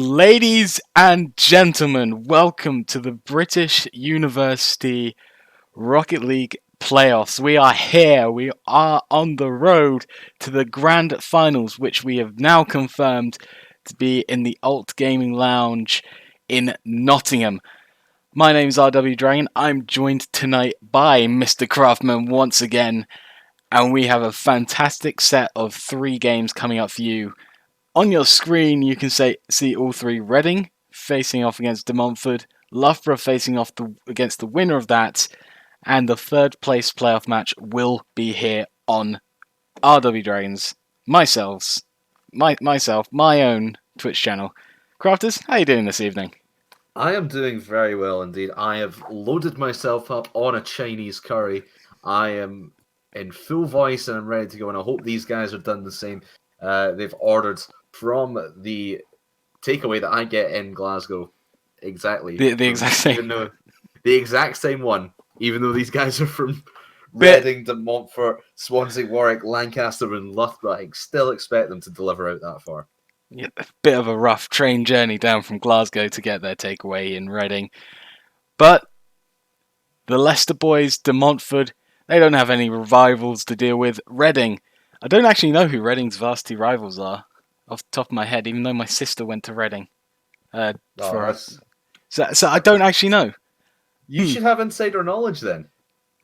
Ladies and gentlemen, welcome to the British University Rocket League playoffs. We are here. We are on the road to the grand finals, which we have now confirmed to be in the Alt Gaming Lounge in Nottingham. My name is RW Dragon. I'm joined tonight by Mr. Craftman once again, and we have a fantastic set of 3 games coming up for you. On your screen, you can see all 3: Reading facing off against De Montfort, Loughborough facing off against the winner of that, and the third place playoff match will be here on RW Dragons, my own Twitch channel. Crafters, how are you doing this evening? I am doing very well indeed. I have loaded myself up on a Chinese curry. I am in full voice and I'm ready to go, and I hope these guys are done the same. They've ordered from the takeaway that I get in Glasgow. Exactly. The exact same. The exact same one, even though these guys are from Reading, De Montfort, Swansea, Warwick, Lancaster, and Loughborough. I still expect them to deliver out that far. Yeah, a bit of a rough train journey down from Glasgow to get their takeaway in Reading. But the Leicester boys, De Montfort, they don't have any rivals to deal with. Reading, I don't actually know who Reading's varsity rivals are off the top of my head, even though my sister went to Reading. So I don't actually know. You should have insider knowledge then.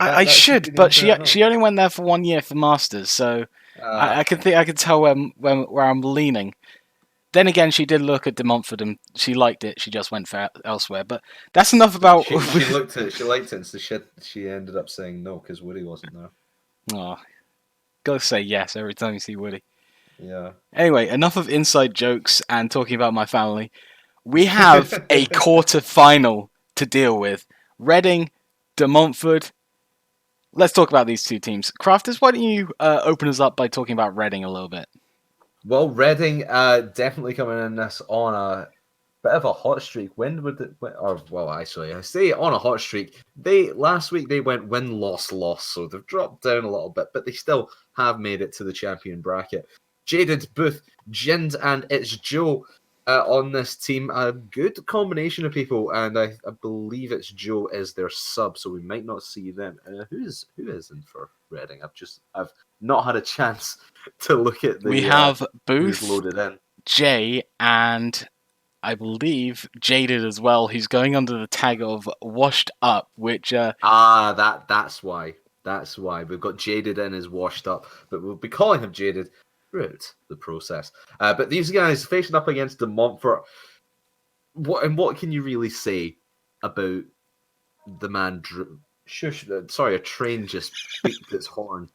I should, but she only went there for 1 year for masters, so I can tell where I'm leaning. Then again, she did look at De Montfort and she liked it. She just went for elsewhere. But that's enough about. She liked it, and so she ended up saying no because Woody wasn't there. Oh, gotta say yes every time you see Woody. Yeah. Anyway, enough of inside jokes and talking about my family. We have a quarter final to deal with. Reading, De Montfort. Let's talk about these two teams. Crafters, why don't you open us up by talking about Reading a little bit? Well, Reading definitely coming in this on a bit of a hot streak. When would it? I say on a hot streak. Last week they went win loss loss, so they've dropped down a little bit, but they still have made it to the champion bracket. Jaded, Booth, Jind, and It's Joe on this team. A good combination of people, and I believe It's Joe is their sub, so we might not see them. Who is in for Reading? I've not had a chance to look at the. We have Booth, loaded in. Jay, and I believe Jaded as well, who's going under the tag of Washed Up, which... That's why. That's why. We've got Jaded in as Washed Up, but we'll be calling him Jaded throughout the process. But these guys facing up against De Montfort, what can you really say about the man... a train just beeped its horn.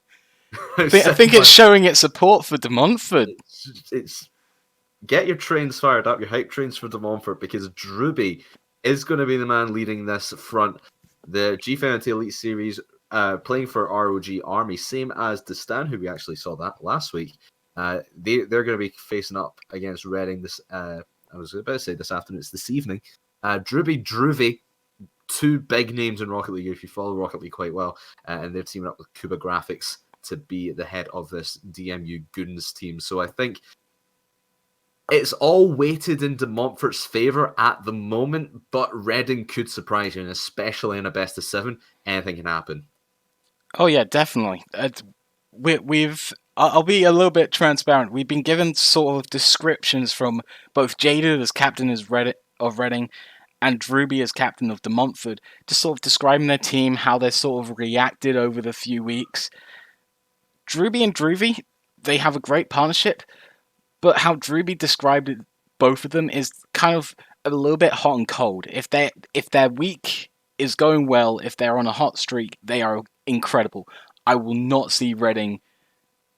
I think it's showing its support for De Montfort. It's get your trains fired up, your hype trains for De Montfort, because Drewby is going to be the man leading this front. The Gfinity Elite Series playing for ROG Army, same as Destan, who we actually saw that last week. They're going to be facing up against Reading this. I was about to say this afternoon. It's this evening. Droovy, two big names in Rocket League if you follow Rocket League quite well, and they're teaming up with Cuba Graphics to be the head of this DMU Goons team. So I think it's all weighted in De Montfort's favour at the moment, but Reading could surprise you, and especially in a best of 7, anything can happen. Oh yeah, definitely. I'll be a little bit transparent. We've been given sort of descriptions from both Jaded as captain of Reading and Drewby as captain of De Montfort, just sort of describing their team, how they sort of reacted over the few weeks. Drewby and Droovy, they have a great partnership, but how Drewby described it, both of them, is kind of a little bit hot and cold. If their week is going well, if they're on a hot streak, they are incredible. I will not see Reading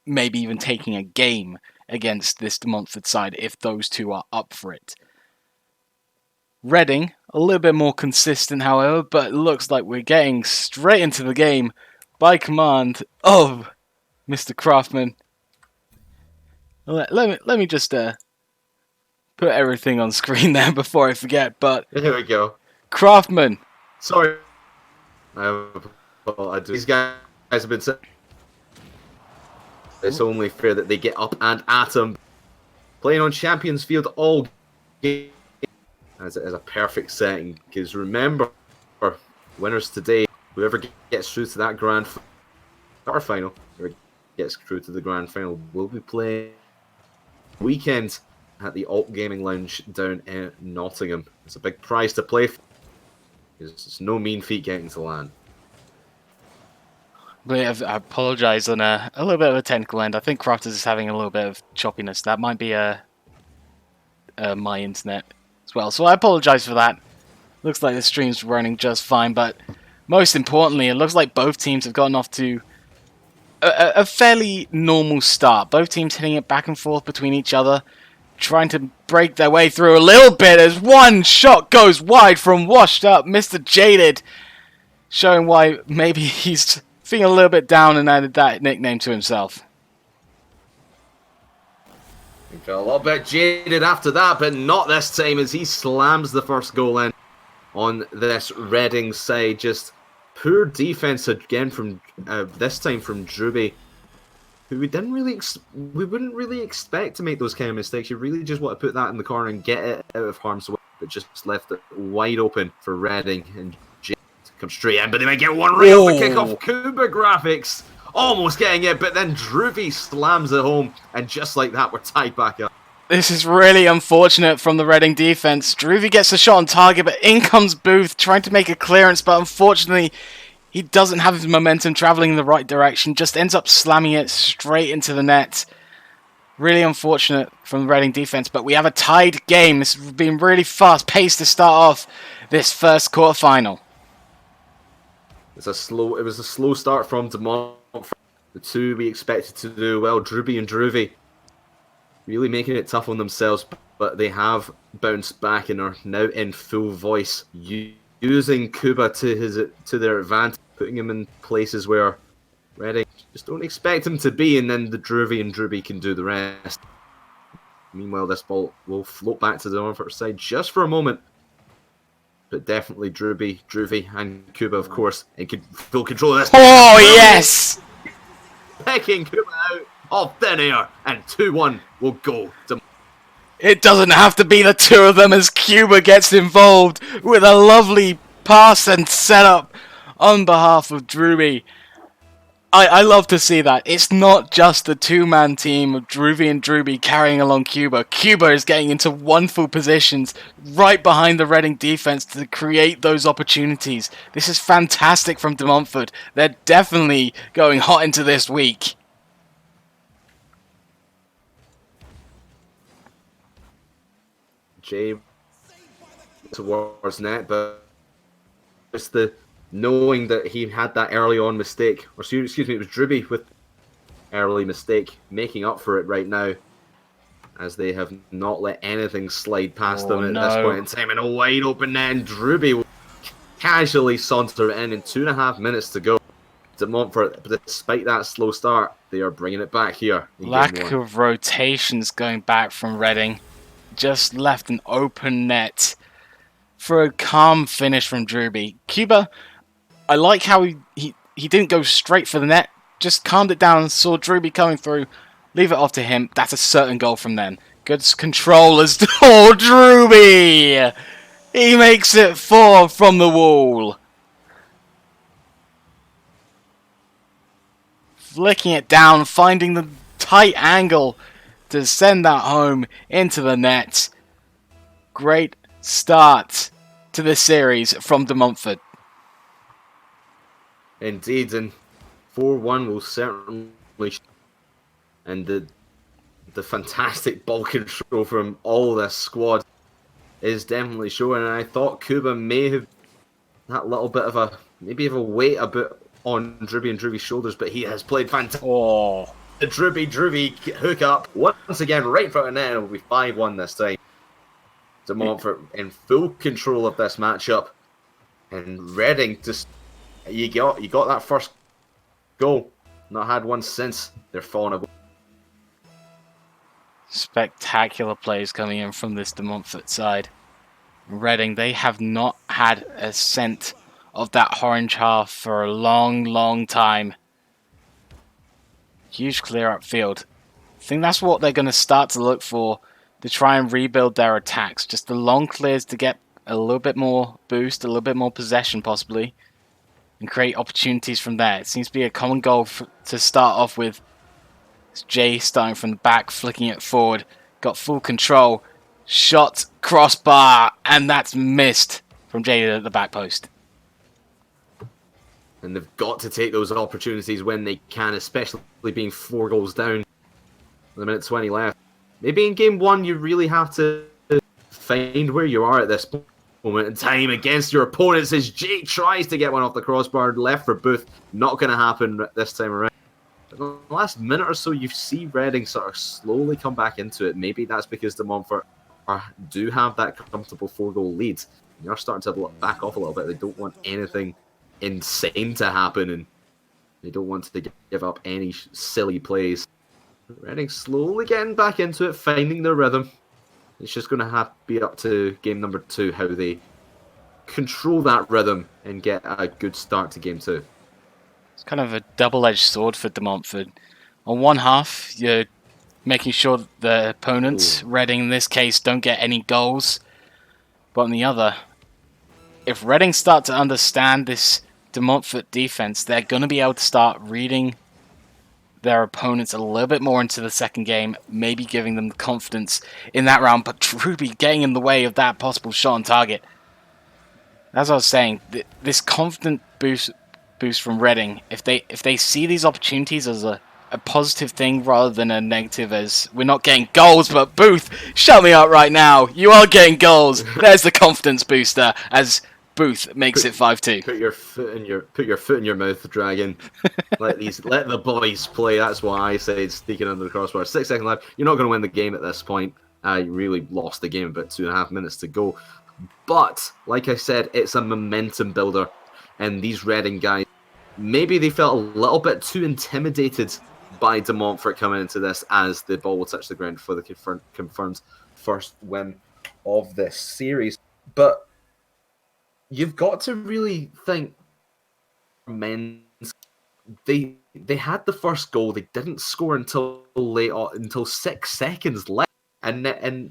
maybe even taking a game against this De Montfort side if those two are up for it. Reading, a little bit more consistent, however, but it looks like we're getting straight into the game by command of Mr. Craftman. Let me just put everything on screen there before I forget, but... Here we go. Craftman. Sorry. These guys have been... It's only fair that they get up and at him. Playing on Champions Field all game as a perfect setting. Because remember, winners today, whoever gets through to that grand final, whoever gets through to the grand final, will be playing weekend at the Alt Gaming Lounge down in Nottingham. It's a big prize to play for. It's no mean feat getting to land. I apologise on a little bit of a technical end. I think Crafters is having a little bit of choppiness. That might be my internet as well. So I apologise for that. Looks like the stream's running just fine, but most importantly, it looks like both teams have gotten off to a fairly normal start. Both teams hitting it back and forth between each other, trying to break their way through a little bit as one shot goes wide from washed up Mr. Jaded, showing why maybe he's feeling a little bit down and added that nickname to himself. He felt a little bit jaded after that, but not this time as he slams the first goal in on this Reading side. Just poor defense again from this time from Druby, who we wouldn't really expect to make those kind of mistakes. You really just want to put that in the corner and get it out of harm's way, but just left it wide open for Reading and Jay to come straight in. But they might get one right off the kickoff. Kuba graphics almost getting it, but then Druby slams it home, and just like that, we're tied back up. This is really unfortunate from the Reading defense. Druby gets a shot on target, but in comes Booth trying to make a clearance, but unfortunately he doesn't have his momentum travelling in the right direction, just ends up slamming it straight into the net. Really unfortunate from the Reading defense, but we have a tied game. This has been really fast-paced to start off this first quarterfinal. It was a slow start from DeMont. The two we expected to do well, Druby and Druvy, really making it tough on themselves, but they have bounced back and are now in full voice, using Kuba to their advantage, putting him in places where Reading just don't expect him to be, and then the Druvy and Druby can do the rest. Meanwhile, this ball will float back to the Norfolk side just for a moment, but definitely Druvy and Kuba, of course, in full control of this. Oh, yes! Picking Kuba out of thin air, and 2-1 will go to... It doesn't have to be the two of them as Cuba gets involved with a lovely pass and setup on behalf of Druby. I love to see that. It's not just the two-man team of Druvy and Druby carrying along Cuba. Cuba is getting into wonderful positions right behind the Reading defense to create those opportunities. This is fantastic from De Montfort. They're definitely going hot into this week. Jay towards net, but it's the knowing that he had that early on mistake, or excuse me, it was Druby with early mistake, making up for it right now, as they have not let anything slide past them at this point in time, and a wide open net, and Druby will casually saunter in 2.5 minutes to go. De Montfort, despite that slow start, they are bringing it back here. Lack of rotations going back from Reading. Just left an open net for a calm finish from Druby. Cuba, I like how he didn't go straight for the net, just calmed it down and saw Druby coming through, leave it off to him. That's a certain goal from then. Good control as... Oh, Druby! He makes it 4 from the wall. Flicking it down, finding the tight angle to send that home into the net. Great start to the series from De Montfort. Indeed, and 4-1 will certainly, and the fantastic ball control from all this squad is definitely showing. And I thought Kuba may have that little bit of a weight a bit on Druby and Druby's shoulders, but he has played fantastic. Oh. The Druby hook up once again right in front of net, and it will be 5-1 this time. De Montfort in full control of this matchup, and Reading just you got that first goal, not had one since. They're falling away. Spectacular plays coming in from this De Montfort side. Reading, they have not had a scent of that orange half for a long time. Huge clear up field. I think that's what they're going to start to look for to try and rebuild their attacks. Just the long clears to get a little bit more boost, a little bit more possession possibly, and create opportunities from there. It seems to be a common goal to start off with. It's Jay starting from the back, flicking it forward, got full control, shot, crossbar, and that's missed from Jay at the back post. And they've got to take those opportunities when they can, especially being 4 goals down with a minute 20 left. Maybe in game 1 you really have to find where you are at this moment in time against your opponents as Jake tries to get one off the crossbar, left for Booth. Not going to happen this time around. In the last minute or so, you see Reading sort of slowly come back into it. Maybe that's because De Montfort do have that comfortable 4-goal lead. They're starting to back off a little bit. They don't want anything insane to happen, and they don't want to give up any silly plays. Reading slowly getting back into it, finding their rhythm. It's just going to have to be up to game number 2 how they control that rhythm and get a good start to game 2. It's kind of a double-edged sword for De Montfort. On one half, you're making sure that the opponents, Reading in this case, don't get any goals. But on the other, if Reading start to understand this De Montfort defense, they're going to be able to start reading their opponents a little bit more into the second game, maybe giving them the confidence in that round, but Truby getting in the way of that possible shot on target. As I was saying, this confident boost from Reading, if they see these opportunities as a positive thing rather than a negative, as we're not getting goals, but Booth, shut me up right now, you are getting goals. There's the confidence booster as Booth makes it 5-2. Put your foot in your mouth, Dragon. let the boys play. That's why I said sneaking under the crossbar. 6 seconds left. You're not going to win the game at this point. You really lost the game about 2.5 minutes to go. But like I said, it's a momentum builder, and these Reading guys, maybe they felt a little bit too intimidated by De Montfort coming into this, as the ball will touch the ground for the confirmed first win of this series. But you've got to really think, men. They had the first goal. They didn't score until late on, until 6 seconds left,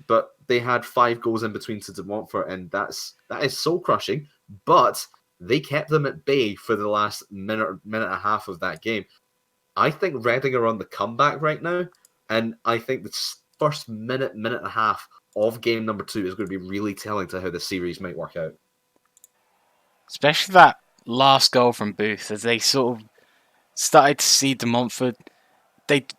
but they had 5 goals in between to De Montfort, and that is soul crushing. But they kept them at bay for the last minute and a half of that game. I think Reading are on the comeback right now, and I think the first minute and a half of game number 2 is going to be really telling to how the series might work out. Especially that last goal from Booth, as they sort of started to see De Montfort.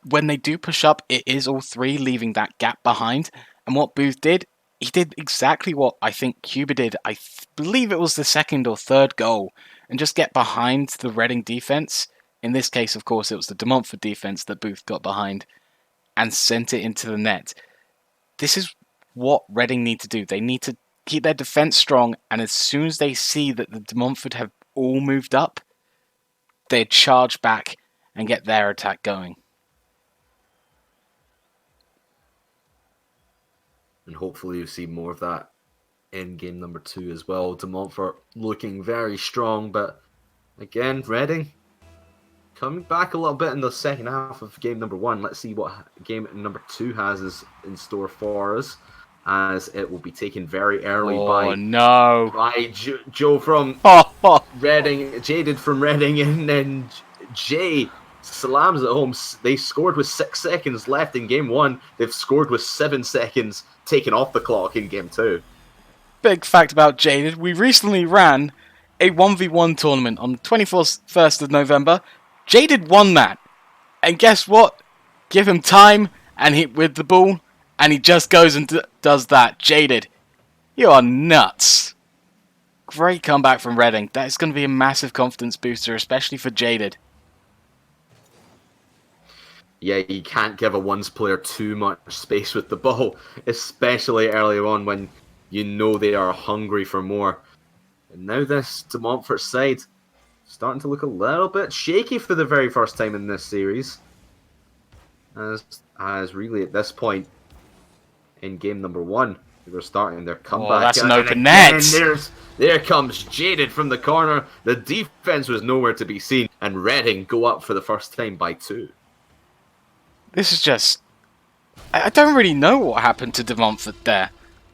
When they do push up, it is all 3 leaving that gap behind. And what Booth did, he did exactly what I think Cuba did. I believe it was the 2nd or 3rd goal, and just get behind the Reading defense. In this case, of course, it was the De Montfort defense that Booth got behind and sent it into the net. This is what Reading need to do. They need to keep their defense strong, and as soon as they see that the De Montfort have all moved up, they charge back and get their attack going. And hopefully you see more of that in game number 2 as well. De Montfort looking very strong, but again, Reading coming back a little bit in the second half of game number 1. Let's see what game number 2 has in store for us, as it will be taken very early by Joe from Reading, Jaded from Reading, and then Jay slams it home. They scored with 6 seconds left in game 1. They've scored with 7 seconds taken off the clock in game 2. Big fact about Jaded, we recently ran a 1v1 tournament on the 21st of November. Jaded won that. And guess what? Give him time and he with the ball, and he just goes and does that. Jaded, you are nuts. Great comeback from Reading. That is going to be a massive confidence booster, especially for Jaded. Yeah, you can't give a ones player too much space with the ball, especially early on when you know they are hungry for more. And now this De Montfort side starting to look a little bit shaky for the very first time in this series. As really at this point in game number 1, they were starting their comeback. Oh, that's an open net. There comes Jaded from the corner. The defense was nowhere to be seen, and Reading go up for the first time by 2. This is just I don't really know what happened to De Montfort there.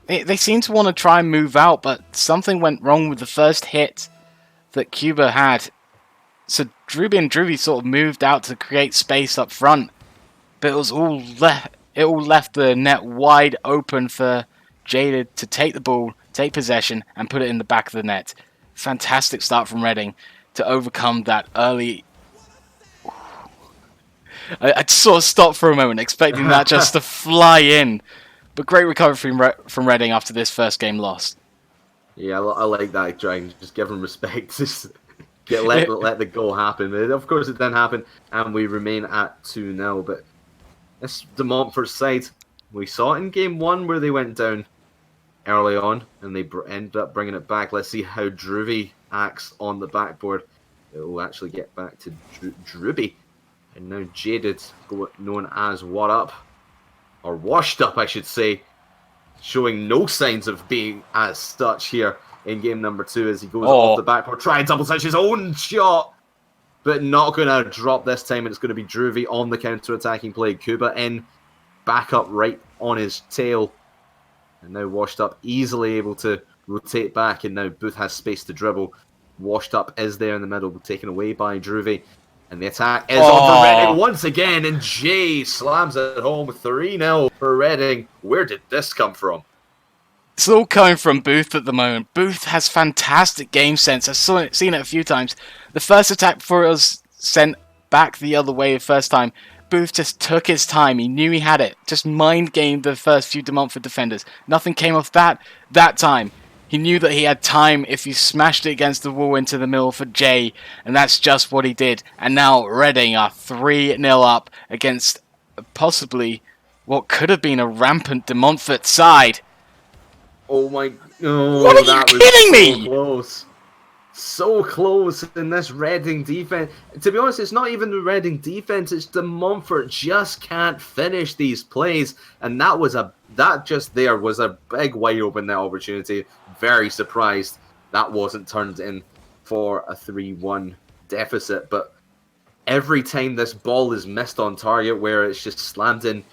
They seem to want to try and move out, but something went wrong with the first hit that Cuba had. So Druby and Druby sort of moved out to create space up front, but it was all left. It all left the net wide open for Jaded to take the ball, take possession, and put it in the back of the net. Fantastic start from Reading to overcome that early. I sort of stopped for a moment, expecting that just to fly in. But great recovery from Reading after this first game loss. Yeah, I like that, trying just give them respect. Just let the goal happen. But of course, it didn't happen, and we remain at 2-0. But this De Montfort side, we saw it in game 1 where they went down early on, and they ended up bringing it back. Let's see how Druby acts on the backboard. It will actually get back to Druby. And now Jaded, known as What Up, or Washed Up, I should say, showing no signs of being as such here in game number 2 as he goes off the backboard, trying to double touch his own shot, but not going to drop this time, and it's going to be Drury on the counter-attacking play. Cuba in, back up right on his tail, and now Washed Up easily able to rotate back, and now Booth has space to dribble. Washed Up is there in the middle, taken away by Drury. And the attack is on for Reading once again, and Jay slams it home 3-0 for Reading. Where did this come from? It's all coming from Booth at the moment. Booth has fantastic game sense. I've seen it a few times. The first attack before it was sent back the other way the first time, Booth just took his time. He knew he had it. Just mind-gamed the first few De Montfort defenders. Nothing came off that time. He knew that he had time if he smashed it against the wall into the middle for Jay, and that's just what he did. And now Reading are 3-0 up against possibly what could have been a rampant De Montfort side. Oh my... Oh, what are you kidding me? Close. So close in this Reading defense. To be honest, it's not even the Reading defense, it's De Montfort just can't finish these plays. And that just there was a big wide open net opportunity. Very surprised that wasn't turned in for a 3-1 deficit. But every time this ball is missed on target, where it's just slammed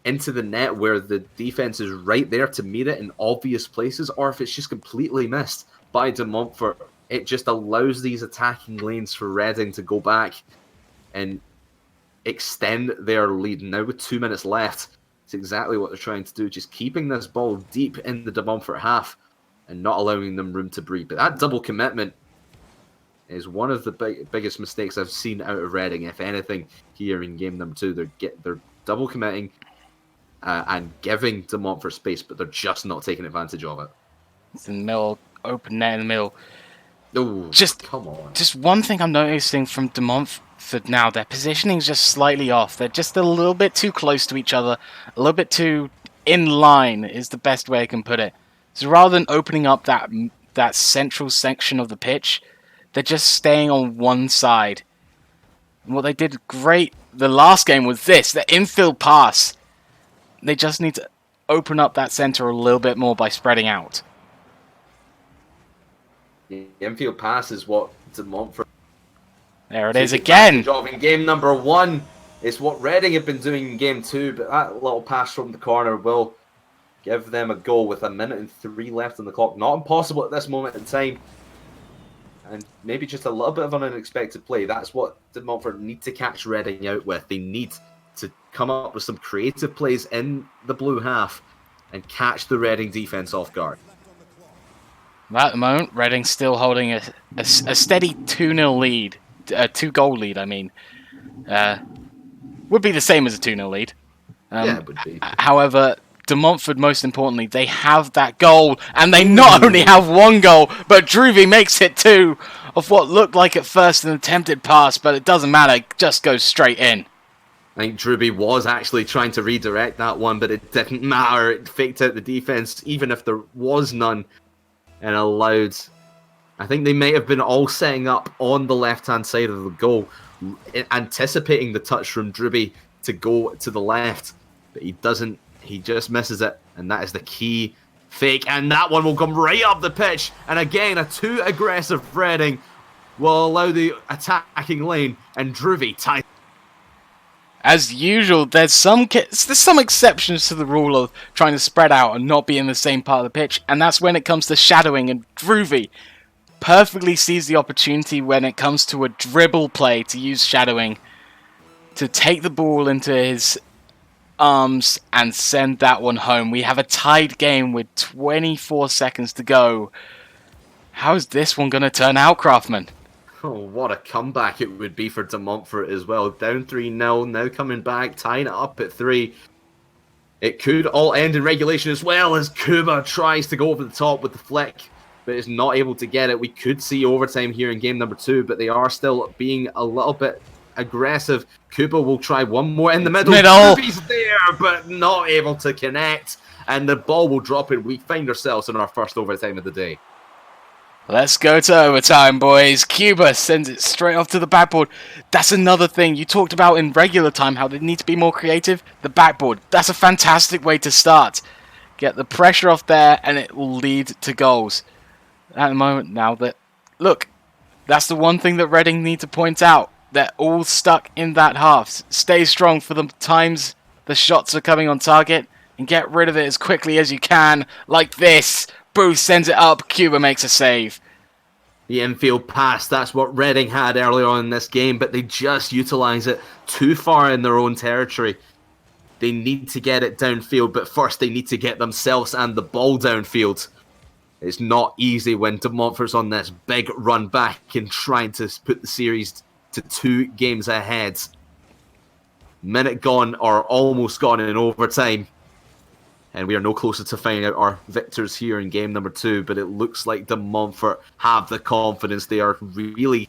into the net, where the defense is right there to meet it in obvious places, or if it's just completely missed by De Montfort, it just allows these attacking lanes for Reading to go back and extend their lead. Now with 2 minutes left, it's exactly what they're trying to do, just keeping this ball deep in the De Montfort half and not allowing them room to breathe. But that double commitment is one of the biggest mistakes I've seen out of Reading. If anything, here in game number 2, they're double committing and giving De Montfort space, but they're just not taking advantage of it. It's in the middle, open net in the middle. Oh, come on. Just one thing I'm noticing from De Montfort now, their positioning is just slightly off. They're just a little bit too close to each other, a little bit too in line is the best way I can put it. So rather than opening up that central section of the pitch, they're just staying on one side. And what they did great the last game was this, the infield pass. They just need to open up that center a little bit more by spreading out. The infield pass is what De Montfort... There it is again. In game number 1, it's what Reading have been doing in game 2, but that little pass from the corner will give them a goal with 1:03 left on the clock. Not impossible at this moment in time. And maybe just a little bit of an unexpected play. That's what De Montfort need to catch Reading out with. They need to come up with some creative plays in the blue half and catch the Reading defence off guard. At the moment, Reading's still holding a steady 2-0 lead. 2-goal lead, I mean. Would be the same as a 2-0 lead. Yeah, it would be. However, De Montfort, most importantly, they have that goal. And they not only have one goal, but Drury makes it 2 of what looked like at first an attempted pass, but it doesn't matter. It just goes straight in. I think Drury was actually trying to redirect that one, but it didn't matter. It faked out the defence, even if there was none. And allowed, I think they may have been all setting up on the left-hand side of the goal, anticipating the touch from Drury to go to the left, but he doesn't, he just misses it, and that is the key fake, and that one will come right up the pitch, and again, a too aggressive Reading will allow the attacking lane, and Drury ties. As usual, there's some exceptions to the rule of trying to spread out and not be in the same part of the pitch, and that's when it comes to shadowing. And Droovy perfectly sees the opportunity when it comes to a dribble play to use shadowing to take the ball into his arms and send that one home. We have a tied game with 24 seconds to go. How's this one going to turn out, Craftman? Oh, what a comeback it would be for De Montfort as well. Down 3-0, now coming back, tying it up at 3. It could all end in regulation as well as Kuba tries to go over the top with the flick, but is not able to get it. We could see overtime here in game number 2, but they are still being a little bit aggressive. Kuba will try one more in the middle. Ruby's there, but not able to connect, and the ball will drop in. We find ourselves in our first overtime of the day. Let's go to overtime, boys. Cuba sends it straight off to the backboard. That's another thing you talked about in regular time, how they need to be more creative. The backboard, that's a fantastic way to start. Get the pressure off there, and it will lead to goals. At the moment now that... Look, that's the one thing that Reading need to point out. They're all stuck in that half. Stay strong for the times the shots are coming on target, and get rid of it as quickly as you can, like this. Booth sends it up, Cuba makes a save. The infield pass, that's what Reading had earlier on in this game, but they just utilise it too far in their own territory. They need to get it downfield, but first they need to get themselves and the ball downfield. It's not easy when De Montfort's on this big run back and trying to put the series to 2 games ahead. Minute gone, or almost gone in overtime. And we are no closer to finding out our victors here in game number 2. But it looks like De Montfort have the confidence. They are really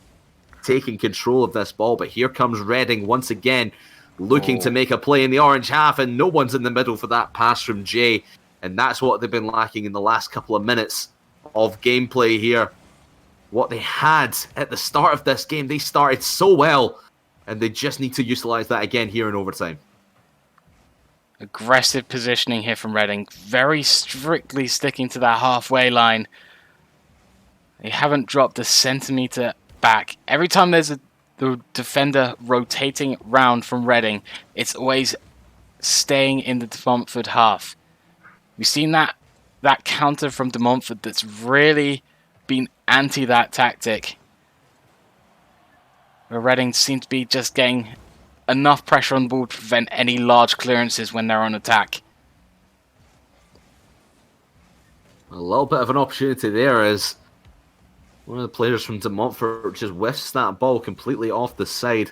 taking control of this ball. But here comes Reading once again, looking to make a play in the orange half. And no one's in the middle for that pass from Jay. And that's what they've been lacking in the last couple of minutes of gameplay here. What they had at the start of this game, they started so well. And they just need to utilise that again here in overtime. Aggressive positioning here from Reading. Very strictly sticking to that halfway line. They haven't dropped a centimetre back. Every time there's the defender rotating round from Reading, it's always staying in the De Montfort half. We've seen that counter from De Montfort that's really been anti that tactic. Where Reading seem to be just getting enough pressure on the ball to prevent any large clearances when they're on attack. A little bit of an opportunity there as one of the players from De Montfort just whiffs that ball completely off the side.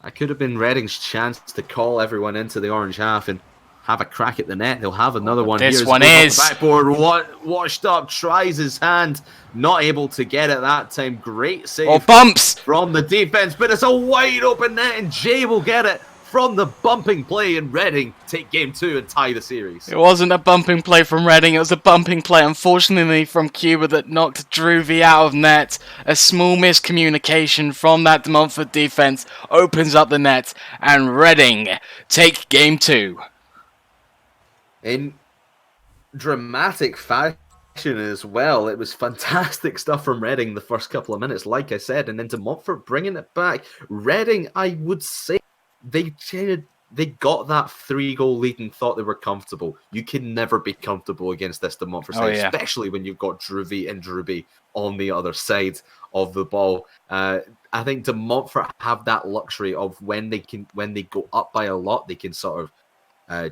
That could have been Reading's chance to call everyone into the orange half and have a crack at the net. They'll have another one here. This one is backboard, washed up, tries his hand, not able to get it that time. Great save. Oh, bumps from the defense, but it's a wide open net, and Jay will get it from the bumping play, and Reading take game 2 and tie the series. It wasn't a bumping play from Reading, it was a bumping play, unfortunately, from Cuba that knocked Droovy out of net. A small miscommunication from that De Montfort defense opens up the net, and Reading take game 2. In dramatic fashion as well. It was fantastic stuff from Reading the first couple of minutes, like I said, and then De Montfort bringing it back. Reading, I would say, they got that 3-goal lead and thought they were comfortable. You can never be comfortable against this De Montfort side, especially when you've got Droovy and Druby on the other side of the ball. I think De Montfort have that luxury of when they go up by a lot, they can sort of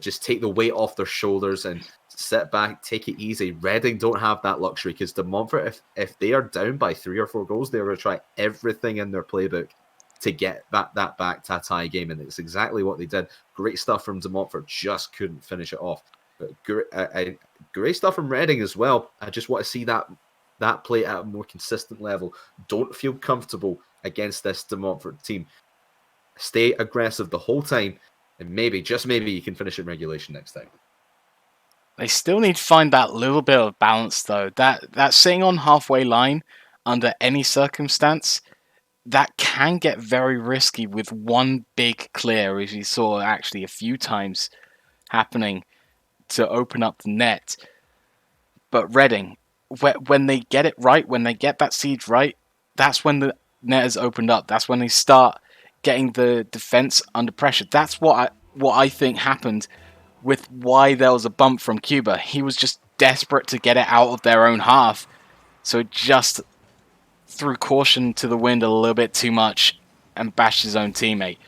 just take the weight off their shoulders and sit back, take it easy. Reading don't have that luxury because De Montfort, if they are down by 3 or 4 goals, they're going to try everything in their playbook to get that back to a tie game, and it's exactly what they did. Great stuff from De Montfort, just couldn't finish it off. But great stuff from Reading as well. I just want to see that play at a more consistent level. Don't feel comfortable against this De Montfort team. Stay aggressive the whole time. And maybe, just maybe, you can finish in regulation next time. They still need to find that little bit of balance, though. That sitting on halfway line, under any circumstance, that can get very risky with one big clear, as you saw actually a few times happening to open up the net. But Reading, when they get it right, when they get that siege right, that's when the net is opened up. That's when they start getting the defense under pressure. That's what I think happened with why there was a bump from Cuba. He was just desperate to get it out of their own half, so just threw caution to the wind a little bit too much and bashed his own teammate.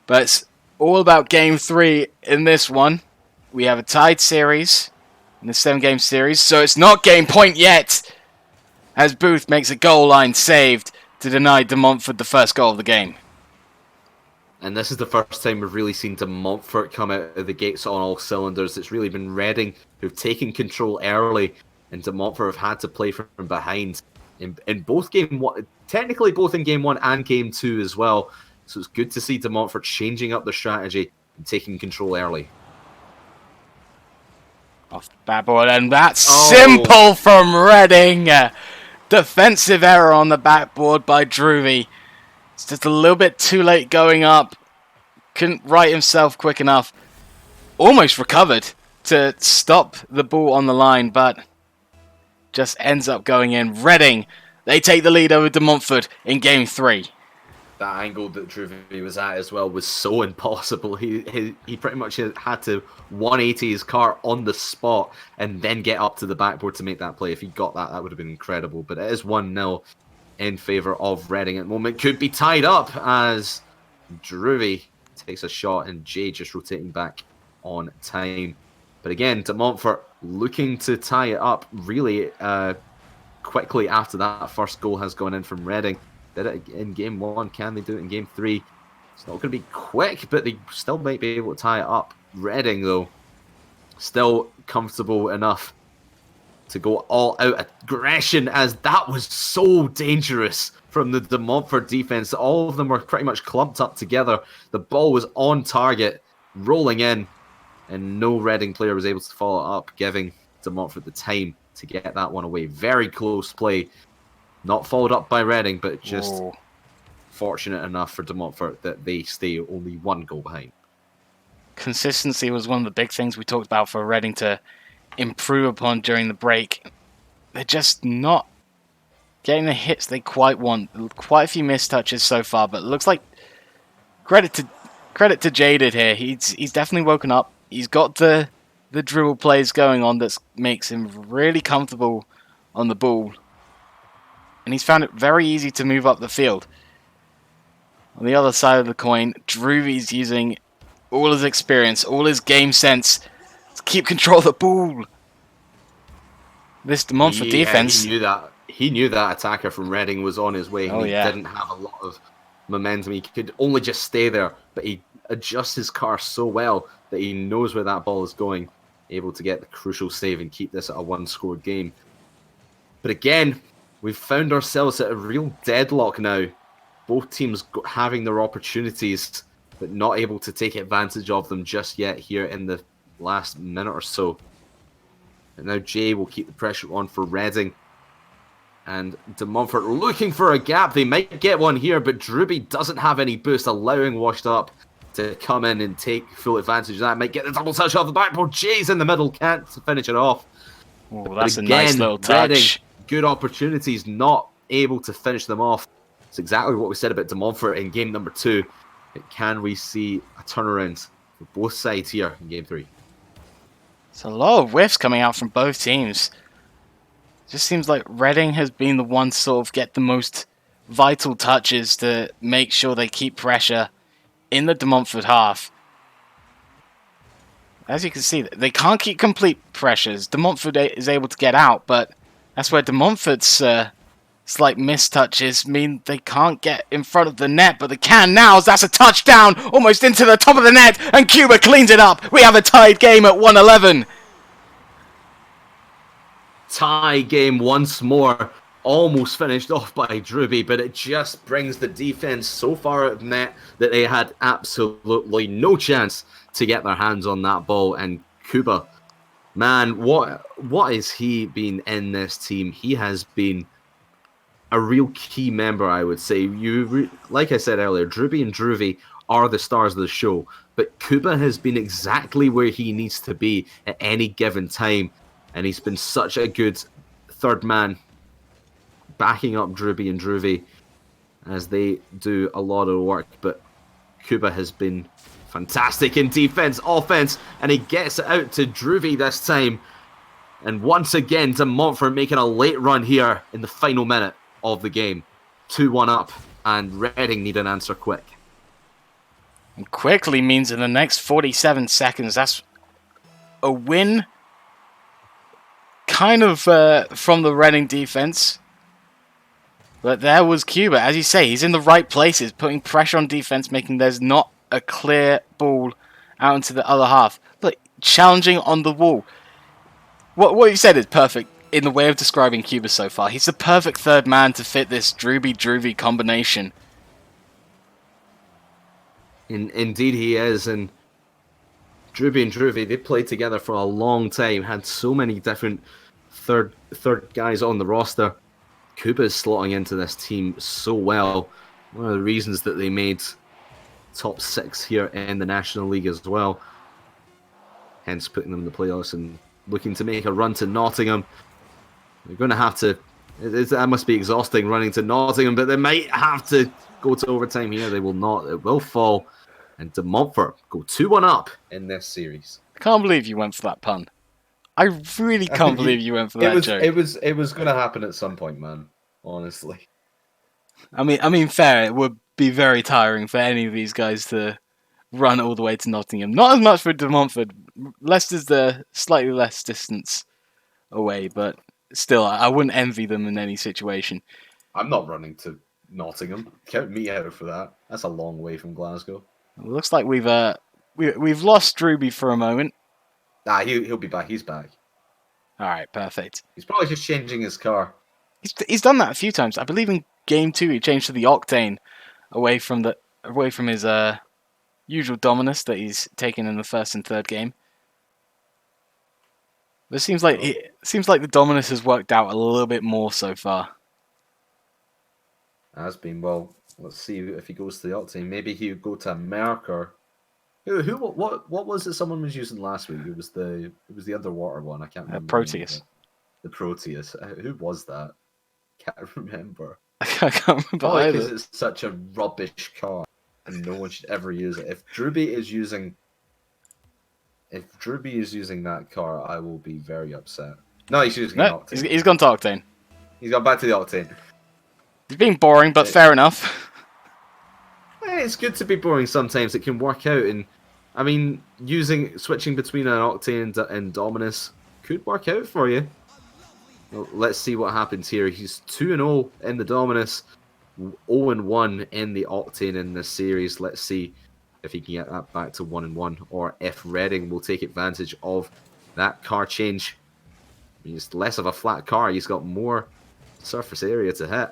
But it's all about game 3 in this one. We have a tied series in the 7-game series, so it's not game point yet, as Booth makes a goal line saved to deny De Montfort the first goal of the game. And this is the first time we've really seen De Montfort come out of the gates on all cylinders. It's really been Reading who've taken control early, and De Montfort have had to play from behind in both game one, technically both in game 1 and game 2 as well. So it's good to see De Montfort changing up the strategy and taking control early. Off the backboard, and that's simple from Reading. Defensive error on the backboard by Droovy. It's just a little bit too late going up. Couldn't right himself quick enough. Almost recovered to stop the ball on the line, but just ends up going in. Reading, they take the lead over De Montfort in game 3. That angle that Droovy was at as well was so impossible. He pretty much had to 180 his car on the spot and then get up to the backboard to make that play. If he got that, that would have been incredible. But it is 1-0 in favour of Reading at the moment. Could be tied up as Droovy takes a shot and Jay just rotating back on time. But again, De Montfort looking to tie it up really quickly after that first goal has gone in from Reading. Did it in game 1. Can they do it in game 3? It's not going to be quick, but they still might be able to tie it up. Reading, though, still comfortable enough to go all out aggression, as that was so dangerous from the De Montfort defense. All of them were pretty much clumped up together. The ball was on target, rolling in, and no Reading player was able to follow up, giving De Montfort the time to get that one away. Very close play. Not followed up by Reading, but just fortunate enough for De Montfort that they stay only 1 goal behind. Consistency was one of the big things we talked about for Reading to improve upon during the break. They're just not getting the hits they quite want. Quite a few missed touches so far, but it looks like credit to Jaded here. He's definitely woken up. He's got the dribble plays going on that makes him really comfortable on the ball. And he's found it very easy to move up the field. On the other side of the coin, Droovy's using all his experience, all his game sense to keep control of the ball. This De Montfort defense. He knew that attacker from Reading was on his way. He didn't have a lot of momentum. He could only just stay there, but he adjusts his car so well that he knows where that ball is going, able to get the crucial save and keep this at a 1-score game. But again, we've found ourselves at a real deadlock now. Both teams having their opportunities, but not able to take advantage of them just yet here in the last minute or so. And now Jay will keep the pressure on for Reading. And De Montfort looking for a gap. They might get one here, but Droovy doesn't have any boost, allowing Washed Up to come in and take full advantage of that. Might get the double touch off the backboard. Jay's in the middle, can't finish it off. Oh, that's again, a nice little touch. Reading, good opportunities, not able to finish them off. It's exactly what we said about De Montfort in game number 2. Can we see a turnaround for both sides here in game 3? It's a lot of whiffs coming out from both teams. It just seems like Reading has been the one to sort of get the most vital touches to make sure they keep pressure in the De Montfort half. As you can see, they can't keep complete pressures. De Montfort is able to get out, but that's where De Montfort's slight mistouches mean they can't get in front of the net, but they can now, as that's a touchdown almost into the top of the net, and Cuba cleans it up. We have a tied game at 1-11. Tie game once more, almost finished off by Droovy, but it just brings the defense so far out of net that they had absolutely no chance to get their hands on that ball. And Cuba, man, what has he been in this team? He has been a real key member, I would say. Like I said earlier, Droovy and Droovy are the stars of the show, but Cuba has been exactly where he needs to be at any given time, and he's been such a good third man backing up Droovy and Droovy as they do a lot of work. But Kuba has been fantastic in defense, offense, and he gets it out to Droovy this time. And once again, De Montfort making a late run here in the final minute of the game. 2-1 up, and Reading need an answer quick. And quickly means in the next 47 seconds, that's a win kind of from the Reading defense. But there was Cuba. As you say, he's in the right places, putting pressure on defense, making there's not a clear ball out into the other half. But challenging on the wall. What you said is perfect in the way of describing Cuba so far. He's the perfect third man to fit this Droovy combination. Indeed he is, and Droovy, they played together for a long time, had so many different third guys on the roster. Kuba's slotting into this team so well. One of the reasons that they made top 6 here in the National League as well. Hence putting them in the playoffs and looking to make a run to Nottingham. They're going to have to... that must be exhausting running to Nottingham, but they might have to go to overtime here. They will not. It will fall. And De Montfort go 2-1 up in this series. I can't believe you went for that pun. I really can't believe you went for that joke. It was going to happen at some point, man. Honestly. I mean, fair. It would be very tiring for any of these guys to run all the way to Nottingham. Not as much for De Montfort. Leicester's the slightly less distance away, but still, I wouldn't envy them in any situation. I'm not running to Nottingham. Count me out for that. That's a long way from Glasgow. It looks like we've lost Drooby for a moment. Nah, he'll be back. He's back. All right, perfect. He's probably just changing his car. He's done that a few times. I believe in game 2 he changed to the Octane away from his usual Dominus that he's taken in the first and third game. But it seems like the Dominus has worked out a little bit more so far. Has been. Well, let's see if he goes to the Octane. Maybe he would go to a Mercer. What was it someone was using last week? It was the underwater one. I can't remember. Proteus. The Proteus. Who was that? Can't remember. I can't remember Probably either. because it's such a rubbish car and no one should ever use it. If Droovy is using that car, I will be very upset. No, he's using an Octane. He's gone to Octane. He's gone back to the Octane. He's been boring, but fair enough. It's good to be boring sometimes. It can work out, and I mean, switching between an Octane and Dominus could work out for you. Well, let's see what happens here. He's 2-0 in the Dominus, 0-1 in the Octane in this series. Let's see if he can get that back to 1-1, or if Reading will take advantage of that car change. I mean, it's less of a flat car. He's got more surface area to hit.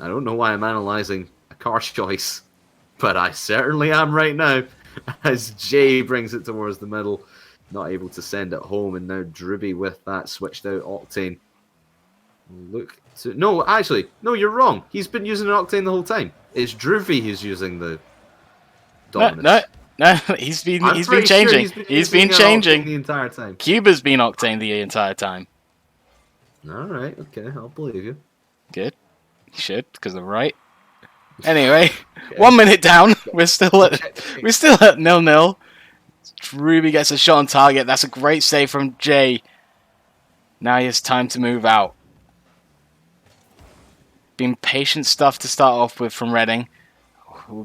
I don't know why I'm analysing a car choice, but I certainly am right now, as Jay brings it towards the middle, not able to send it home, and now Droovy with that switched out Octane. No, you're wrong. He's been using an Octane the whole time. It's Droovy who's using the Dominus. No, he's been changing. He's been changing the entire time. Cuba's been Octane the entire time. All right, okay, I'll believe you. Good. You should, because I'm right. Anyway, okay. 1 minute down. We're still at 0-0. Droovy gets a shot on target. That's a great save from Jay. Now he has time to move out. Been patient stuff to start off with from Reading,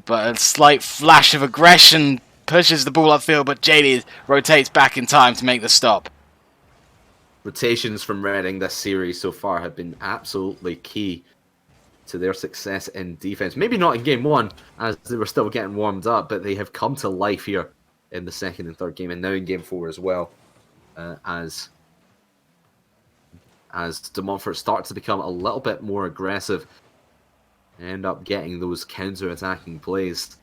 but a slight flash of aggression pushes the ball upfield, but JD rotates back in time to make the stop. Rotations from Reading this series so far have been absolutely key to their success in defense. Maybe not in game 1, as they were still getting warmed up, but they have come to life here in the second and third game, and now in game 4 as well, as De Montfort start to become a little bit more aggressive and end up getting those counter-attacking plays.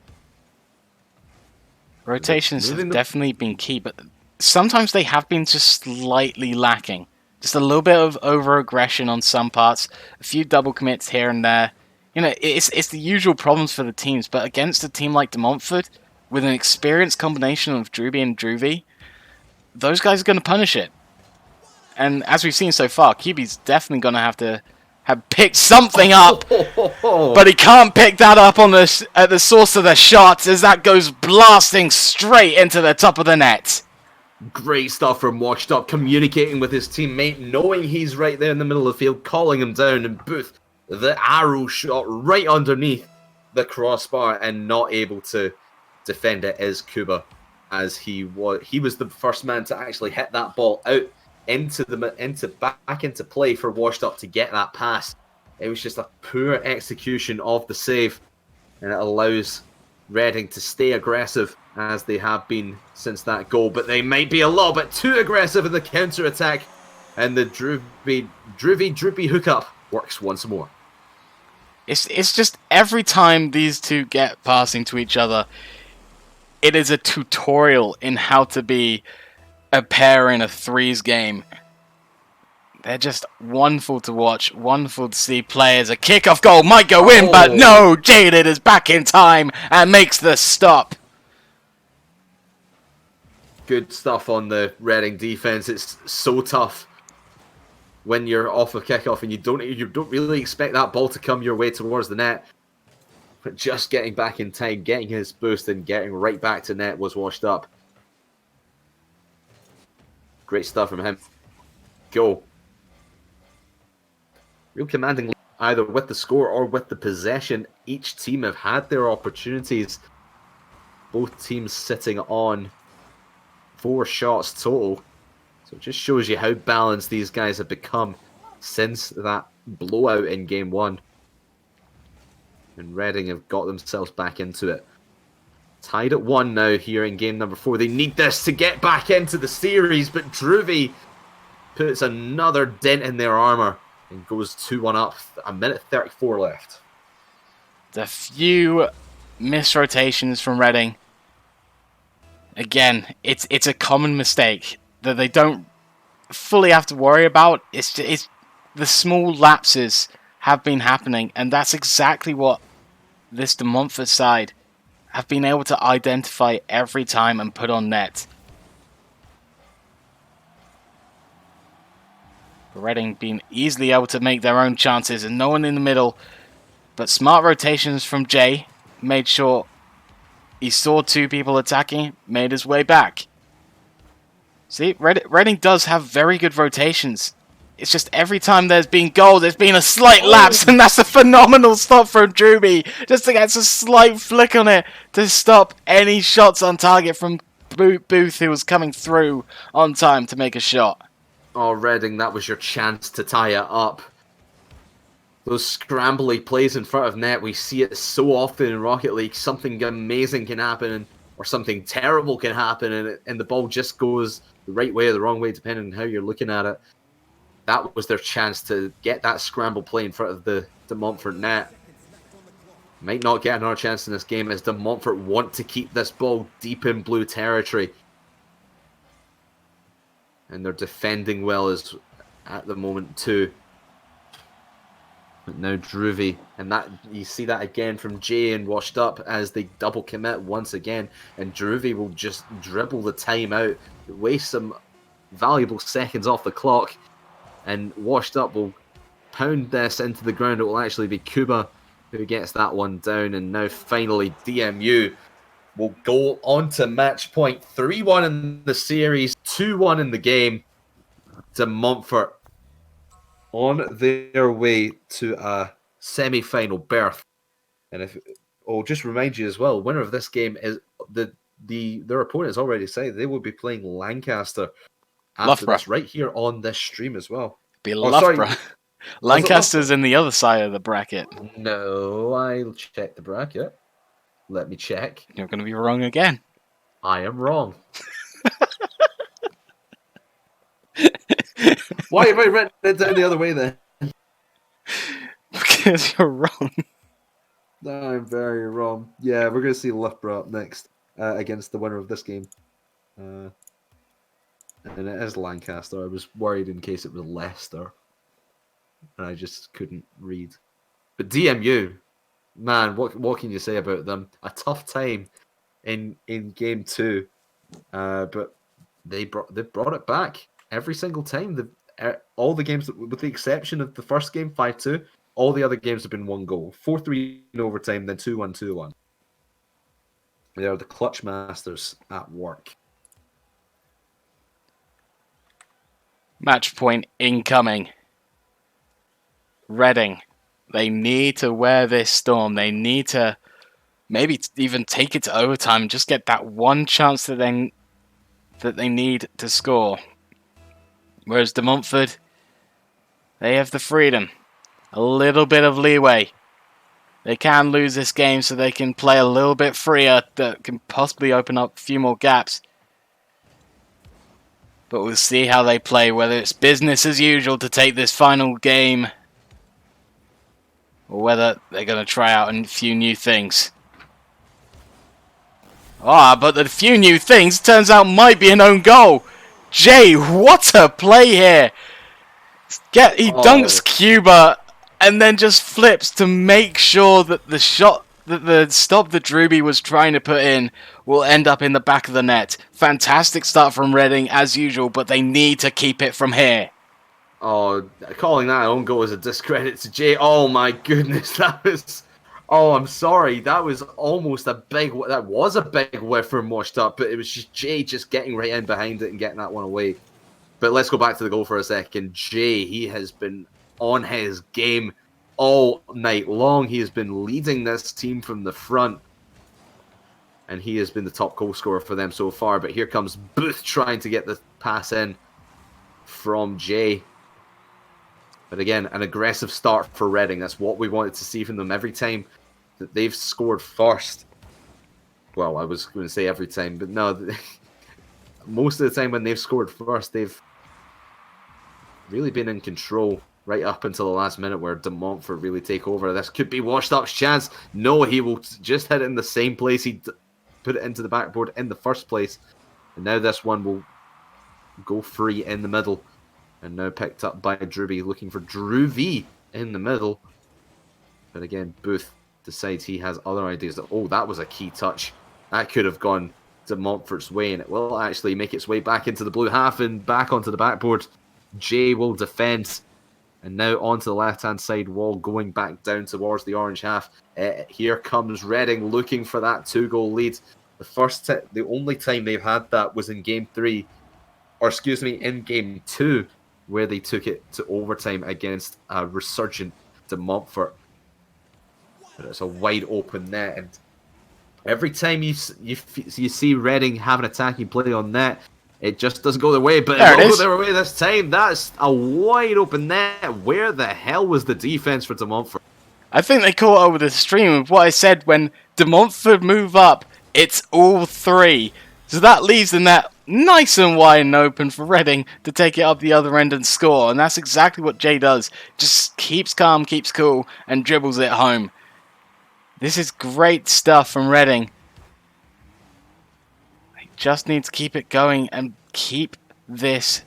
Rotations have definitely been key, but sometimes they have been just slightly lacking. Just a little bit of over-aggression on some parts, a few double commits here and there. You know, it's the usual problems for the teams, but against a team like De Montfort, with an experienced combination of Droovy and Droovy, those guys are going to punish it. And as we've seen so far, QB's definitely going to have to had picked something up, Oh, but he can't pick that up on at the source of the shot as that goes blasting straight into the top of the net. great stuff from Washed Up, communicating with his teammate, knowing he's right there in the middle of the field, calling him down, and Booth, the arrow shot right underneath the crossbar and not able to defend it is Kuba, as he was the first man to actually hit that ball out back into play for Washed Up to get that pass. It was just a poor execution of the save, and it allows Reading to stay aggressive as they have been since that goal, but they might be a little bit too aggressive in the counter attack, and the droopy hookup works once more. It's just every time these two get passing to each other, it is a tutorial in how to be a pair in a threes game. They're just wonderful to watch, wonderful to see play as a kickoff goal might go in, but no, Jaded is back in time and makes the stop. Good stuff on the Reading defense. It's so tough when you're off a kickoff and you don't really expect that ball to come your way towards the net. But just getting back in time, getting his boost and getting right back to net was Washed Up. Great stuff from him. Go. Real commanding, either with the score or with the possession. Each team have had their opportunities. Both teams sitting on 4 shots total. So it just shows you how balanced these guys have become since that blowout in game 1. And Reading have got themselves back into it. Tied at 1 now here in game number 4. They need this to get back into the series, but Droovy puts another dent in their armour and goes 2-1 up. A minute 34 left. The few missed rotations from Reading. Again, it's a common mistake that they don't fully have to worry about. It's the small lapses have been happening, and that's exactly what this De Montfort side have been able to identify every time and put on net. Reading being easily able to make their own chances and no one in the middle, but smart rotations from Jay made sure he saw 2 people attacking, made his way back. See, Reading does have very good rotations. It's just every time there's been goal, there's been a slight lapse, and that's a phenomenal stop from Drewby. Just to get a slight flick on it to stop any shots on target from Booth, who was coming through on time to make a shot. Oh, Reading, that was your chance to tie it up. Those scrambly plays in front of net, we see it so often in Rocket League. Something amazing can happen, or something terrible can happen, and the ball just goes the right way or the wrong way, depending on how you're looking at it. That was their chance to get that scramble play in front of the De Montfort net. Might not get another chance in this game, as De Montfort want to keep this ball deep in blue territory. And they're defending well as at the moment too. But now Droovy, and that you see that again from Jay and Washed Up as they double commit once again, and Droovy will just dribble the time out, waste some valuable seconds off the clock, and Washed Up will pound this into the ground. It will actually be Kuba who gets that one down, and now finally DMU will go on to match point. 3-1 in the series, 2-1 in the game. De Montfort on their way to a semi-final berth. And I'll just remind you as well, winner of this game is their opponents already say they will be playing Lancaster after Loughborough. this, right here on this stream as well. Be Loughborough. Lancaster's in the other side of the bracket. No, I'll check the bracket. Let me check. You're going to be wrong again. I am wrong. Why have I written it down the other way then? Because you're wrong. I'm very wrong. Yeah, we're going to see Loughborough up next against the winner of this game. And it is Lancaster. I was worried in case it was Leicester. And I just couldn't read. But DMU, man, what can you say about them? A tough time in game 2. But they brought it back every single time. all the games, with the exception of the first game, 5-2, all the other games have been 1 goal. 4-3 in overtime, then 2-1, 2-1. They are the clutch masters at work. Match point incoming. Reading. They need to wear this storm. They need to maybe even take it to overtime and just get that one chance that they need to score. Whereas De Montfort, they have the freedom. A little bit of leeway. They can lose this game so they can play a little bit freer that can possibly open up a few more gaps. But we'll see how they play, whether it's business as usual to take this final game or whether they're going to try out a few new things. But the few new things turns out might be an own goal. Jay, what a play here! He dunks Cuba and then just flips to make sure that the shot, that the stop that Druby was trying to put in will end up in the back of the net. Fantastic start from Reading as usual, but they need to keep it from here. Oh, calling that own goal is a discredit to Jay. Oh my goodness, that was... Oh, I'm sorry. That was almost a big... That was a big whiff from washed up, but it was just Jay just getting right in behind it and getting that one away. But let's go back to the goal for a second. Jay, he has been on his game all night long. He has been leading this team from the front. And he has been the top goal scorer for them so far. But here comes Booth trying to get the pass in from Jay. But again, an aggressive start for Reading. That's what we wanted to see from them every time that they've scored first. Well, I was going to say every time, but no. Most of the time when they've scored first, they've really been in control right up until the last minute where De Montfort really take over. This could be Washed Up's chance. No, he will just hit it in the same place he put it into the backboard in the first place. And now this one will go free in the middle. And now picked up by Druby, looking for Druvy in the middle. But again, Booth decides he has other ideas. Oh, that was a key touch. That could have gone De Montfort's way, and it will actually make its way back into the blue half and back onto the backboard. Jay will defend. And now onto the left-hand side wall, going back down towards the orange half. Here comes Reading looking for that 2-goal lead. The only time they've had that was in Game 3, or excuse me, in Game 2, where they took it to overtime against a resurgent De Montfort. But it's a wide open net, and every time you see Reading have an attacking play on net, it just doesn't go their way. But it will go their way this time. That's a wide open net. Where the hell was the defense for De Montfort? I think they caught over the stream of what I said when De Montfort move up. It's all three. So that leaves the net nice and wide and open for Reading to take it up the other end and score. And that's exactly what Jay does. Just keeps calm, keeps cool, and dribbles it home. This is great stuff from Reading. They just need to keep it going and keep this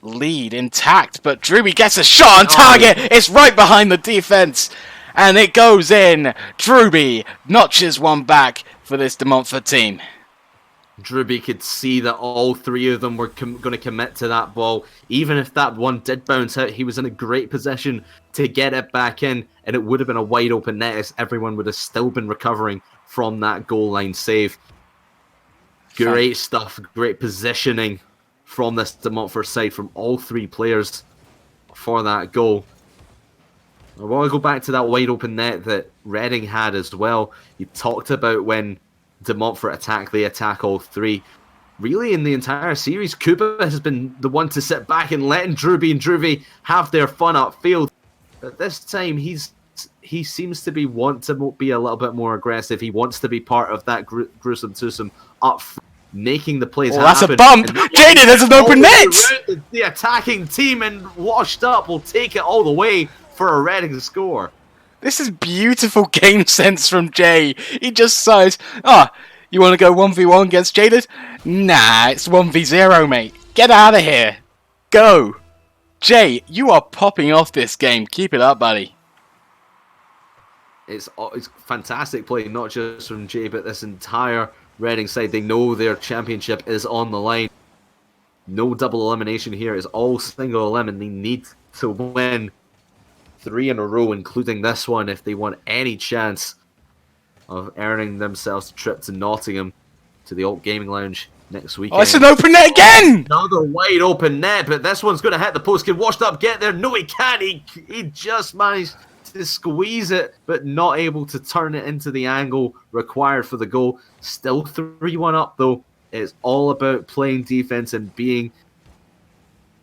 lead intact. But Druby gets a shot on target. It's right behind the defense. And it goes in. Druby notches one back for this De Montfort team. Druby could see that all three of them were going to commit to that ball. Even if that one did bounce out, he was in a great position to get it back in, and it would have been a wide open net as everyone would have still been recovering from that goal line save. Great stuff, great positioning from this De Montfort side from all three players for that goal. I want to go back to that wide open net that Reading had as well. You talked about when De Montfort attack, they attack all three. Really, in the entire series, Kuba has been the one to sit back and letting Druby and Druvy have their fun upfield. But this time, he seems to want to be a little bit more aggressive. He wants to be part of that gruesome twosome up front, making the plays happen. That's a bump! Jaden has an open net! The attacking team and Washed Up will take it all the way for a Reading score. This is beautiful game sense from Jay. He just says, you want to go 1v1 against Jaded? Nah, it's 1v0, mate. Get out of here. Go. Jay, you are popping off this game. Keep it up, buddy. It's fantastic play, not just from Jay, but this entire Reading side. They know their championship is on the line. No double elimination here. It's all single elim. They need to win 3 in a row, including this one, if they want any chance of earning themselves a trip to Nottingham to the Alt Gaming Lounge next Oh, it's weekend. an open net again! Another wide open net, but this one's going to hit the post. Can Washed Up get there? No, he can't. He just managed to squeeze it, but not able to turn it into the angle required for the goal. Still 3-1 up, though. It's all about playing defense and being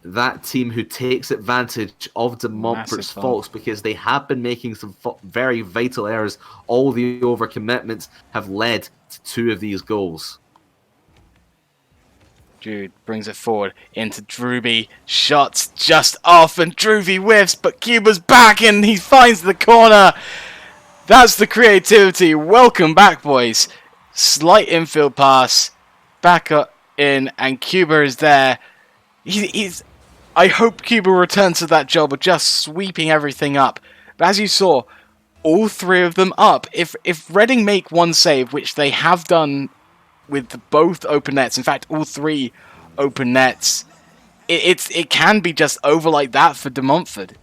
that team who takes advantage of De Montfort's faults, because they have been making some very vital errors. All the overcommitments have led to 2 of these goals. Jude brings it forward into Drewby. Shots just off, and Drewby whiffs, but Cuba's back and he finds the corner. That's the creativity. Welcome back, boys. Slight infield pass, back up in, and Cuba is there. I hope Cuba returns to that job of just sweeping everything up. But as you saw, all 3 of them up. If Reading make one save, which they have done with both open nets, in fact, all 3 open nets, it can be just over like that for De Montfort.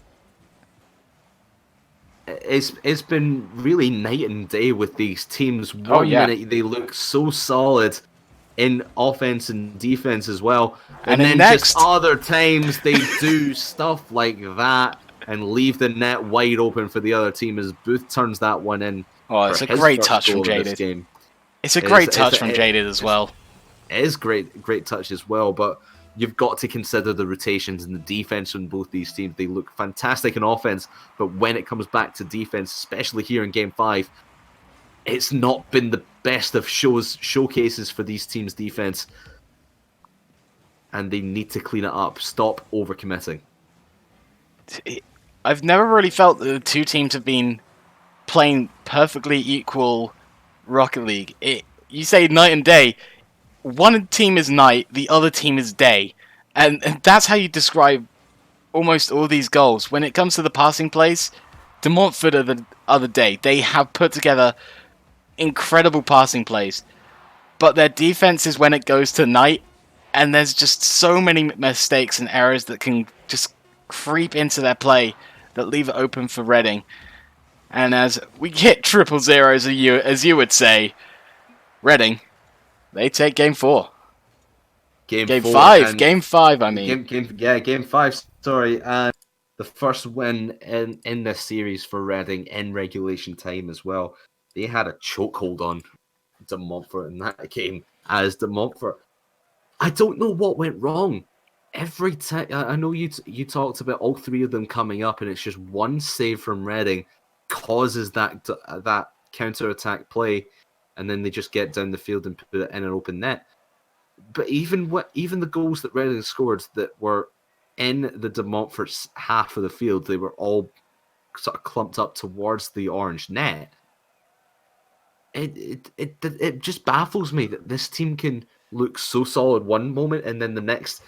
It's been really night and day with these teams. One minute they look so solid in offense and defense as well, and then just other times they do stuff like that and leave the net wide open for the other team as Booth turns that one in. Oh, it's a great touch from Jaded. It's a great touch from Jaded as well. It is great touch as well, but you've got to consider the rotations and the defense on both these teams. They look fantastic in offense, but when it comes back to defense, especially here in Game 5, it's not been the best of showcases for these teams' defense, and they need to clean it up. Stop overcommitting. I've never really felt that the 2 teams have been playing perfectly equal Rocket League. You say night and day. One team is night, the other team is day. And that's how you describe almost all these goals. When it comes to the passing plays, De Montfort are the other day. They have put together incredible passing plays. But their defense is when it goes to night, and there's just so many mistakes and errors that can just creep into their play that leave it open for Reading. And as we hit 0-0, as you would say, Reading, they take Game 4. Game 5. Game 5, I mean. Game 5, sorry. And the first win in this series for Reading in regulation time as well. They had a chokehold on De Montfort in that game, as De Montfort, I don't know what went wrong. Every time, I know you talked about all 3 of them coming up, and it's just one save from Reading causes that counter-attack play, and then they just get down the field and put it in an open net. But even the goals that Reading scored that were in the De Montfort's half of the field, they were all sort of clumped up towards the orange net. It just baffles me that this team can look so solid one moment, and then the next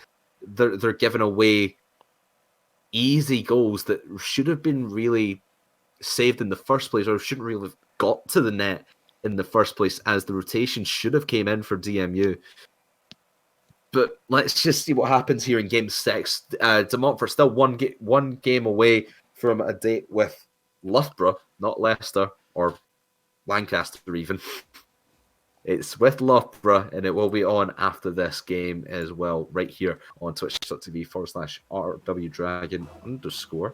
they're giving away easy goals that should have been really saved in the first place, or shouldn't really have got to the net in the first place, as the rotation should have came in for DMU. But let's just see what happens here in Game 6. De Montfort still one game away from a date with Loughborough, not Leicester or Lancaster even. It's with Loughborough, and it will be on after this game as well, right here on twitch.tv/RWDragon_.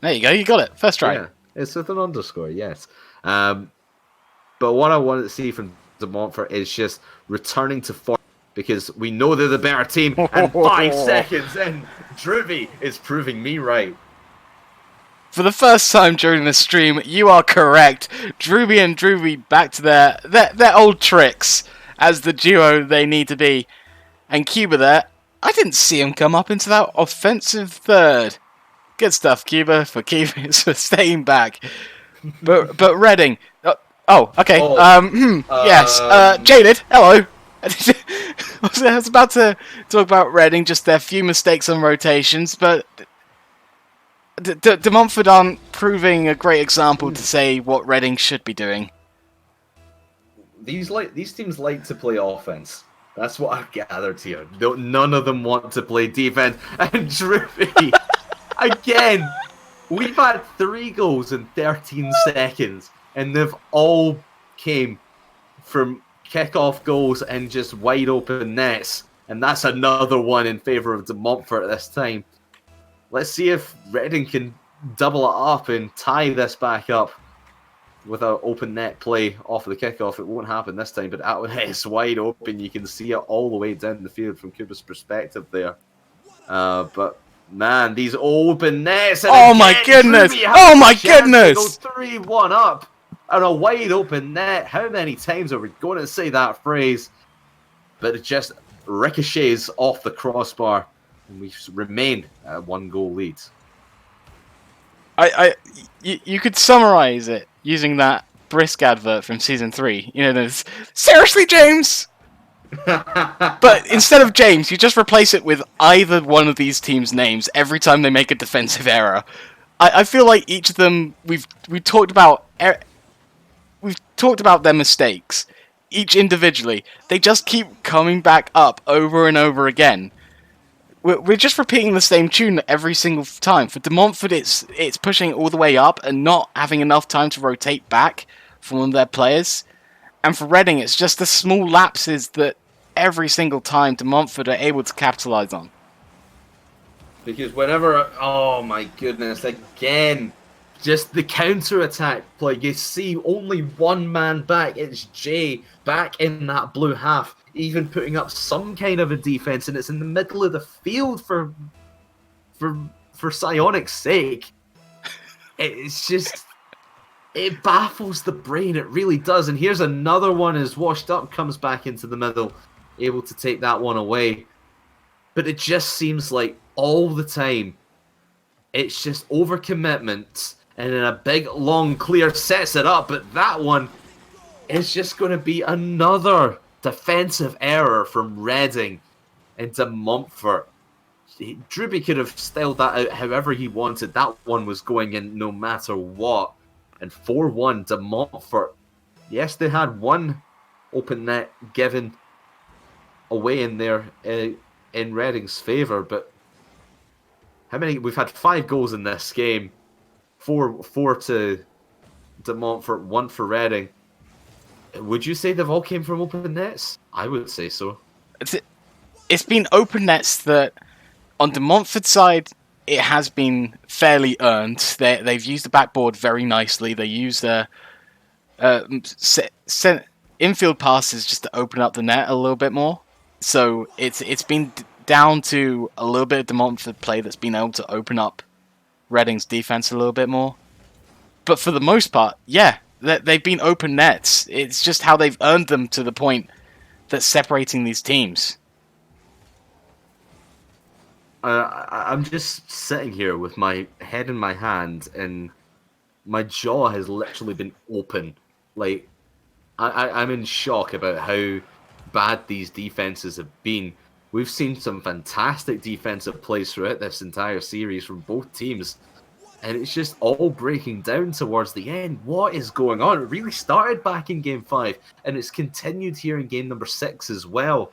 There you go, you got it. First try. Yeah, it's with an underscore, yes. But what I wanted to see from De Montfort is just returning to form, because we know they're the better team, and 5 seconds in, Drewby is proving me right. For the first time during the stream, you are correct. Drewby and Drewby back to their old tricks as the duo they need to be. And Cuba there, I didn't see him come up into that offensive third. Good stuff, Cuba, for staying back. But Reading. Okay. Yes. Jaded. Hello. I was about to talk about Reading, just their few mistakes on rotations, but De Montfort aren't proving a great example to say what Reading should be doing. These teams like to play offense. That's what I've gathered here. None of them want to play defense. And Droopy, again, we've had 3 goals in 13 seconds, and they've all came from kickoff goals and just wide open nets. And that's another one in favour of De Montfort this time. Let's see if Reading can double it up and tie this back up with an open net play off the kickoff. It won't happen this time, but it's wide open. You can see it all the way down the field from Cuba's perspective there. But man, these open nets. And Oh again, my goodness! Druby has Oh a my chance goodness! to go 3-1 up on a wide open net. How many times are we going to say that phrase? But it just ricochets off the crossbar, and we remain at a 1-goal lead. You could summarize it using that Brisk advert from season 3. You know, there's seriously, James. But instead of James, you just replace it with either one of these teams' names every time they make a defensive error. I feel like each of them we've talked about their mistakes, each individually. They just keep coming back up over and over again. We're just repeating the same tune every single time. For De Montfort, it's pushing all the way up and not having enough time to rotate back from one of their players. And for Reading, it's just the small lapses that every single time De Montfort are able to capitalise on. Because whenever, oh my goodness, again, just the counter-attack play. You see only one man back. It's Jay back in that blue half, even putting up some kind of a defense, and it's in the middle of the field for psionic's sake. It's just, it baffles the brain. It really does. And here's another one as Washed Up comes back into the middle, able to take that one away. But it just seems like all the time, it's just overcommitment, and then a big, long clear sets it up. But that one is just going to be another defensive error from Reading and De Montfort. Druby could have styled that out however he wanted. That one was going in no matter what. And 4-1, De Montfort. Yes, they had one open net given away in there in Reading's favour, but how many? We've had 5 goals in this game. 4 to De Montfort, 1 for Reading. Would you say they've all came from open nets? I would say so. It's been open nets that, on De Montfort's side, it has been fairly earned. They've used the backboard very nicely. They use their infield passes just to open up the net a little bit more. So it's been down to a little bit of De Montfort play that's been able to open up Reading's defense a little bit more. But for the most part, yeah, they've been open nets. It's just how they've earned them to the point that's separating these teams. I'm just sitting here with my head in my hand, and my jaw has literally been open. Like, I'm in shock about how bad these defenses have been. We've seen some fantastic defensive plays throughout this entire series from both teams, and it's just all breaking down towards the end. What is going on? It really started back in Game 5, and it's continued here in Game number 6 as well.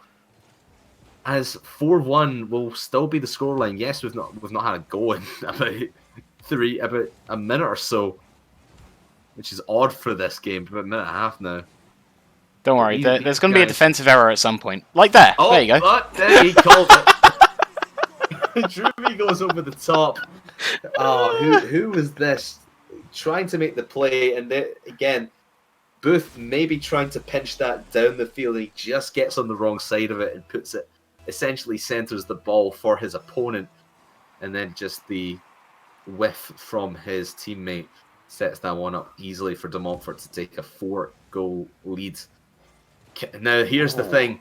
As 4-1 will still be the scoreline. Yes, we've not had a goal in about a minute or so, which is odd for this game. About a minute and a half now. Don't worry, there's going to be a defensive error at some point. Like there. Oh, there you go. There he called it. Druby goes over the top. Oh, who was this? Trying to make the play, and then, again, Booth maybe trying to pinch that down the field, and he just gets on the wrong side of it and puts it, essentially centers the ball for his opponent, and then just the whiff from his teammate sets that one up easily for De Montfort to take a 4-goal lead. Now, here's the thing.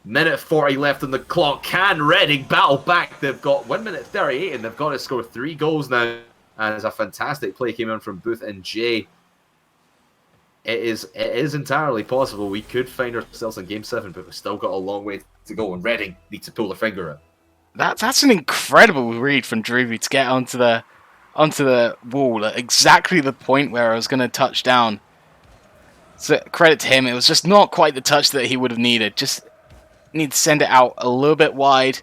Minute 40 left on the clock. Can Reading battle back? They've got 1 minute 38, and they've got to score 3 goals now. And it's a fantastic play came in from Booth and Jay. It is entirely possible we could find ourselves in Game 7, but we've still got a long way to go, and Reading need to pull their finger out. That's an incredible read from Druby to get onto the wall at exactly the point where I was going to touch down. So credit to him, it was just not quite the touch that he would have needed. Just Need to send it out a little bit wide, a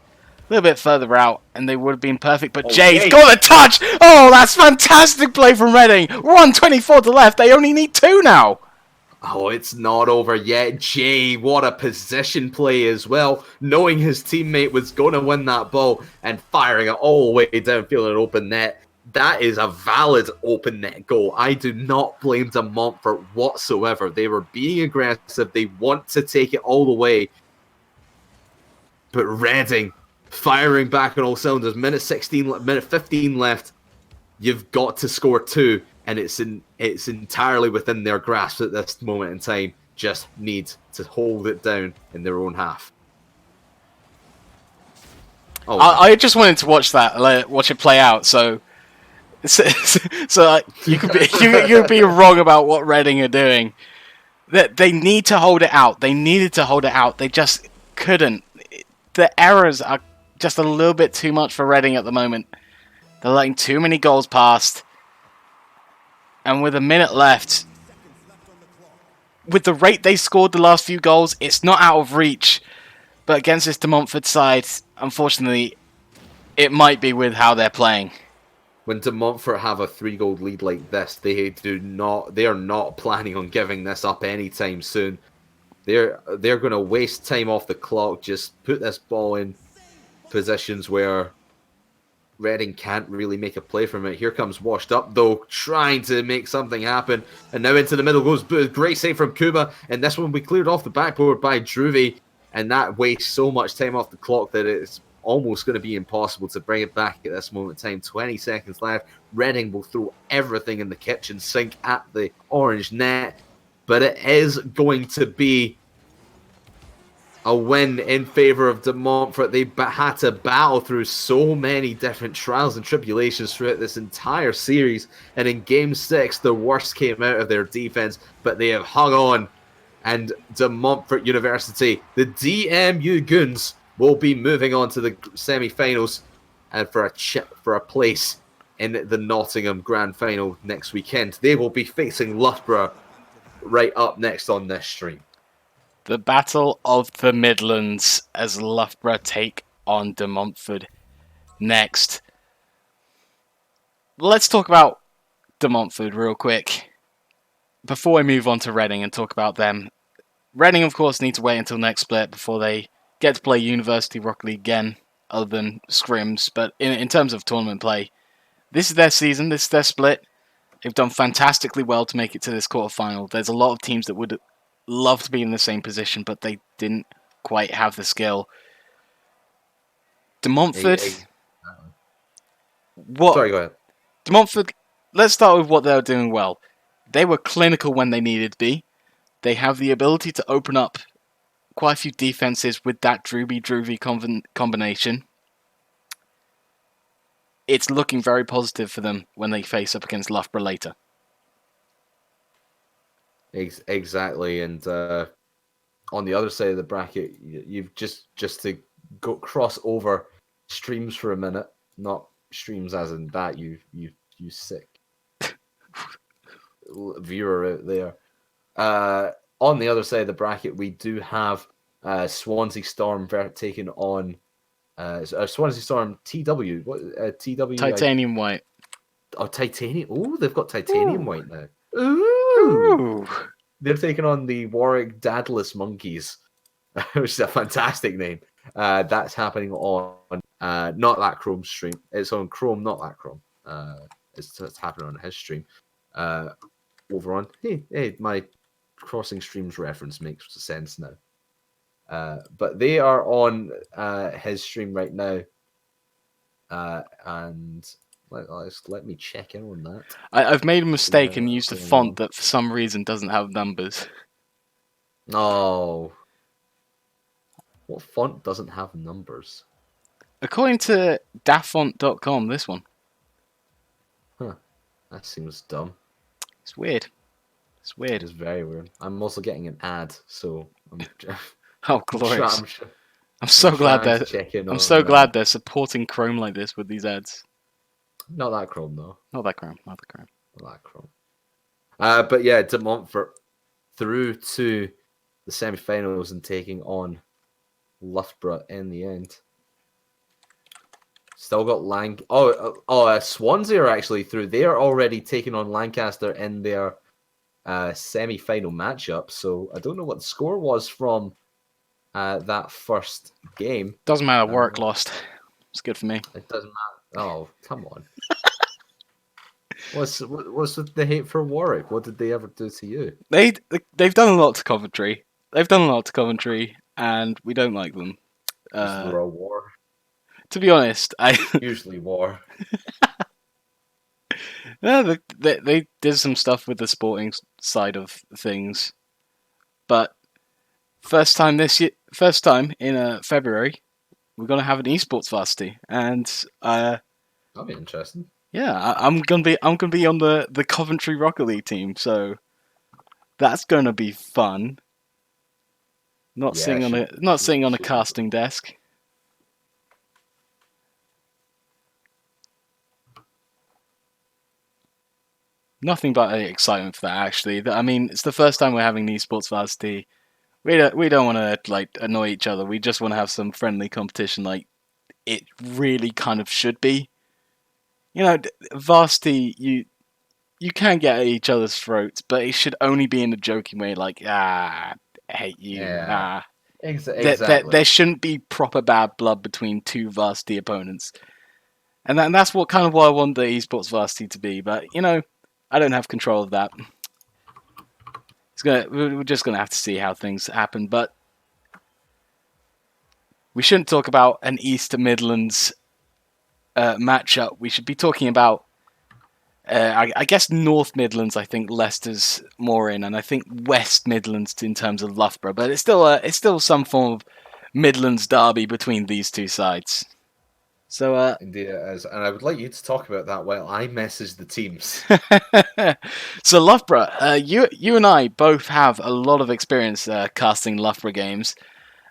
little bit further out, and they would have been perfect. But Oh, Jay's Jay! got a touch! Oh, that's fantastic play from Reading! 124 to left, they only need 2 now! Oh, it's not over yet. Jay, what a position play as well. Knowing his teammate was going to win that ball and firing it all the way downfield an open net. That is a valid open net goal. I do not blame De Montfort whatsoever. They were being aggressive. They want to take it all the way. But Reading firing back on all cylinders. Minute 15 left. You've got to score 2, and it's entirely within their grasp at this moment in time. Just need to hold it down in their own half. Oh, I just wanted to watch that, watch it play out. So you could be you'd be wrong about what Reading are doing. That they need to hold it out. They needed to hold it out. They just couldn't. The errors are just a little bit too much for Reading at the moment. They're letting too many goals past. And with a minute left, with the rate they scored the last few goals, it's not out of reach. But against this De Montfort side, unfortunately, it might be with how they're playing. When De Montfort have a 3-goal lead like this, they are not planning on giving this up anytime soon. They're going to waste time off the clock, just put this ball in positions where Reading can't really make a play from it. Here comes Washed Up, though, trying to make something happen. And now into the middle goes great save from Kuba. And this one we cleared off the backboard by Druvy. And that wastes so much time off the clock that it's almost going to be impossible to bring it back at this moment in time. 20 seconds left. Reading will throw everything in the kitchen sink at the orange net. But it is going to be a win in favour of De Montfort. They had to battle through so many different trials and tribulations throughout this entire series. And in Game 6, the worst came out of their defence, but they have hung on. And De Montfort University, the DMU Goons, will be moving on to the semi-finals and for a place in the Nottingham Grand Final next weekend. They will be facing Loughborough right up next on this stream. The Battle of the Midlands as Loughborough take on De Montfort next. Let's talk about De Montfort real quick before we move on to Reading and talk about them. Reading, of course, need to wait until next split before they get to play University Rocket League again, other than scrims. But in terms of tournament play, this is their season, this is their split. They've done fantastically well to make it to this quarterfinal. There's a lot of teams that would love to be in the same position, but they didn't quite have the skill. De Montfort. Sorry, go ahead. De Montfort, let's start with what they were doing well. They were clinical when they needed to be. They have the ability to open up quite a few defenses with that Druvy combination. It's looking very positive for them when they face up against Loughborough later. Exactly, and on the other side of the bracket, you've just to go cross over streams for a minute, not streams as in that you sick viewer out there. On the other side of the bracket, we do have Swansea Storm taking on Swansea Storm TW. What TW? Titanium White. Oh, Titanium. Oh, they've got Titanium White now. Ooh. They're taking on the Warwick Dadless Monkeys, which is a fantastic name. That's happening on Not That Chrome stream. It's on Chrome, Not That Chrome. It's happening on his stream. Over on hey, my crossing streams reference makes sense now. But they are on his stream right now, and let me check in on that. I've made a mistake and used a font that for some reason doesn't have numbers. Oh. What font doesn't have numbers? According to daffont.com, this one. Huh. That seems dumb. It's weird. It's weird. It's very weird. I'm also getting an ad, so I'm oh, glorious. I'm so glad they're supporting Chrome like this with these ads. Not that Chrome, though. Not that Chrome. Not that Chrome. But yeah, De Montfort through to the semi-finals and taking on Loughborough in the end. Still got Swansea are actually through. They are already taking on Lancaster in their semi-final matchup. So I don't know what the score was from that first game. Doesn't matter. Warwick lost. It's good for me. It doesn't matter. Oh, come on. What's with the hate for Warwick? What did they ever do to you? They've done a lot to Coventry. They've done a lot to Coventry, and we don't like them. They're all war. To be honest, Usually war. yeah, they did some stuff with the sporting side of things, but first time in February, we're gonna have an esports varsity, and That'll be interesting. yeah, I'm gonna be on the Coventry Rocket League team, so that's gonna be fun. Not Yeah, sitting on a casting desk. Nothing but excitement for that. Actually, I mean, it's the first time we're having an esports varsity. We don't want to like annoy each other. We just want to have some friendly competition, like it really kind of should be. You know, varsity, you can get at each other's throats, but it should only be in a joking way, like I hate you. Yeah, There exactly. shouldn't be proper bad blood between two varsity opponents, and that's what kind of what I want the esports varsity to be. But you know, I don't have control of that. We're just gonna have to see how things happen, but we shouldn't talk about an East Midlands matchup. We should be talking about, I guess, North Midlands. I think Leicester's more in, and I think West Midlands in terms of Loughborough. But it's still some form of Midlands derby between these two sides. So, Indeed it is. And I would like you to talk about that while I message the teams. so Loughborough, you and I both have a lot of experience casting Loughborough games.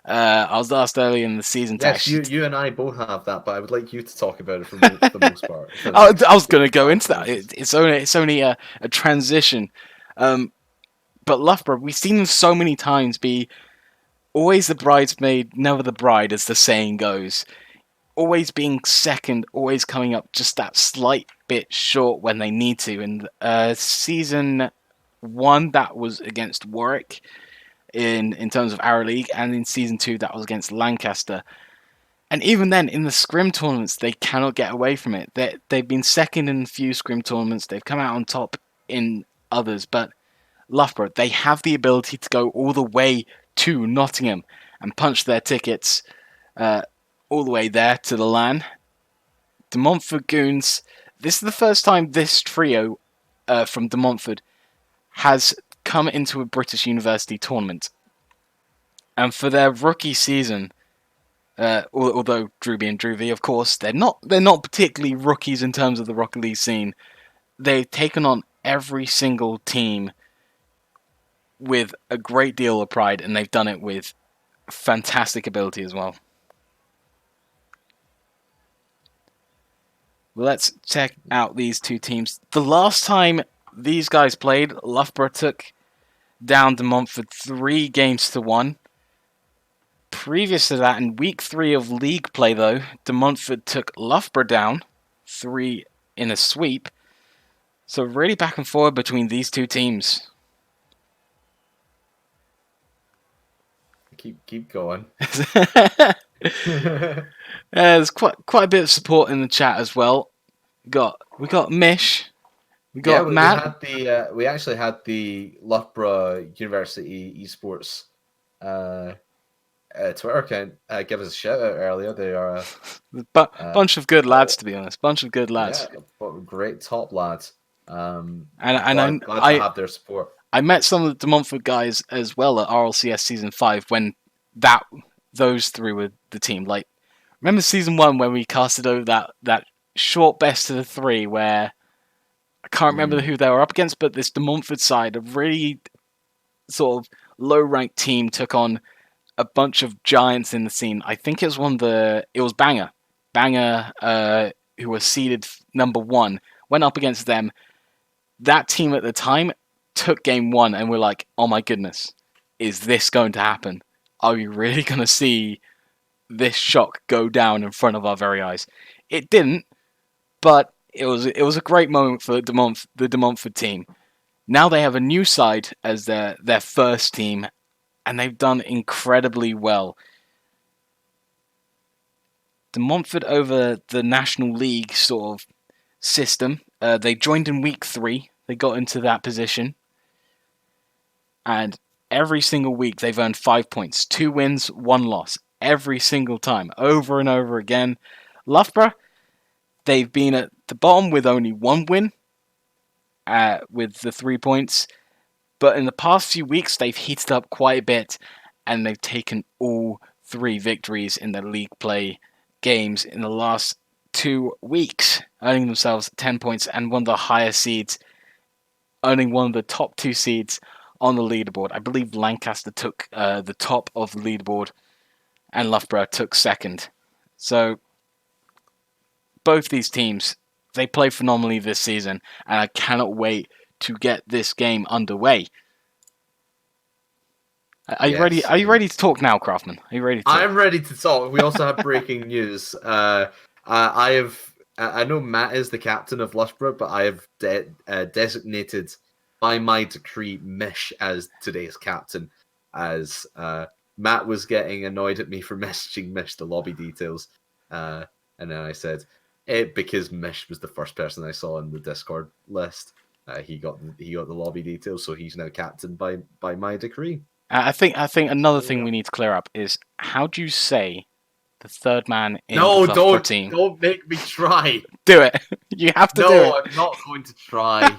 I was asked earlier in the season to Yes, actually. you and I both have that, but I would like you to talk about it for the most part. For the I next was going to go 5 into that. pages. It's only a transition. But Loughborough, we've seen them so many times be always the bridesmaid, never the bride, as the saying goes. Always being second, always coming up just that slight bit short when they need to. In season 1, that was against Warwick in terms of our league, and in season 2, that was against Lancaster. And even then, in the scrim tournaments, they cannot get away from it. They've been second in a few scrim tournaments. They've come out on top in others, but Loughborough, they have the ability to go all the way to Nottingham and punch their tickets all the way there to the LAN. De Montfort Goons, this is the first time this trio from De Montfort has come into a British University tournament. And for their rookie season, although Drewby and Drewby, of course, they're not particularly rookies in terms of the Rocket League scene. They've taken on every single team with a great deal of pride, and they've done it with fantastic ability as well. Let's check out these two teams. The last time these guys played, Loughborough took down De Montfort 3-1. Previous to that, in week 3 of league play, though, De Montfort took Loughborough down 3 in a sweep. So really back and forward between these two teams. Keep going. There's quite a bit of support in the chat as well. We got Mish. We got Matt. We actually had the Loughborough University Esports Twitter account give us a shout out earlier. They are a bunch of good lads, to be honest. Bunch of good lads. Yeah, but great top lads. And glad to have their support. I met some of the De Montfort guys as well at RLCS Season 5 when those three were the team. Like, remember Season 1 when we casted over that short best of the 3 where I can't remember who they were up against, but this De Montfort side, a really sort of low-ranked team, took on a bunch of giants in the scene. I think it was Banger. Banger, who was seeded number 1, went up against them. That team at the time took game 1 and we're like, oh my goodness, is this going to happen? Are we really going to see this shock go down in front of our very eyes. It didn't, but it was a great moment for the De Montfort team. Now they have a new side as their first team, and they've done incredibly well. De Montfort over the National League sort of system. They joined in week 3. They got into that position, and every single week they've earned 5 points, 2 wins, 1 loss, every single time, over and over again. Loughborough, they've been at the bottom with only 1 win, with the 3 points. But in the past few weeks, they've heated up quite a bit, and they've taken all 3 victories in their league play games in the last 2 weeks, earning themselves 10 points and one of the highest seeds, earning one of the top 2 seeds on the leaderboard. I believe Lancaster took the top of the leaderboard, and Loughborough took second. So both these teams, they play phenomenally this season, and I cannot wait to get this game underway. Are you ready? Are you ready to talk now, Craftman? Are you ready to talk? I'm ready to talk. We also have breaking news. I know Matt is the captain of Loughborough, but I have designated by my decree Mish as today's captain, as Matt was getting annoyed at me for messaging Mish the lobby details, and then I said because Mish was the first person I saw in the Discord list. He got the lobby details, so he's now captain by my decree. I think another thing we need to clear up is, how do you say the third man in the Loughborough team? Don't make me try. Do it. You have to do it. No, I'm not going to try.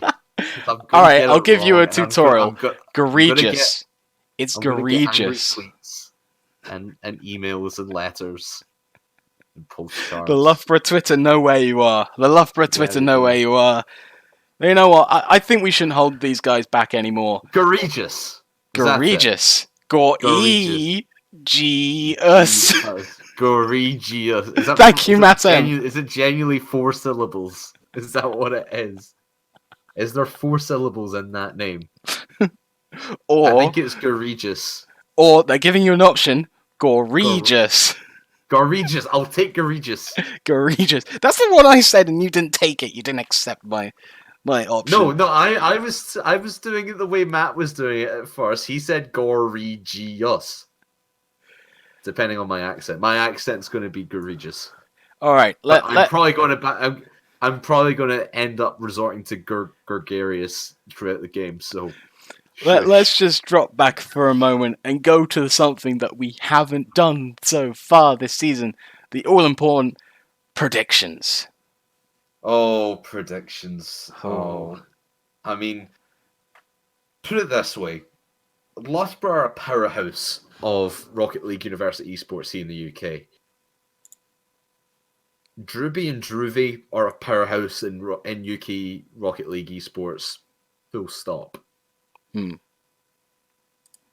All right, I'll give you a tutorial. Egregious. It's egregious. Tweets and emails and letters and postcards. The Loughborough Twitter know where you are. The Loughborough Twitter know where you are. You know what? I think we shouldn't hold these guys back anymore. Egregious. Egregious. Gorgeous. Gorgeous. Thank you, Matt. Is it genuinely 4 syllables? Is that what it is? Is there 4 syllables in that name? Or I think it's egregious. Or they're giving you an option. Gorgeous. Gorgeous. I'll take egregious. Gorgeous. That's the one I said, and you didn't take it. You didn't accept my option. No. I was doing it the way Matt was doing it at first. He said gorgeous. Depending on my accent, my accent's going to be egregious. All right. I'm probably going to end up resorting to gregarious throughout the game. So let's just drop back for a moment and go to something that we haven't done so far this season: the all-important predictions. Oh, predictions. Oh. I mean, put it this way. Loughborough are a powerhouse of Rocket League University esports here in the UK. Druby and Druvy are a powerhouse in UK Rocket League esports. Full stop.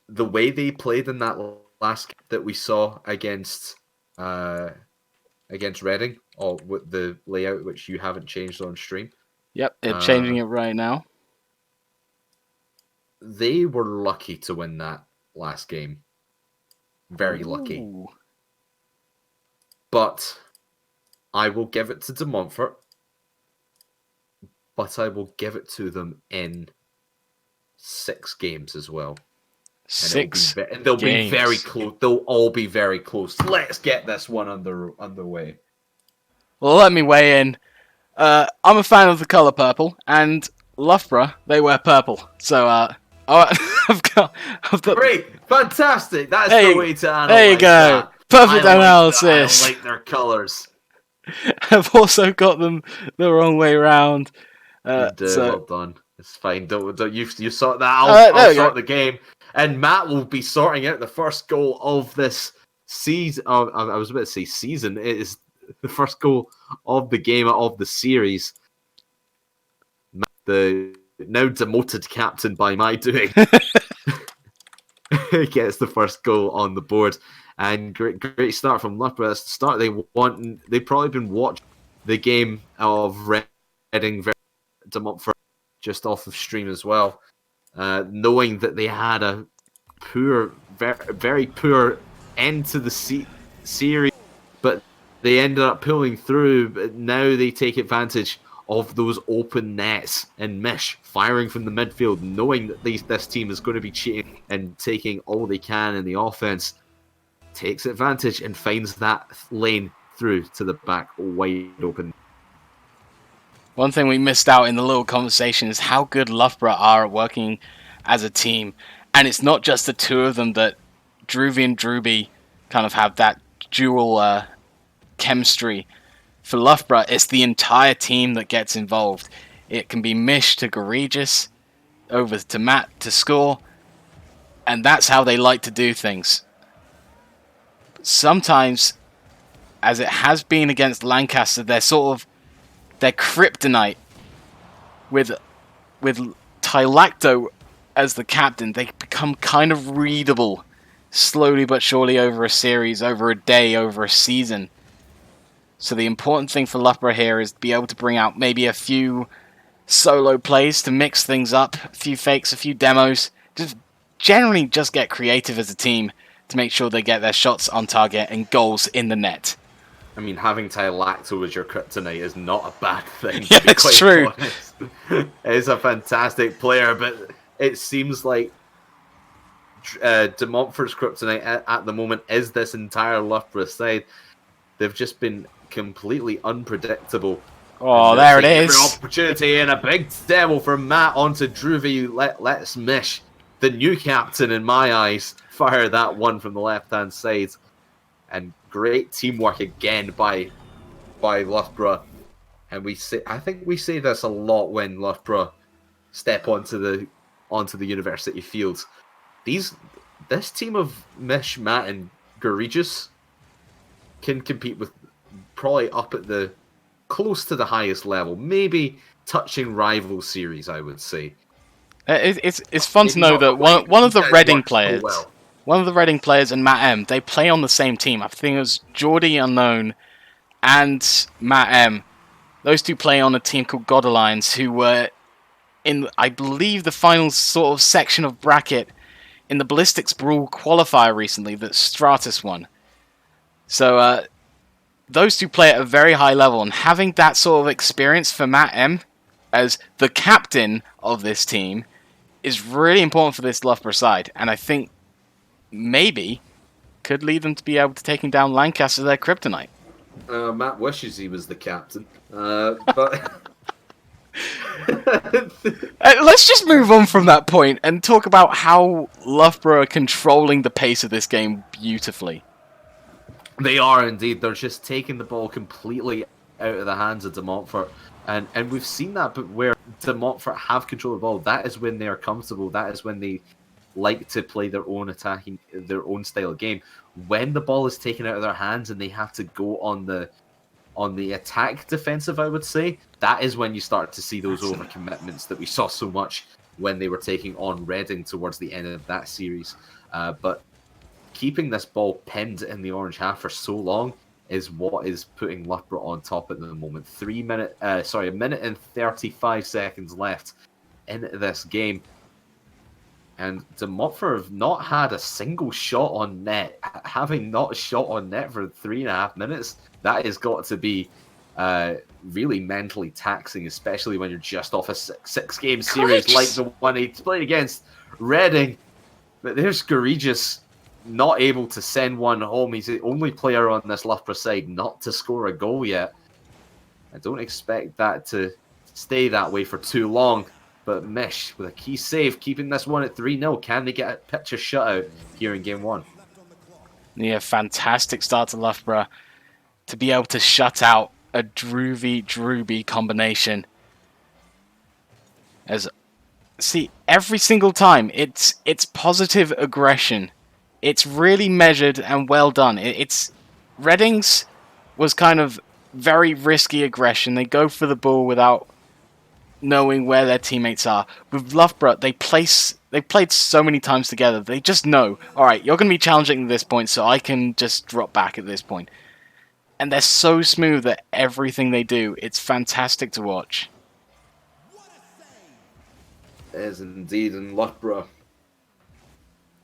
The way they played in that last game that we saw against Reading, or with the layout which you haven't changed on stream. Yep, they're changing it right now. They were lucky to win that last game. Very lucky. But I will give it to De Montfort. But I will give it to them in 6 games as well. 6 and they'll be very close. They'll all be very close. Let's get this one underway. Well, let me weigh in. I'm a fan of the colour purple, and Loughborough, they wear purple. So, I've got... Great! Fantastic! That's the way to analyse There you go. That. Perfect analysis. I like their colours. I've also got them the wrong way around. Well done. It's fine. Don't you sort that out. I'll sort the game. And Matt will be sorting out the first goal of this season. I was about to say season. It is the first goal of the game of the series. Matt, the now demoted captain by my doing, gets the first goal on the board. And great start from Loughborough. That's the start they've probably been watching the game of Reading De Montfort just off of stream as well, knowing that they had a very poor end to the series, but they ended up pulling through. But now they take advantage of those open nets, and Mish firing from the midfield, knowing that this team is going to be cheating and taking all they can in the offense, takes advantage and finds that lane through to the back wide open. One thing we missed out in the little conversation is how good Loughborough are at working as a team. And it's not just the two of them that Druvy and Druby kind of have that dual chemistry. For Loughborough, it's the entire team that gets involved. It can be Mish to Gorgeous, over to Matt to score, and that's how they like to do things. Sometimes, as it has been against Lancaster, they're sort of their kryptonite with Tylacto as the captain. They become kind of readable slowly but surely over a series, over a day, over a season. So the important thing for Loughborough here is to be able to bring out maybe a few solo plays to mix things up, a few fakes, a few demos. Just generally just get creative as a team to make sure they get their shots on target and goals in the net. I mean, having Tylacto as your kryptonite is not a bad thing, Yeah, to be it's quite true. honest. He's a fantastic player, but it seems like De Montfort's kryptonite at the moment is this entire Loughborough side. They've just been completely unpredictable. Oh, there it is. Every opportunity and a big demo from Matt onto Druvy. Let's Mish, the new captain in my eyes, fire that one from the left-hand side. And great teamwork again by Loughborough. And I think we say this a lot when Loughborough step onto the university fields. This team of Mish, Matt, and Gorgeous can compete with probably up at the close to the highest level, maybe touching rival series, I would say. It's fun to Maybe know not that quite, one of but the these guys Reading work so players, well. one of the Reading players and Matt M, they play on the same team. I think it was Geordie Unknown and Matt M. Those two play on a team called God Alliance, who were in, I believe, the final sort of section of bracket in the Ballistics Brawl qualifier recently that Stratus won. So those two play at a very high level, and having that sort of experience for Matt M as the captain of this team is really important for this Loughborough side, and I think maybe could lead them to be able to taking down Lancaster, their kryptonite. Matt wishes he was the captain, but Let's just move on from that point and talk about how Loughborough are controlling the pace of this game beautifully. they are indeed. They're just taking the ball completely out of the hands of De Montfort. And we've seen that, but where De Montfort have control of the ball, that is when they are comfortable. That is when they like to play their own attacking, their own style of game. When the ball is taken out of their hands and they have to go on the attack defensive, I would say, that is when you start to see those overcommitments that we saw so much when they were taking on Reading towards the end of that series. But keeping this ball pinned in the orange half for so long is what is putting Loughborough on top at the moment. A minute and 35 seconds left in this game. And De Montfort have not had a single shot on net. Having not shot on net for 3.5 minutes, that has got to be really mentally taxing, especially when you're just off a six-game series like the one he played against Reading. But there's Gorgeous not able to send one home. He's the only player on this Loughborough side not to score a goal yet. I don't expect that to stay that way for too long. But Mish with a key save, keeping this one at 3-0. Can they get a picture shutout here in game one? Yeah, fantastic start to Loughborough to be able to shut out a Druby combination. See, every single time it's positive aggression. It's really measured and well done. Reading's was kind of very risky aggression. They go for the ball without knowing where their teammates are. With Loughborough, they played so many times together. They just know, all right, you're going to be challenging at this point, so I can just drop back at this point. And they're so smooth at everything they do. It's fantastic to watch. It is indeed, and Loughborough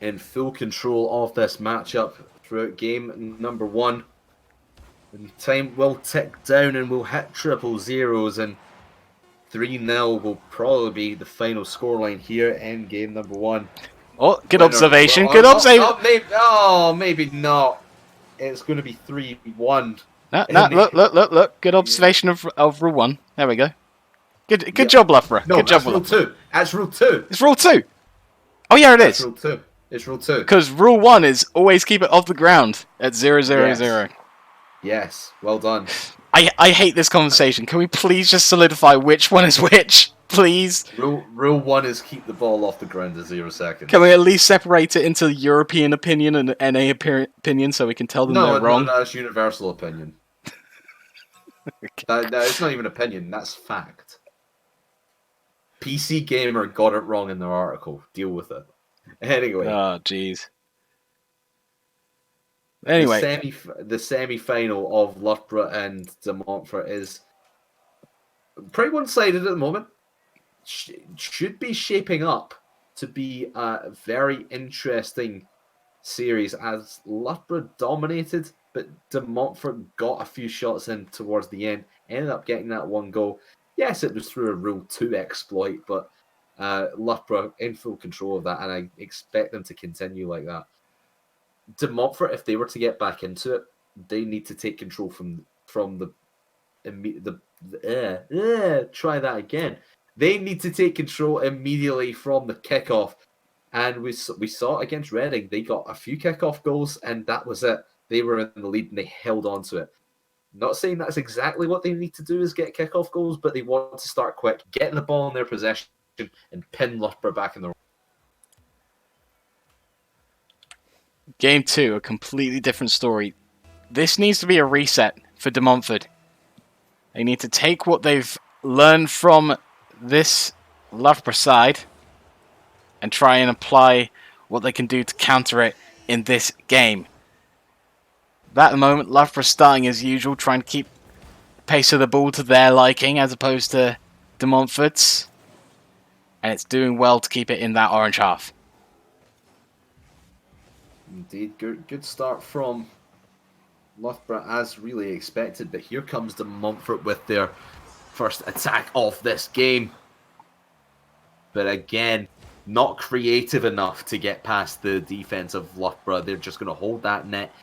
in full control of this matchup throughout game number 1. And time will tick down and we'll hit triple zeros, and 3-0 will probably be the final scoreline here in game number 1. Oh, good Winner. observation. Well, Good observation. maybe not. It's going to be 3-1. No, no, look. Good observation of rule 1. There we go. Good job, Loughborough. No, Good job, that's rule Loughborough. 2. That's rule 2. It's rule 2. Oh, yeah, it That's is. rule 2. It's rule 2. Because rule 1 is always keep it off the ground at 0, 0, 0. Yes, well done. I hate this conversation. Can we please just solidify which one is which? Please? Rule 1 is keep the ball off the ground at 0 seconds. Can we at least separate it into European opinion and NA opinion so we can tell them they're wrong? No, that's universal opinion. Okay. No, it's not even opinion, that's fact. PC Gamer got it wrong in their article. Deal with it. Anyway. Oh, jeez. Anyway. The semi-final of Loughborough and De Montfort is pretty one-sided at the moment. Should be shaping up to be a very interesting series as Loughborough dominated, but De Montfort got a few shots in towards the end, ended up getting that 1 goal. Yes, it was through a Rule 2 exploit, but Loughborough in full control of that, and I expect them to continue like that. De Montfort, if they were to get back into it, they need to take control from the try that again. They need to take control immediately from the kickoff, and we saw it against Reading. They got a few kickoff goals, and that was it. They were in the lead and they held on to it. Not saying that's exactly what they need to do is get kickoff goals, but they want to start quick, getting the ball in their possession, and pin Loughborough back in the. Game 2, a completely different story. This needs to be a reset for De Montfort. They need to take what they've learned from this Loughborough side and try and apply what they can do to counter it in this game. At the moment, Loughborough starting as usual, trying to keep pace of the ball to their liking as opposed to De Montfort's. And it's doing well to keep it in that orange half. Indeed, good start from Loughborough as really expected, but here comes De Montfort with their first attack of this game. But again, not creative enough to get past the defense of Loughborough. They're just going to hold that net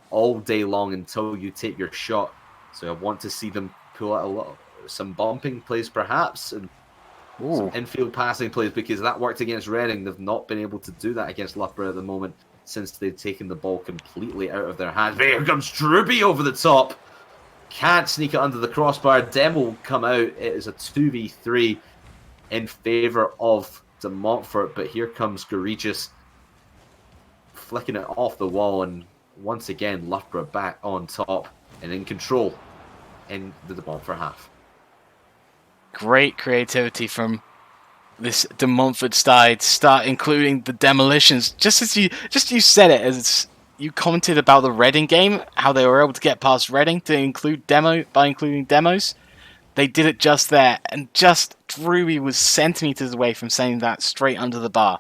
all day long until you take your shot. So I want to see them pull out some bumping plays perhaps, and some infield passing plays, because that worked against Reading. They've not been able to do that against Loughborough at the moment, since they've taken the ball completely out of their hands. But here comes Druby over the top. Can't sneak it under the crossbar. Dem will come out. It is a 2v3 in favour of De Montfort. But here comes Gorgeous flicking it off the wall. And once again, Loughborough back on top and in control in the De Montfort half. Great creativity from this De Montfort side, start including the demolitions. Just as you said it, as you commented about the Reading game, how they were able to get past Reading to including demos. They did it just there, and just Druby was centimeters away from sending that straight under the bar.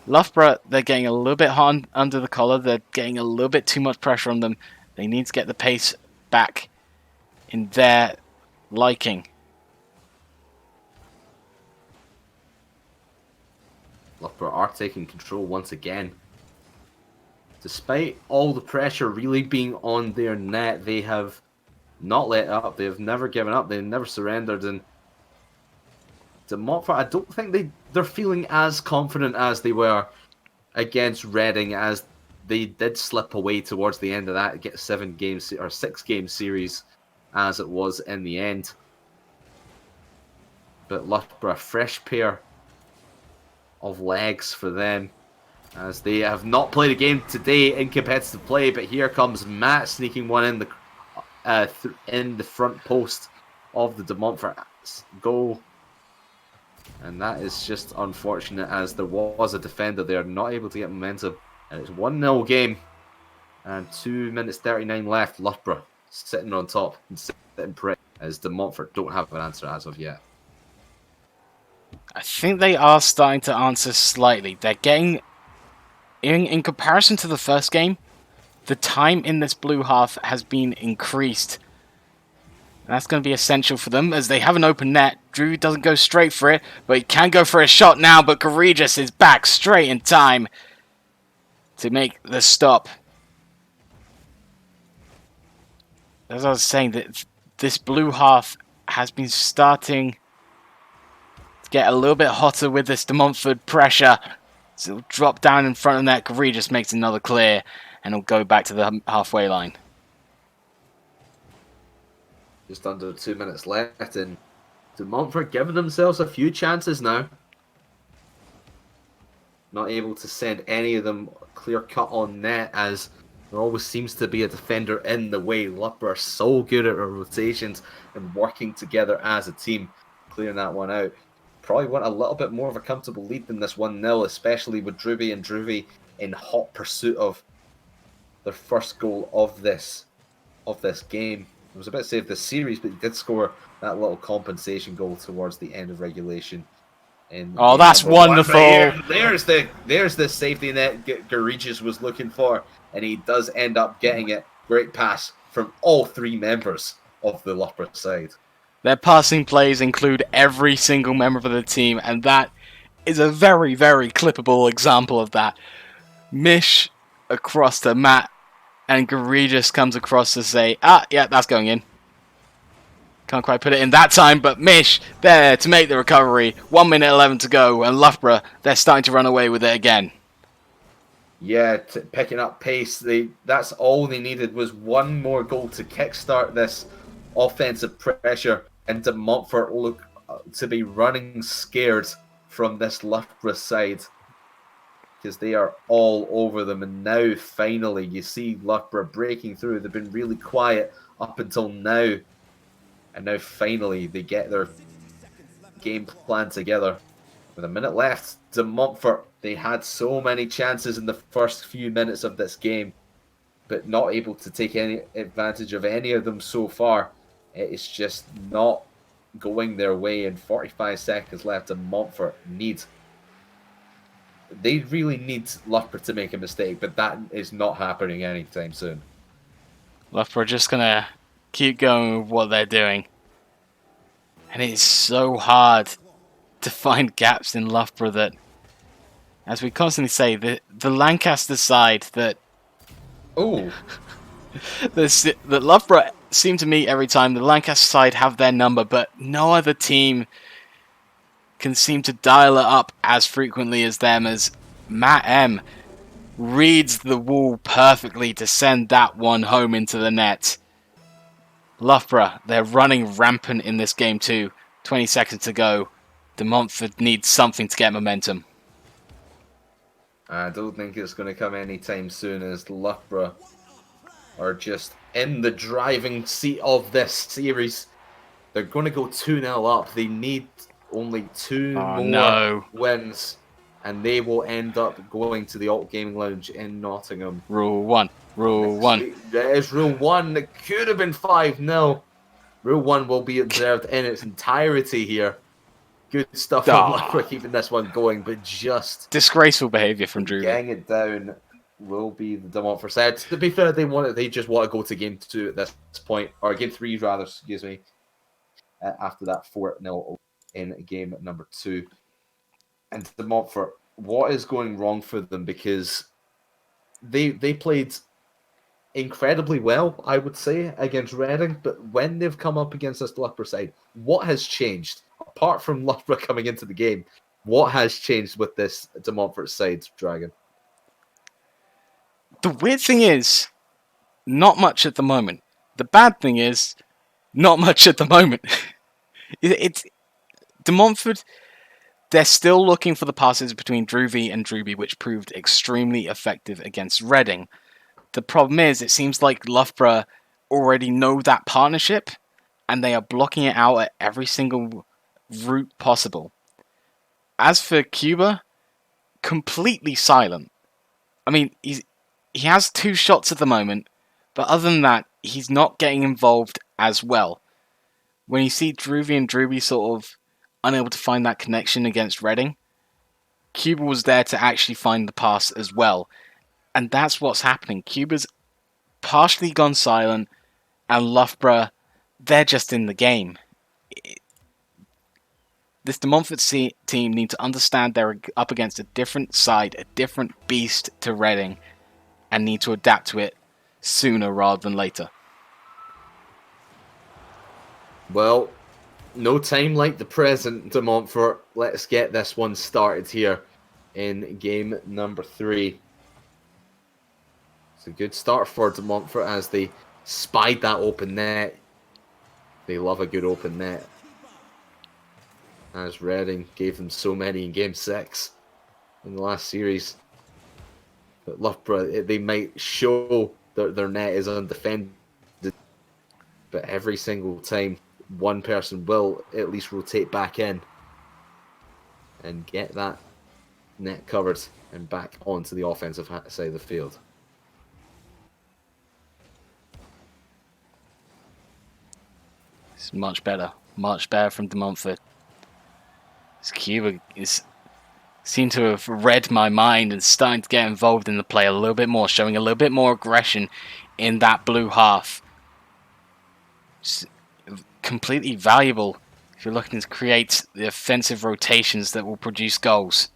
Loughborough, they're getting a little bit hot under the collar. They're getting a little bit too much pressure on them. They need to get the pace back in their liking. Loughborough are taking control once again. Despite all the pressure really being on their net, they have not let up. They have never given up. They've never surrendered. And De Montfort, I don't think they're feeling as confident as they were against Reading, as they did slip away towards the end of that, get 6-game series as it was in the end. But Loughborough, a fresh pair of legs for them, as they have not played a game today in competitive play. But here comes Matt sneaking one in the front post of the De Montfort goal, and that is just unfortunate, as there was a defender there not able to get momentum, and it's 1-0 game and 2 minutes 39 left. Loughborough sitting on top and sitting pretty, as De Montfort don't have an answer as of yet. I think they are starting to answer slightly. They're getting, in comparison to the first game, The time in this blue half has been increased. That's going to be essential for them as they have an open net. Drew doesn't go straight for it, but he can go for a shot now, but Courageous is back straight in time to make the stop. As I was saying, that this blue half has been starting to get a little bit hotter with this De Montfort pressure. So he'll drop down in front of net. Courageous makes another clear, and he'll go back to the halfway line. Just under 2 minutes left, and De Montfort giving themselves a few chances now. Not able to send any of them clear cut on net, as there always seems to be a defender in the way. Loughborough are so good at their rotations and working together as a team, clearing that one out. Probably want a little bit more of a comfortable lead than this 1-0, especially with Drewby and Drewby in hot pursuit of their first goal of this game. I was about to say of the series, but he did score that little compensation goal towards the end of regulation. Oh, that's wonderful! There's the safety net Gariges was looking for, and he does end up getting it. Great pass from all three members of the Loughborough side. Their passing plays include every single member of the team, and that is a very, very clippable example of that. Mish across to Matt, and Gariges comes across to say, yeah, that's going in. Can't quite put it in that time, but Mish there to make the recovery. 1 minute 11 to go, and Loughborough, they're starting to run away with it again. Yeah, picking up pace. That's all they needed was one more goal to kickstart this offensive pressure, and De Montfort look to be running scared from this Loughborough side, because they are all over them. And now finally you see Loughborough breaking through. They've been really quiet up until now, and now finally they get their game plan together. With a minute left, De Montfort, they had so many chances in the first few minutes of this game, but not able to take any advantage of any of them so far. It's just not going their way. In 45 seconds left, De Montfort they really need Loughborough to make a mistake, but that is not happening anytime soon. Loughborough are just going to keep going with what they're doing. And it is so hard to find gaps in Loughborough that, as we constantly say, the Lancaster side that that Loughborough seem to meet every time. The Lancaster side have their number, but no other team can seem to dial it up as frequently as them, as Matt M reads the wall perfectly to send that one home into the net. Loughborough, they're running rampant in this game too. 20 seconds to go. De Montfort needs something to get momentum. I don't think it's going to come anytime soon, as Loughborough are just in the driving seat of this series. They're going to go 2-0 up. They need only two more wins, and they will end up going to the Alt Gaming Lounge in Nottingham. Rule 1. Rule 1. That is Rule 1. It could have been 5-0. Rule 1 will be observed in its entirety here. Good stuff from Loughborough keeping this one going, but just disgraceful behaviour from Drew. Getting it down will be the De Montfort side. To be fair, they just want to go to game 2 at this point, or game 3 rather, excuse me, after that 4-0 in game number 2. And De Montfort, what is going wrong for them? Because they played incredibly well, I would say, against Reading, but when they've come up against this Loughborough side, what has changed? Apart from Loughborough coming into the game, what has changed with this De Montfort side, Dragon? The weird thing is, not much at the moment. The bad thing is, not much at the moment. It's De Montfort, they're still looking for the passes between Drewby and Drewby, which proved extremely effective against Reading. The problem is, it seems like Loughborough already know that partnership, and they are blocking it out at every single route possible. As for Cuba, completely silent. I mean, he has 2 shots at the moment, but other than that, he's not getting involved as well. When you see Drewby and Drewby sort of unable to find that connection against Reading, Cuba was there to actually find the pass as well. And that's what's happening. Cuba's partially gone silent, and Loughborough, they're just in the game. This De Montfort team need to understand they're up against a different side, a different beast to Reading, and need to adapt to it sooner rather than later. Well, no time like the present, De Montfort. Let's get this one started here in game number 3. It's a good start for De Montfort as they spied that open net. They love a good open net, as Reading gave them so many in game 6 in the last series. But Loughborough, they might show that their net is undefended, but every single time one person will at least rotate back in and get that net covered and back onto the offensive side of the field. It's much better from De Montfort. This Cuba seemed to have read my mind and starting to get involved in the play a little bit more, showing a little bit more aggression in that blue half. It's completely valuable if you're looking to create the offensive rotations that will produce goals.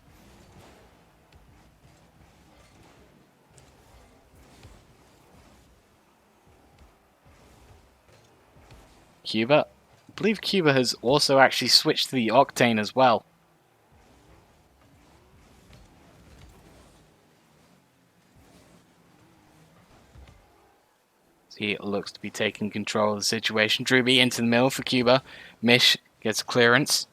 Cuba? I believe Cuba has also actually switched to the Octane as well. He looks to be taking control of the situation. Drewby into the middle for Cuba. Mish gets clearance.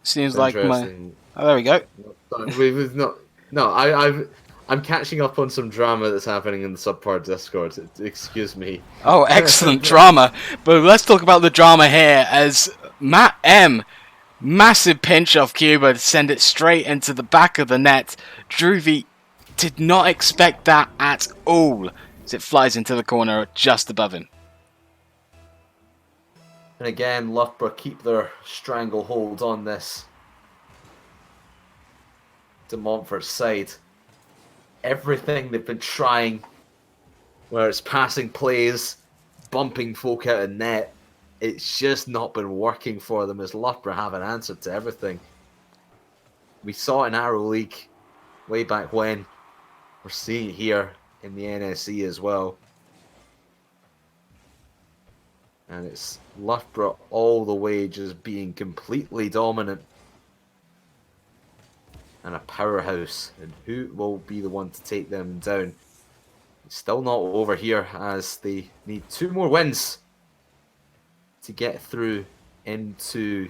Seems like my... Oh, there we go. We've not... No, I'm catching up on some drama that's happening in the subpar Discord. Excuse me. Oh, excellent drama. But let's talk about the drama here as Matt M. Massive pinch off Cuba to send it straight into the back of the net. Drewby did not expect that at all as it flies into the corner just above him. And again, Loughborough keep their stranglehold on this De Montfort side. Everything they've been trying, where it's passing plays, bumping folk out of net, it's just not been working for them as Loughborough haven't answered to everything. We saw it in Arrow League way back when. We're seeing it here in the NSE as well. And it's Loughborough all the way just being completely dominant. And a powerhouse. And who will be the one to take them down? It's still not over here as they need 2 more wins to get through into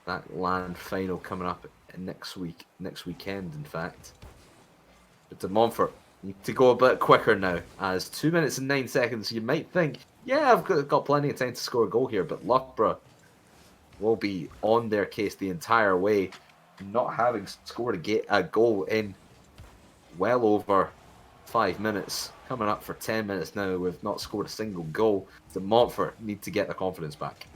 that land final coming up next weekend, in fact. But De Montfort need to go a bit quicker now, as 2 minutes and 9 seconds. You might think, yeah, I've got plenty of time to score a goal here, but Loughborough will be on their case the entire way, not having scored a goal in well over 5 minutes. Coming up for 10 minutes now, we've not scored a single goal. De Montfort need to get the confidence back.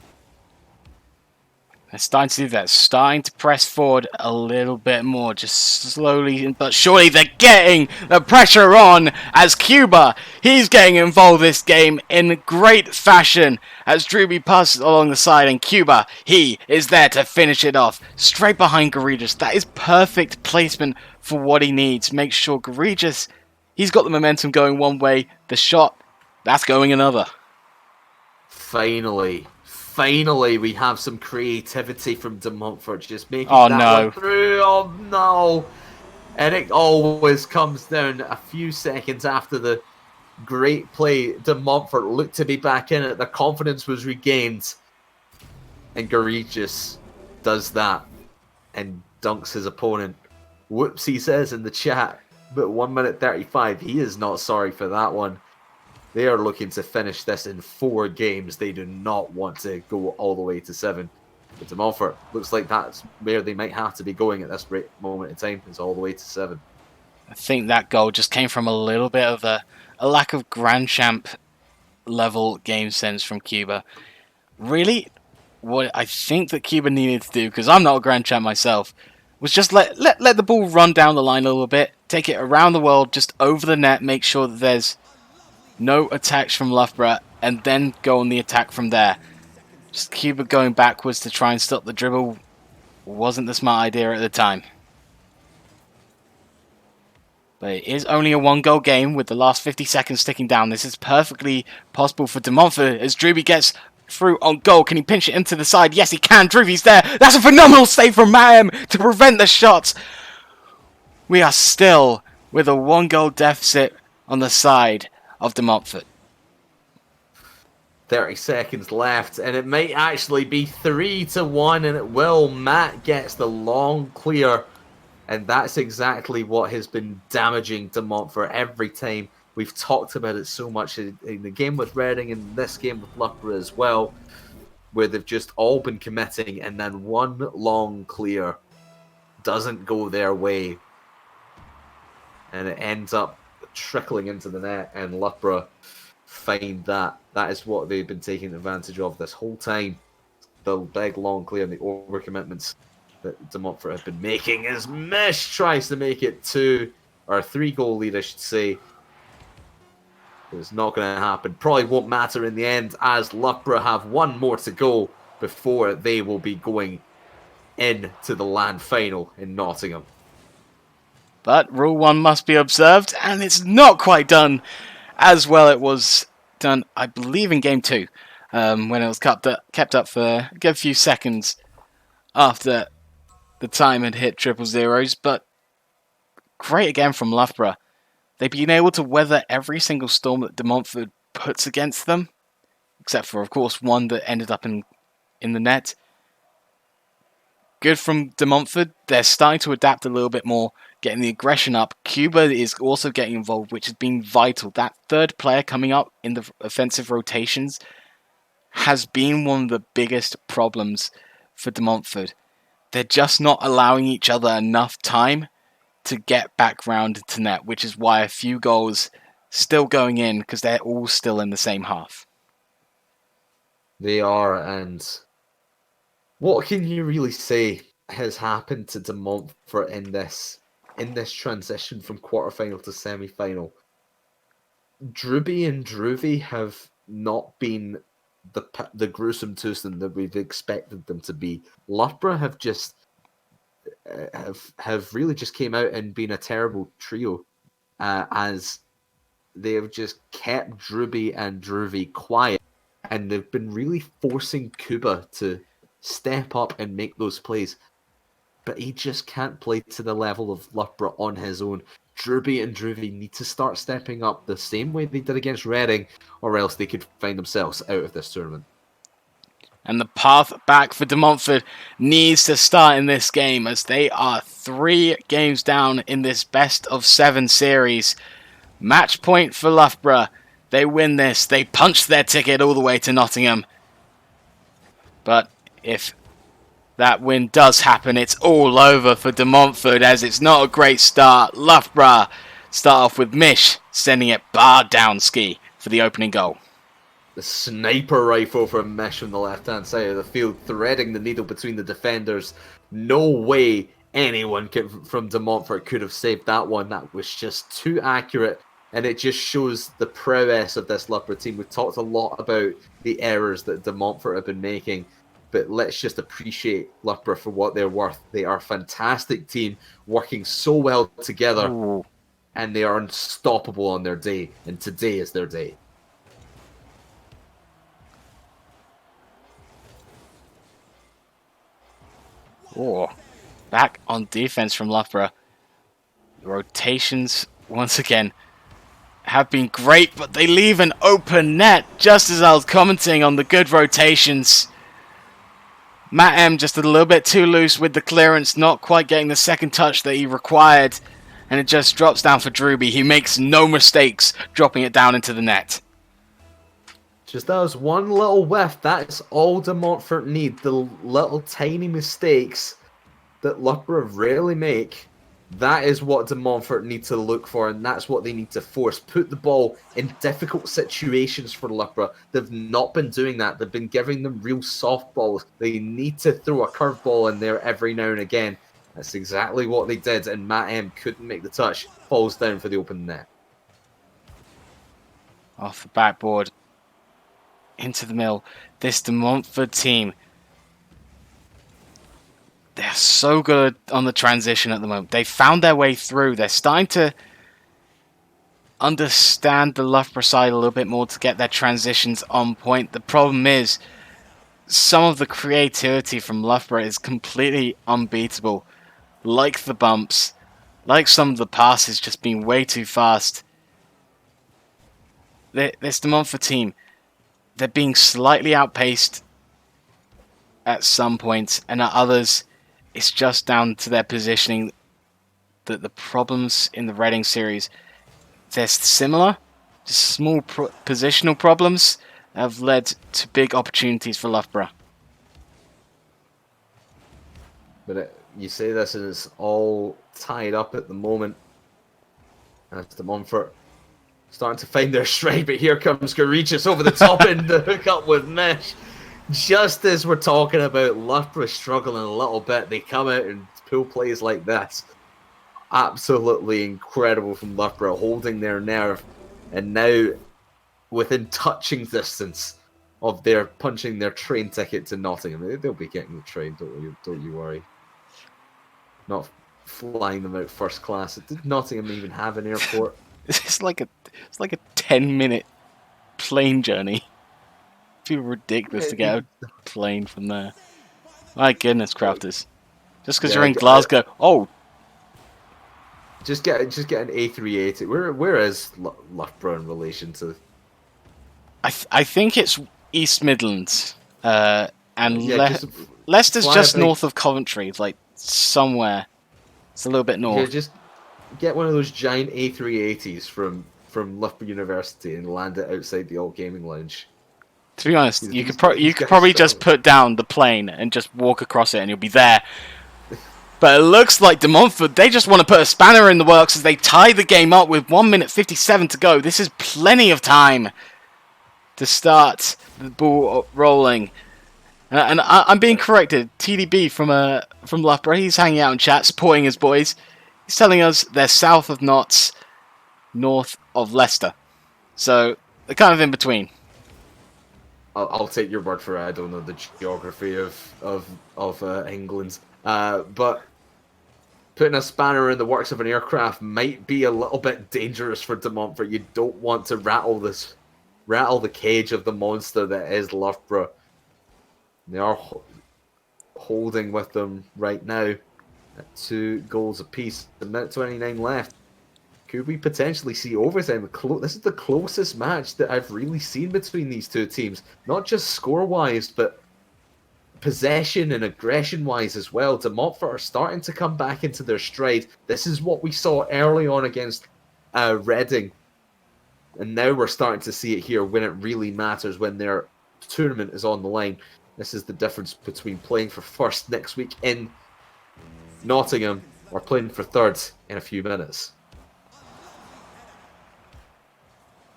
They're starting to do that, starting to press forward a little bit more, just slowly but surely they're getting the pressure on as Cuba, he's getting involved this game in great fashion as Drewby passes along the side and Cuba, he is there to finish it off, straight behind Garrigas. That is perfect placement for what he needs. Make sure Garrigas, he's got the momentum going one way, the shot, that's going another. Finally, we have some creativity from De Montfort, just making one through. Oh no! And it always comes down a few seconds after the great play. De Montfort looked to be back in it. The confidence was regained. And Garrigas does that and dunks his opponent. Whoops, he says in the chat. But 1 minute 35, he is not sorry for that one. They are looking to finish this in 4 games. They do not want to go all the way to 7. But De Montfort looks like that's where they might have to be going at this moment in time. It's all the way to 7. I think that goal just came from a little bit of a lack of Grandchamp level game sense from Cuba. Really, what I think that Cuba needed to do, because I'm not a Grand Champ myself, was just let the ball run down the line a little bit, take it around the world, just over the net, make sure that there's no attacks from Loughborough, and then go on the attack from there. Just Cuba going backwards to try and stop the dribble wasn't the smart idea at the time. But it is only a 1-goal game with the last 50 seconds ticking down. This is perfectly possible for De Montfort as Druby gets through on goal. Can he pinch it into the side? Yes, he can. Druby's there. That's a phenomenal save from Mahem to prevent the shot. We are still with a 1-goal deficit on the side of De Montfort. 30 seconds left, and it might actually be 3-1, and it will. Matt gets the long clear, and that's exactly what has been damaging De Montfort every time. We've talked about it so much in the game with Reading and this game with Loughborough as well, where they've just all been committing, and then one long clear doesn't go their way, and it ends up trickling into the net, and Loughborough find that. That is what they've been taking advantage of this whole time. The big long clear and the overcommitments that De Montfort have been making as Mish tries to make it 3-goal lead, I should say. It's not going to happen. Probably won't matter in the end, as Loughborough have one more to go before they will be going into the land final in Nottingham. But Rule 1 must be observed, and it's not quite done as well. It was done, I believe, in Game 2, when it was kept up for a good few seconds after the time had hit triple zeros. But great again from Loughborough. They've been able to weather every single storm that De Montfort puts against them, except for, of course, one that ended up in the net. Good from De Montfort. They're starting to adapt a little bit more, getting the aggression up. Cuba is also getting involved, which has been vital. That third player coming up in the offensive rotations has been one of the biggest problems for De Montfort. They're just not allowing each other enough time to get back round to net, which is why a few goals still going in, because they're all still in the same half. They are, and what can you really say has happened to De Montfort in this transition from quarterfinal to semi-final? Druby and Druvy have not been the gruesome twosome that we've expected them to be. Loughborough have just have really just came out and been a terrible trio, as they have just kept Druby and Druvy quiet, and they've been really forcing Cuba to step up and make those plays. But he just can't play to the level of Loughborough on his own. Druby and Druvy need to start stepping up the same way they did against Reading, or else they could find themselves out of this tournament. And the path back for De Montfort needs to start in this game, as they are 3 games down in this best-of-7 series. Match point for Loughborough. They win this. They punch their ticket all the way to Nottingham. But if that win does happen, it's all over for De Montfort, as it's not a great start. Loughborough start off with Mish sending it bar down ski for the opening goal. The sniper rifle from Mish on the left-hand side of the field, threading the needle between the defenders. No way anyone from De Montfort could have saved that one. That was just too accurate, and it just shows the prowess of this Loughborough team. We've talked a lot about the errors that De Montfort have been making, but let's just appreciate Loughborough for what they're worth. They are a fantastic team, working so well together. Ooh. And they are unstoppable on their day, and today is their day. Oh, back on defense from Loughborough. The rotations, once again, have been great, but they leave an open net, just as I was commenting on the good rotations. Matt M just a little bit too loose with the clearance, not quite getting the second touch that he required, and it just drops down for Druby. He makes no mistakes dropping it down into the net. Just that was one little whiff. That's all De Montfort need. The little tiny mistakes that Loughborough rarely make That is what De Montfort need to look for, and that's what they need to force. Put the ball in difficult situations for Loughborough. They've not been doing that. They've been giving them real softballs. They need to throw a curveball in there every now and again. That's exactly what they did, and Matt M couldn't make the touch. Falls down for the open net. Off the backboard. Into the middle. This De Montfort team, they're so good on the transition at the moment. They found their way through. They're starting to understand the Loughborough side a little bit more to get their transitions on point. The problem is, some of the creativity from Loughborough is completely unbeatable. Like the bumps, like some of the passes just being way too fast. This De Montfort team, they're being slightly outpaced at some points, and at others, it's just down to their positioning. That the problems in the Reading series, they're similar, just small positional problems have led to big opportunities for Loughborough. But you say this, and it's all tied up at the moment. As De Montfort starting to find their stride, but here comes Garicius over the top and the hook up with Mesh. Just as we're talking about Loughborough struggling a little bit, they come out and pull plays like this. Absolutely incredible from Loughborough, holding their nerve, and now within touching distance of their punching their train ticket to Nottingham. They'll be getting the train, don't you worry. Not flying them out first class. Did Nottingham even have an airport? It's like a 10-minute plane journey. It'd be ridiculous to get a plane from there. My goodness, Crafters. Just because you're in Glasgow. Just get an A380. Where is Loughborough in relation to? I think it's East Midlands, and Leicester's just north of Coventry, like somewhere. It's a little bit north. Yeah, just get one of those giant A380s from Loughborough University and land it outside the Alt Gaming Lounge. To be honest, you could probably just put down the plane and just walk across it, and you'll be there. But it looks like De Montfort, they just want to put a spanner in the works as they tie the game up with 1 minute 57 to go. This is plenty of time to start the ball rolling. And I'm being corrected. TDB from Loughborough, he's hanging out in chat, supporting his boys. He's telling us they're south of Notts, north of Leicester. So they're kind of in between. I'll take your word for it. I don't know the geography of England. But putting a spanner in the works of an aircraft might be a little bit dangerous for De Montfort. You don't want to rattle the cage of the monster that is Loughborough. They are holding with them right now at 2 goals apiece. A minute 29 left. Could we potentially see overtime? This is the closest match that I've really seen between these two teams. Not just score-wise, but possession and aggression-wise as well. De Montfort are starting to come back into their stride. This is what we saw early on against Reading. And now we're starting to see it here when it really matters, when their tournament is on the line. This is the difference between playing for first next week in Nottingham or playing for third in a few minutes.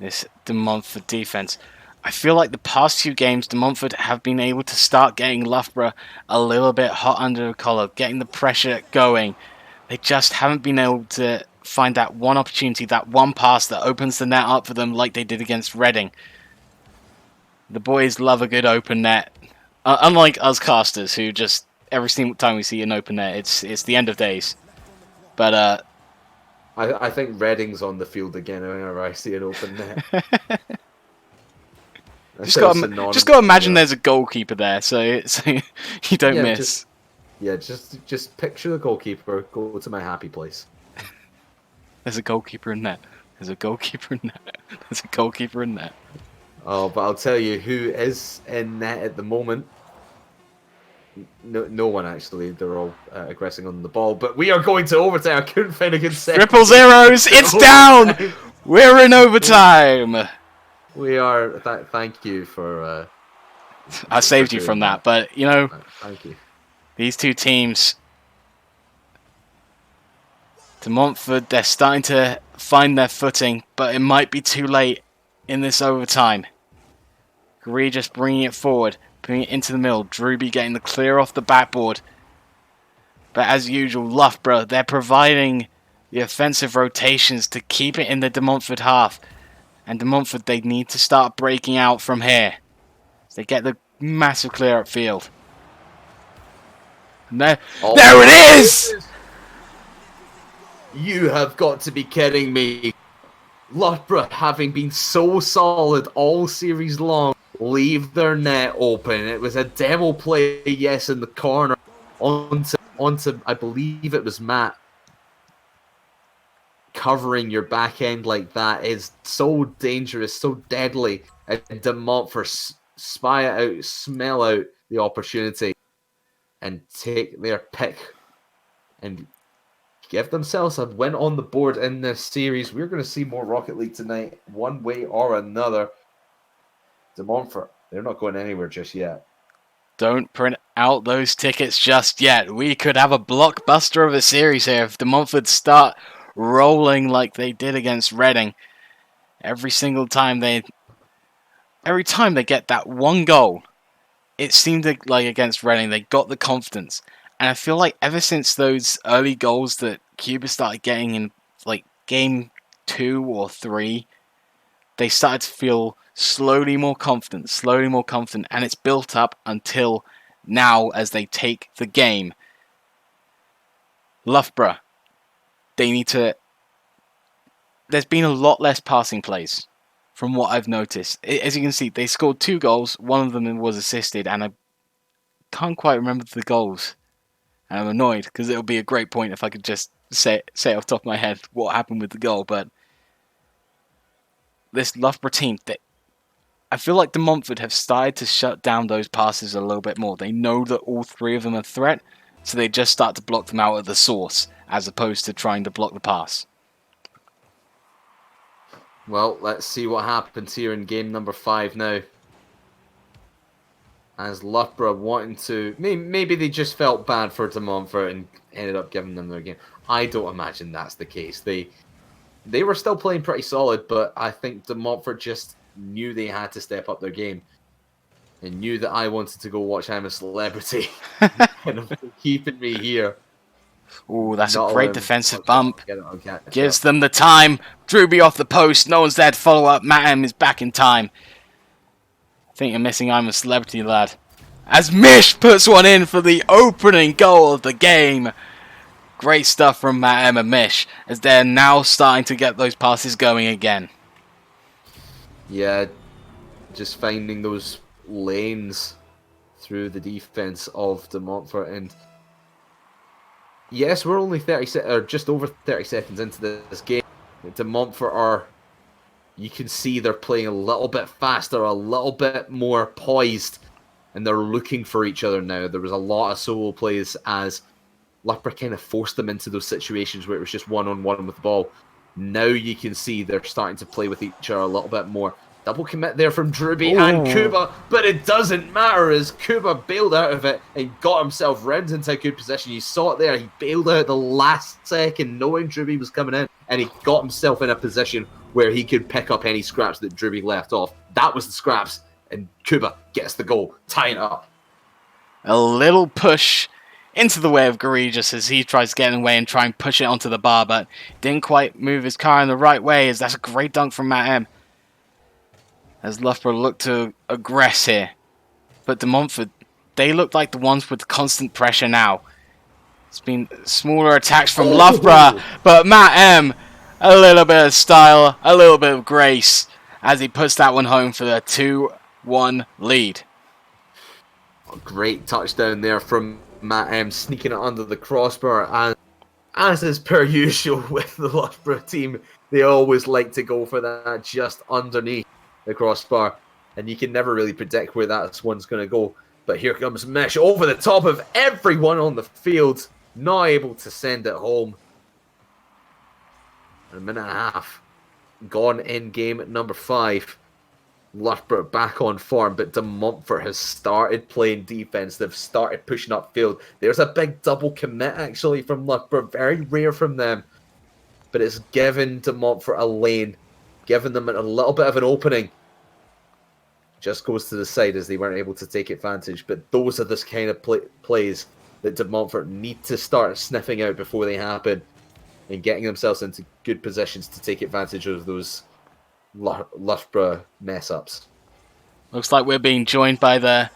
This De Montfort defense. I feel like the past few games, De Montfort have been able to start getting Loughborough a little bit hot under the collar, getting the pressure going. They just haven't been able to find that one opportunity, that one pass that opens the net up for them like they did against Reading. The boys love a good open net. Unlike us casters, who just, every single time we see an open net, it's the end of days. But I think Reading's on the field again whenever I see an open net. Just got to imagine there's a goalkeeper there, so you don't miss. Just picture the goalkeeper. Go to my happy place. There's a goalkeeper in net. There's a goalkeeper in net. There's a goalkeeper in net. Oh, but I'll tell you who is in net at the moment. No one actually. They're all aggressing on the ball. But we are going to overtime. I couldn't find a good second. Triple zeros. It's down. We're in overtime. We are. Thank you for. I saved you from that, but Thank you. These two teams. De Montfort, they're starting to find their footing, but it might be too late in this overtime. Greer just bringing it forward, putting it into the middle. Drewby getting the clear off the backboard. But as usual, Loughborough, they're providing the offensive rotations to keep it in the De Montfort half. And De Montfort, they need to start breaking out from here. So they get the massive clear upfield. And there it is! You have got to be kidding me. Loughborough, having been so solid all series long, leave their net open. It was a demo play, yes, in the corner onto I believe it was Matt. Covering your back end like that is so dangerous, so deadly. And De Montfort spy it out, smell out the opportunity, and take their pick and give themselves a win on the board in this series. We're going to see more Rocket League tonight, one way or another. De Montfort, they're not going anywhere just yet. Don't print out those tickets just yet. We could have a blockbuster of a series here if De Montfort start rolling like they did against Reading. Every time they get that one goal, it seemed like against Reading they got the confidence. And I feel like ever since those early goals that Cuba started getting in like game 2 or 3, they started to feel slowly more confident, and it's built up until now as they take the game. Loughborough, they need to... There's been a lot less passing plays from what I've noticed. As you can see, they scored 2 goals, one of them was assisted, and I can't quite remember the goals. And I'm annoyed because it'll be a great point if I could just say off the top of my head what happened with the goal. But this Loughborough team, I feel like De Montfort have started to shut down those passes a little bit more. They know that all 3 of them are a threat, so they just start to block them out at the source as opposed to trying to block the pass. Well, let's see what happens here in game number 5 now. As Loughborough wanting to... Maybe they just felt bad for De Montfort and ended up giving them their game. I don't imagine that's the case. They were still playing pretty solid, but I think De Montfort just knew they had to step up their game. And knew that I wanted to go watch I'm a Celebrity. And keeping me here. Ooh, that's a great defensive bump. Gives them the time. Drewby off the post. No one's there to follow up. Matt M is back in time. I think you're missing I'm a Celebrity, lad. As Mish puts one in for the opening goal of the game. Great stuff from Matt M and Mish, as they're now starting to get those passes going again. Yeah, just finding those lanes through the defense of De Montfort. And yes, we're only just over 30 seconds into this game. De Montfort are... You can see they're playing a little bit faster, a little bit more poised, and they're looking for each other now. There was a lot of solo plays as Loughborough kind of forced them into those situations where it was just one-on-one with the ball. Now you can see they're starting to play with each other a little bit more. Double commit there from Drewby and Kuba, but it doesn't matter as Kuba bailed out of it and got himself round into a good position. You saw it there. He bailed out at the last second knowing Drewby was coming in, and he got himself in a position where he could pick up any scraps that Drewby left off. That was the scraps, and Kuba gets the goal, tying it up. A little push into the way of Gorgeous as he tries to get in the way and try and push it onto the bar, but didn't quite move his car in the right way, as that's a great dunk from Matt M. As Loughborough look to aggress here. But De Montfort, they look like the ones with constant pressure now. It's been smaller attacks from Loughborough, but Matt M, a little bit of style, a little bit of grace, as he puts that one home for the 2-1 lead. A great touchdown there from Matt M, sneaking it under the crossbar. And as is per usual with the Loughborough team, they always like to go for that just underneath the crossbar, and you can never really predict where that one's going to go. But here comes Mish over the top of everyone on the field, not able to send it home. A minute and a half gone in game number 5. Loughborough back on form, but De Montfort has started playing defense. They've started pushing upfield. There's a big double commit actually from Loughborough, very rare from them. but it's given De Montfort a lane, giving them a little bit of an opening. Just goes to the side as they weren't able to take advantage. But those are this kind of plays that De Montfort need to start sniffing out before they happen and getting themselves into good positions to take advantage of those Loughborough mess-ups. Looks like we're being joined by the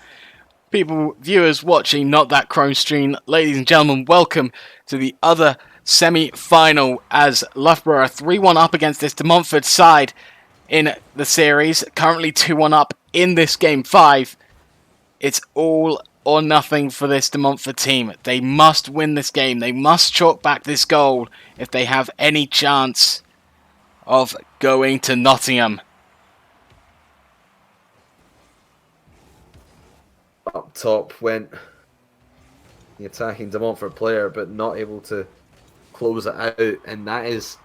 viewers watching Not That Chrome stream. Ladies and gentlemen, welcome to the other semi-final as Loughborough are 3-1 up against this De Montfort side in the series. Currently 2-1 up in this game 5. It's all or nothing for this De Montfort team. They must win this game. They must chalk back this goal if they have any chance of going to Nottingham. Up top went the attacking De Montfort player, but not able to close it out, and that is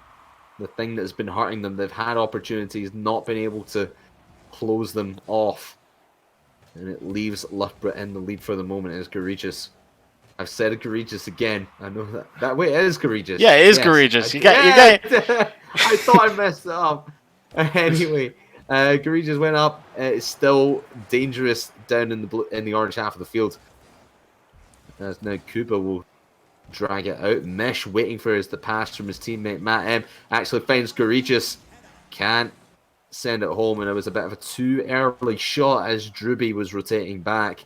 the thing that has been hurting them. They've had opportunities, not been able to close them off, and it leaves Loughborough in the lead for the moment. It's egregious. I've said egregious again. I know that way it is egregious. Yeah, it is egregious. You get I thought I messed it up. Anyway, egregious went up. It's still dangerous down in the orange half of the field. As now Kuba will drag it out. Mesh waiting for the pass from his teammate Matt M. Actually finds Egregious. Can't send it home, and it was a bit of a too early shot as Druby was rotating back.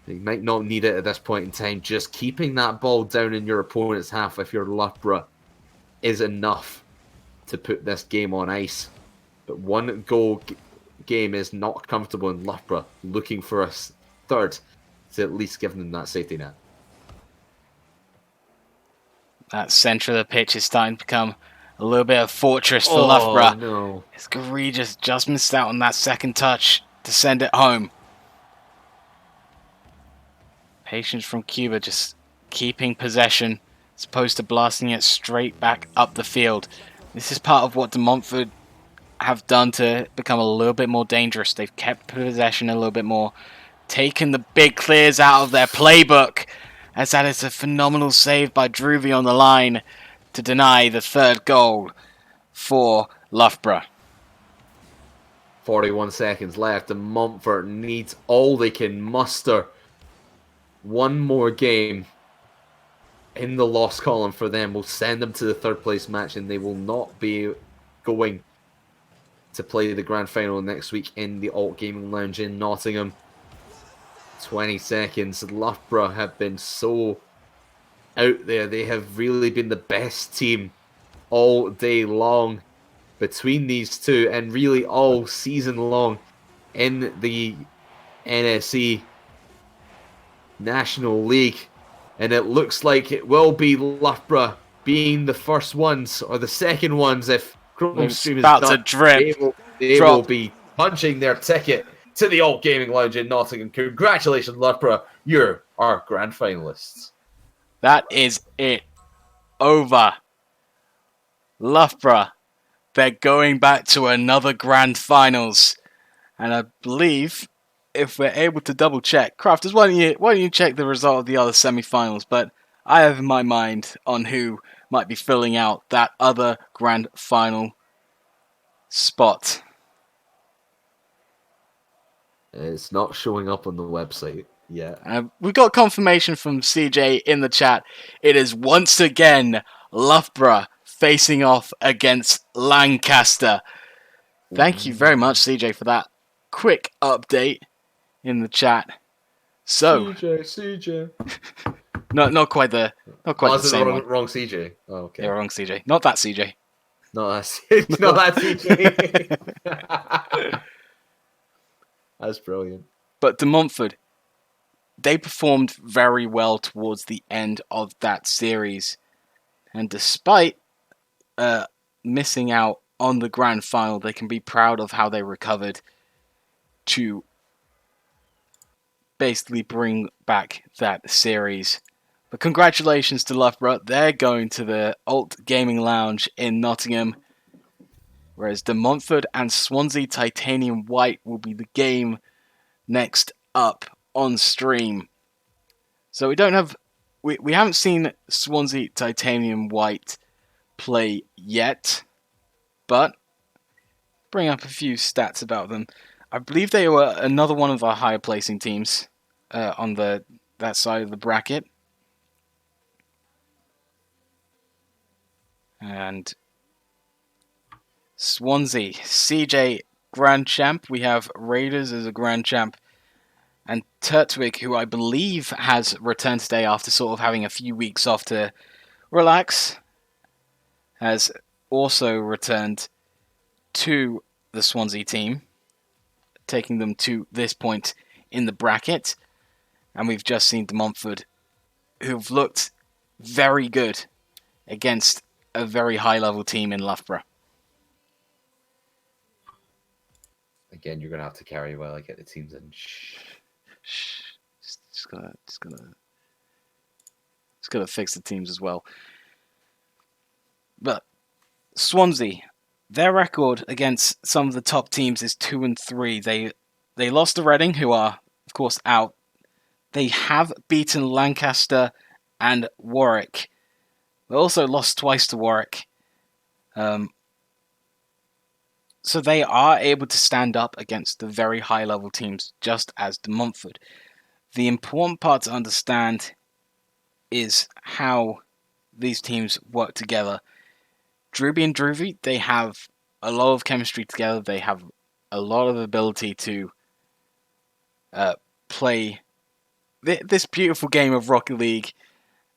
You might not need it at this point in time. Just keeping that ball down in your opponent's half if you're Loughborough is enough to put this game on ice. But one goal game is not comfortable in Loughborough, looking for a third to at least give them that safety net. That centre of the pitch is starting to become a little bit of a fortress for Loughborough. No. It's egregious, just missed out on that second touch to send it home. Patience from Cuba, just keeping possession as opposed to blasting it straight back up the field. This is part of what De Montfort have done to become a little bit more dangerous. They've kept possession a little bit more, taken the big clears out of their playbook, as that is a phenomenal save by Druvy on the line to deny the third goal for Loughborough. 41 seconds left, and Montfort needs all they can muster. One more game in the loss column for them will send them to the third place match, and they will not be going to play the grand final next week in the Alt Gaming Lounge in Nottingham. 20 seconds. Loughborough have been so out there. They have really been the best team all day long between these two, and really all season long in the NSE National League. And it looks like it will be Loughborough being the first ones, or the second ones if Chrome Stream is about done. to drip. They will be punching their ticket to the Alt Gaming Lounge in Nottingham. Congratulations, Loughborough. You're our grand finalists. That is it. Over. Loughborough. They're going back to another grand finals. And I believe, if we're able to double check, Crafters, why don't you check the result of the other semi-finals? But I have in my mind on who might be filling out that other grand final spot. It's not showing up on the website yet. We got confirmation from CJ in the chat. It is once again Loughborough facing off against Lancaster. Thank you very much, CJ, for that quick update in the chat. So, CJ. not quite the same one. Wrong CJ. Oh, okay. Yeah, wrong CJ. Not that CJ. No, that's not that CJ. That's brilliant. But De Montfort, they performed very well towards the end of that series, and despite missing out on the grand final, they can be proud of how they recovered to basically bring back that series. But congratulations to Loughborough. They're going to the Alt Gaming Lounge in Nottingham, whereas De Montfort and Swansea Titanium White will be the game next up on stream. So we haven't seen Swansea Titanium White play yet, but bring up a few stats about them. I believe they were another one of our higher placing teams on that side of the bracket. And Swansea, CJ Grand Champ. We have Raiders as a Grand Champ. And Turtwig, who I believe has returned today after sort of having a few weeks off to relax, has also returned to the Swansea team, taking them to this point in the bracket. And we've just seen De Montfort, who've looked very good against a very high-level team in Loughborough. Again, you're gonna have to carry while I get the teams in. Just gonna fix the teams as well. But Swansea, their record against some of the top teams is 2-3. They lost to Reading, who are of course out. They have beaten Lancaster and Warwick. They also lost twice to Warwick. So they are able to stand up against the very high level teams, just as De Montfort. The important part to understand is how these teams work together. Drewby and Drewby, they have a lot of chemistry together. They have a lot of ability to play this beautiful game of Rocket League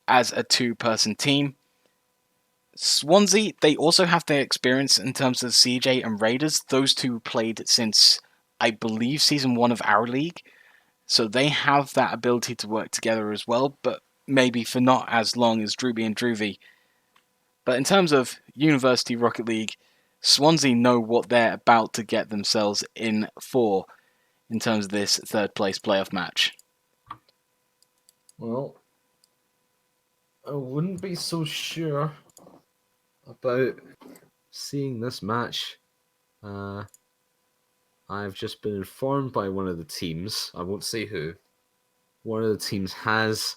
as a two-person team. Swansea, they also have their experience in terms of CJ and Raiders. Those two played since, I believe, Season 1 of our league. So they have that ability to work together as well, but maybe for not as long as Drewby and Drewby. But in terms of University Rocket League, Swansea know what they're about to get themselves in for in terms of this third place playoff match. Well, I wouldn't be so sure about seeing this match. I've just been informed by one of the teams, I won't say who, one of the teams has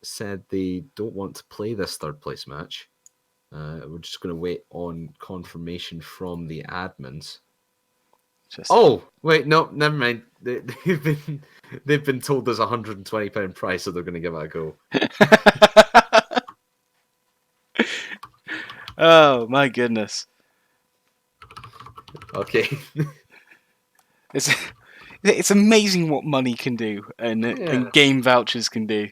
said they don't want to play this third place match. We're just going to wait on confirmation from the admins. Oh, wait, no, never mind. They've been told there's £120 prize, so they're going to give it a go. Oh my goodness! Okay. It's amazing what money can do and game vouchers can do.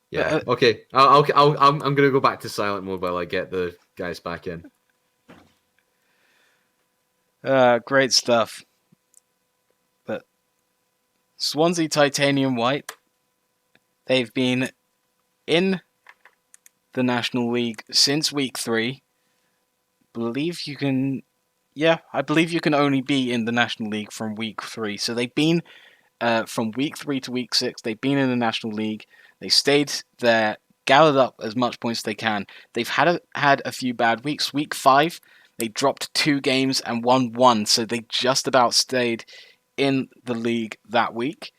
Yeah. Okay. I'm gonna go back to silent mode while I get the guys back in. Great stuff. But Swansea Titanium White, they've been in the National League since week 3. I believe you can only be in the National League from week 3. So they've been from week 3 to week 6. They've been in the National League. They stayed there, gathered up as much points as they can. They've had a few bad weeks. Week 5, they dropped 2 games and won 1, so they just about stayed in the league that week.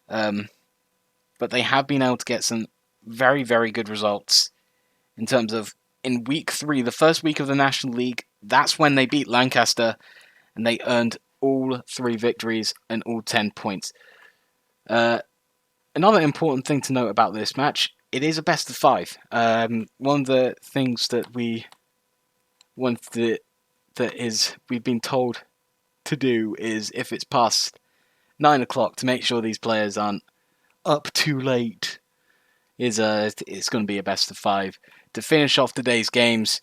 But they have been able to get some very, very good results in terms of in week 3, the first week of the National League. That's when they beat Lancaster, and they earned all 3 victories and all 10 points. Another important thing to note about this match, it is a best of 5. One of the things that we've been told to do is if it's past 9 o'clock to make sure these players aren't up too late. It's going to be a best of 5 to finish off today's games.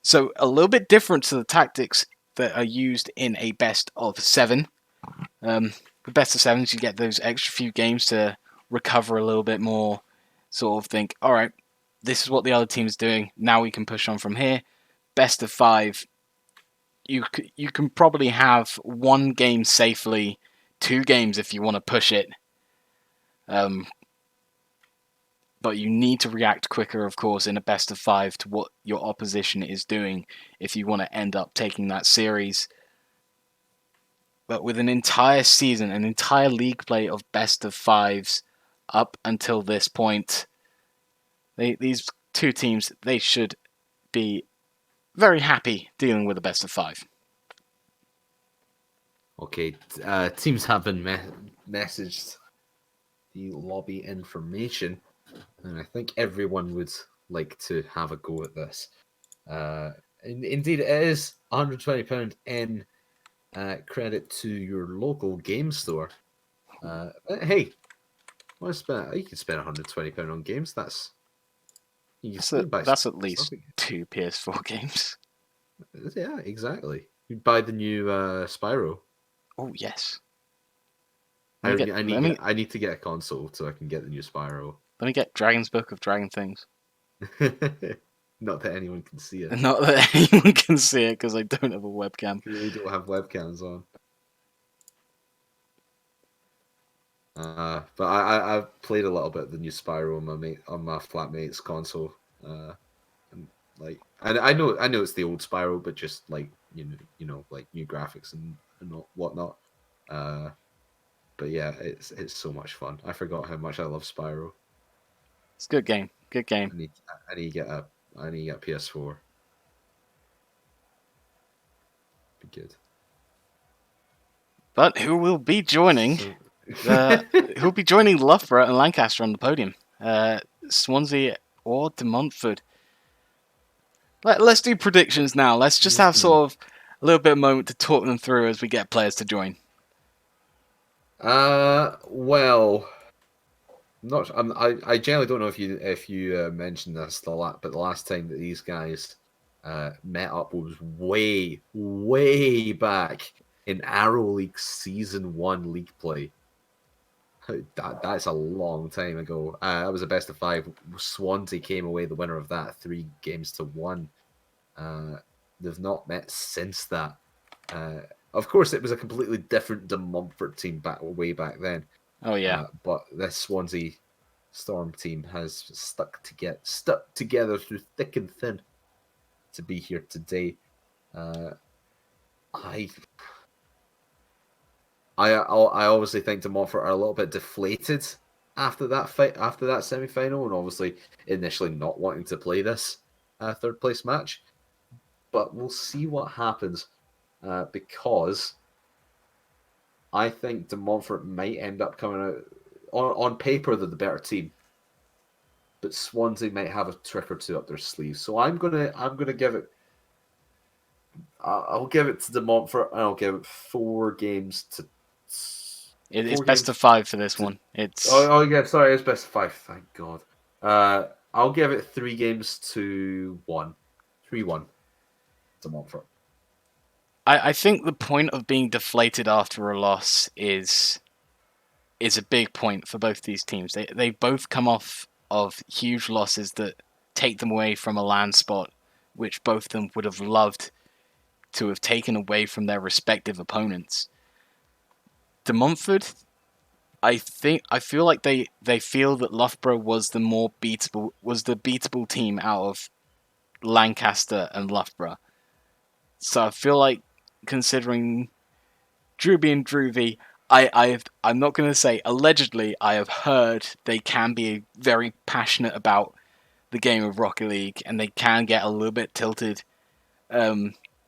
So a little bit different to the tactics that are used in a best of 7. With best of 7s, you get those extra few games to recover a little bit more. Sort of think, all right, this is what the other team's doing. Now we can push on from here. Best of 5, you can probably have 1 game safely, 2 games if you want to push it. But you need to react quicker, of course, in a best of 5 to what your opposition is doing if you want to end up taking that series. But with an entire season, an entire league play of best of 5s up until this point, these two teams, they should be very happy dealing with a best of 5. Okay, teams have been messaged the lobby information, and I think everyone would like to have a go at this. Indeed, it is £120 in credit to your local game store. Hey, you can spend £120 on games. You can buy That's at stuff. least 2 PS4 games. Yeah, exactly. You buy the new Spyro. Oh yes. I, Let me get I let need me I need to get a console so I can get the new Spyro. let me get Dragon's Book of Dragon Things. Not that anyone can see it. Not that anyone can see it because I don't have a webcam. We don't have webcams on. But I've played a little bit of the new Spyro on my flatmate's console. And like I know it's the old Spyro, but just like like new graphics and whatnot. But yeah, it's so much fun. I forgot how much I love Spyro. It's a good game. Good game. I need to get PS4. Be good. But who will be joining So... who'll be joining Loughborough and Lancaster on the podium? Swansea or De Montfort? Let's do predictions now. Let's just have sort of a little bit of moment to talk them through as we get players to join. Well, not. I generally don't know if you mentioned this but the last time that these guys met up was way back in Arrow League Season 1 league play. That's a long time ago. That was a best of 5. Swansea came away the winner of that, 3-1. They've not met since that. Of course, it was a completely different De Montfort team way back then. Oh yeah. But this Swansea Storm team has stuck together through thick and thin to be here today. I obviously think De Montfort are a little bit deflated after that fight, after that semi-final, and obviously initially not wanting to play this third place match. But we'll see what happens because I think De Montfort might end up coming out on paper they're the better team, but Swansea might have a trick or two up their sleeves. So I'm gonna give it. I'll give it to De Montfort, and I'll give it 4 games to. It's best of 5 for this one. It's yeah, sorry, it's best of 5. Thank God. I'll give it 3 games to 1, 3-1 to Montfort. I think the point of being deflated after a loss is a big point for both these teams. They both come off of huge losses that take them away from a land spot, which both of them would have loved to have taken away from their respective opponents. De Montfort, I feel like they feel that Loughborough was the beatable team out of Lancaster and Loughborough. So I feel like, considering Drewby and Droovy, I'm not going to say allegedly. I have heard they can be very passionate about the game of Rocket League, and they can get a little bit tilted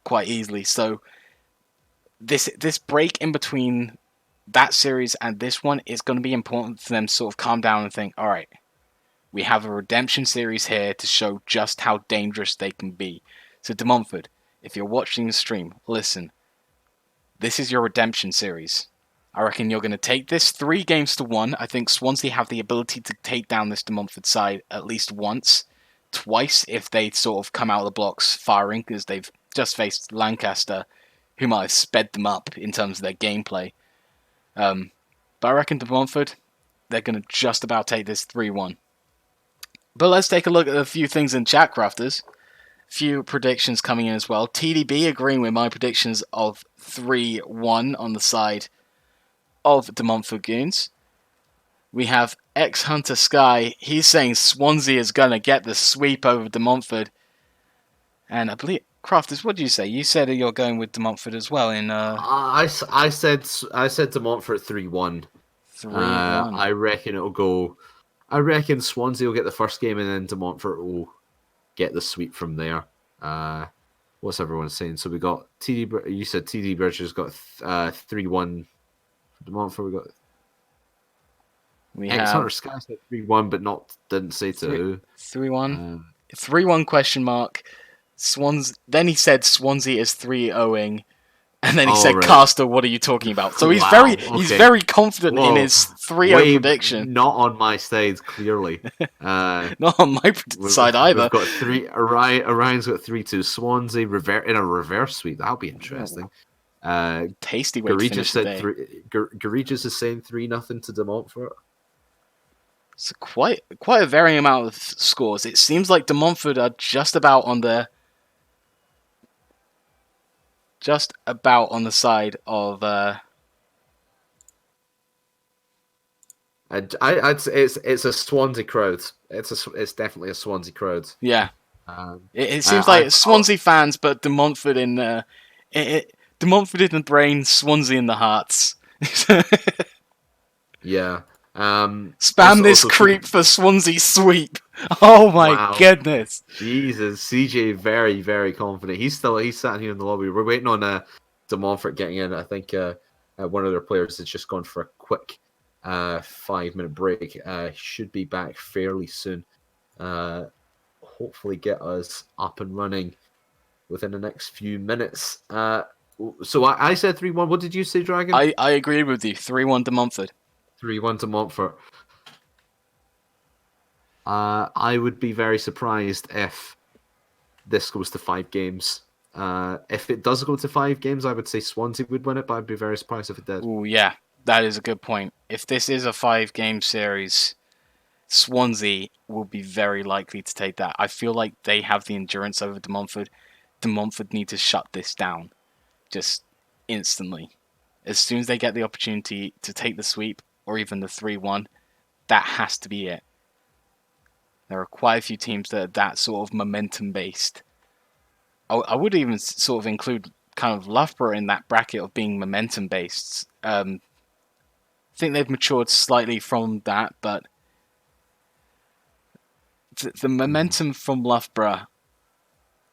quite easily. So this break in between that series and this one is going to be important for them to sort of calm down and think, all right, we have a redemption series here to show just how dangerous they can be. So De Montfort, if you're watching the stream, listen. This is your redemption series. I reckon you're going to take this 3-1. I think Swansea have the ability to take down this De Montfort side at least once, twice if they sort of come out of the blocks firing, because they've just faced Lancaster, who might have sped them up in terms of their gameplay. But I reckon De Montfort, they're going to just about take this 3-1. But let's take a look at a few things in chat, crafters. Few predictions coming in as well. TDB agreeing with my predictions of 3-1 on the side of De Montfort Goons. We have X-Hunter Sky. He's saying Swansea is going to get the sweep over De Montfort. And I believe, Crafters, what did you say? You said you're going with De Montfort as well in... I said De Montfort 3-1. 3-1. I reckon it'll go. I reckon Swansea will get the first game, and then De Montfort will get the sweep from there. What's everyone saying? So we got TD. You said TD Bridges got 3-1 for De Montfort. We got We X have Hunter Sky said 3-1, but didn't say to who. 3-1. 3-1 question mark. Then he said Swansea is 3-0ing. And then he said, right. "Castor, what are you talking about?" So he's Wow. he's Okay. very confident in Whoa. his 3-0 prediction. Not on my side, clearly. Not on my side either. We've got Orion's got 3-2. Swansea in a reverse sweep. That'll be interesting. Tasty way to finish the day. Garrigas is saying 3-0 to De Montfort. It's quite a varying amount of scores. It seems like De Montfort are just about on the side of. I'd say it's a Swansea crowd. It's definitely a Swansea crowd. Yeah, it seems like Swansea fans, but De Montfort in De Montfort in the brain, Swansea in the hearts. Yeah. Spam this creep for Swansea sweep. Oh my goodness! Jesus, CJ very very confident. He's sat here in the lobby. We're waiting on De Montfort getting in. I think one of their players has just gone for a quick 5-minute break. Should be back fairly soon. Hopefully get us up and running within the next few minutes. So I said 3-1. What did you say, Dragon? I agree with you. 3-1 De Montfort. 3-1 to Montfort. I would be very surprised if this goes to 5 games. If it does go to 5 games, I would say Swansea would win it, but I'd be very surprised if it did. Oh yeah, that is a good point. If this is a 5-game series, Swansea will be very likely to take that. I feel like they have the endurance over De Montfort. De Montfort need to shut this down just instantly. As soon as they get the opportunity to take the sweep or even the 3-1, that has to be it. There are quite a few teams that are that sort of momentum based. I would even sort of include kind of Loughborough in that bracket of being momentum based. I think they've matured slightly from that, but the momentum from Loughborough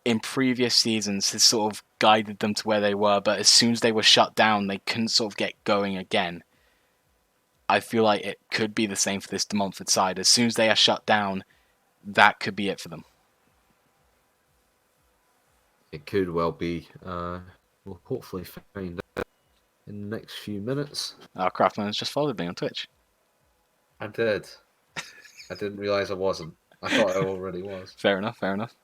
in previous seasons has sort of guided them to where they were, but as soon as they were shut down, they couldn't sort of get going again. I feel like it could be the same for this De Montfort side. As soon as they are shut down, that could be it for them. It could well be. We'll hopefully find out in the next few minutes. Craftman has just followed me on Twitch. I did. I didn't realise I wasn't. I thought I already was. Fair enough.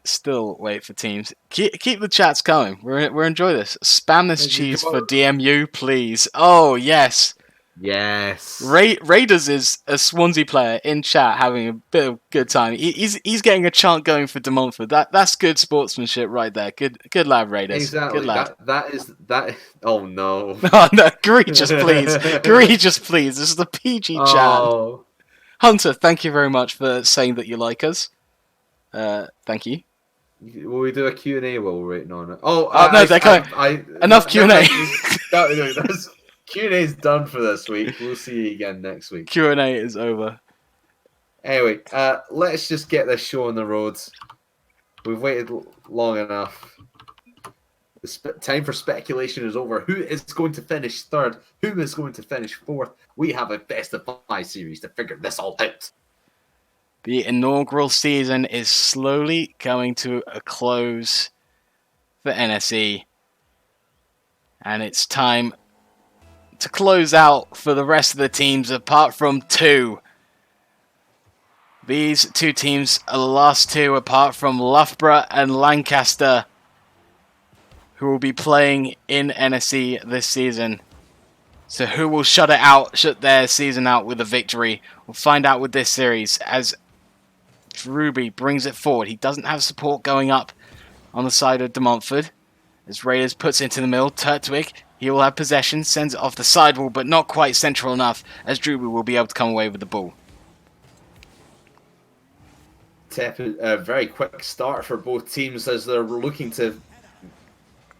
Still wait for teams. Keep the chats coming. We're enjoy this. Spam this cheese for DMU, please. Oh yes. Yes. Raiders is a Swansea player in chat having a bit of good time. He's getting a chant going for De Montfort. That's good sportsmanship right there. Good lad, Raiders. Exactly. Good lad. That. Oh no. Oh no, egregious please. Egregious please. This is the PG chat. Hunter, thank you very much for saying that you like us. Thank you. Will we do a Q&A while we're waiting on it? No, they're coming. Enough Q&A. Q&A is done for this week. We'll see you again next week. Q&A is over. Anyway, let's just get this show on the roads. We've waited long enough. The time for speculation is over. Who is going to finish third? Who is going to finish fourth? We have a best of 5 series to figure this all out. The inaugural season is slowly coming to a close for NSE. And it's time to close out for the rest of the teams apart from 2. These 2 teams are the last 2 apart from Loughborough and Lancaster, who will be playing in NSE this season. So who will shut their season out with a victory? We'll find out with this series as Ruby brings it forward. He doesn't have support going up on the side of De Montfort. As Raiders puts it into the middle, Turtwig, he will have possession, sends it off the sidewall, but not quite central enough, as Druby will be able to come away with the ball. A very quick start for both teams as they're looking to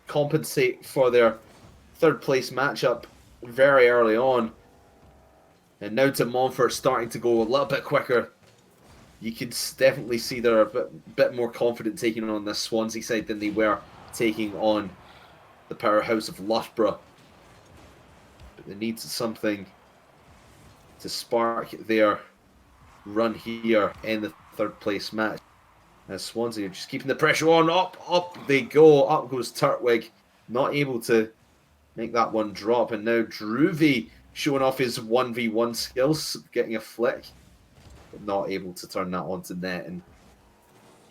compensate for their third place matchup very early on. And now to Montfort starting to go a little bit quicker. You can definitely see they're a bit more confident taking on this Swansea side than they were taking on the powerhouse of Loughborough. But they need something to spark their run here in the third place match. As Swansea are just keeping the pressure on. Up they go. Up goes Turtwig. Not able to make that one drop. And now Droovy showing off his 1v1 skills, getting a flick, but not able to turn that onto net. And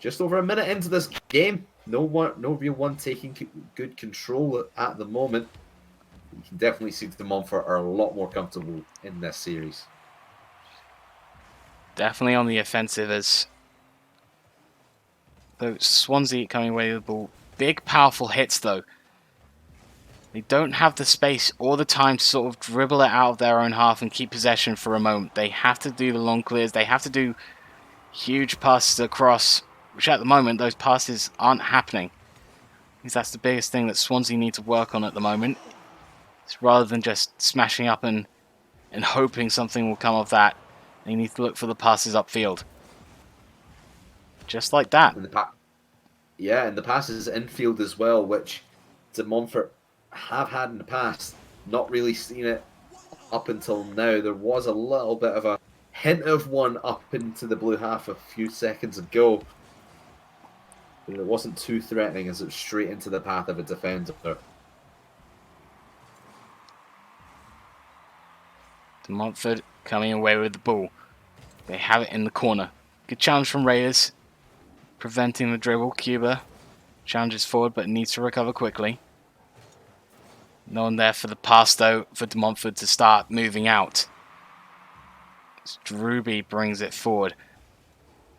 just over a minute into this game, no real one taking good control at the moment. You can definitely see the Montfort are a lot more comfortable in this series. Definitely on the offensive as though Swansea coming away with the ball. Big, powerful hits though. They don't have the space or the time to sort of dribble it out of their own half and keep possession for a moment. They have to do the long clears. They have to do huge passes across, which at the moment those passes aren't happening. Because that's the biggest thing that Swansea need to work on at the moment. It's rather than just smashing up and hoping something will come of that, they need to look for the passes upfield. Just like that. And the passes infield as well, which De Montfort have had in the past. Not really seen it up until now. There was a little bit of a hint of one up into the blue half a few seconds ago. But it wasn't too threatening as it was straight into the path of a defender. De Montfort coming away with the ball. They have it in the corner. Good challenge from Raiders. Preventing the dribble. Cuba challenges forward but needs to recover quickly. No one there for the pass though for De Montfort to start moving out. Druby brings it forward.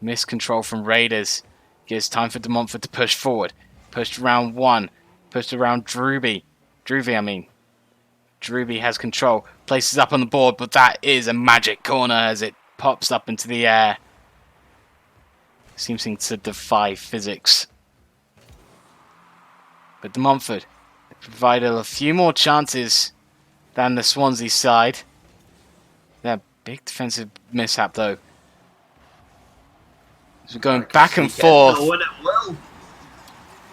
Missed control from Raiders. Gives time for De Montfort to push forward. Pushed around one. Pushed around Druby. Druby has control. Places up on the board, but that is a magic corner as it pops up into the air. Seems to defy physics. But De Montfort provided a few more chances than the Swansea side. That big defensive mishap though. So we're going back and forth.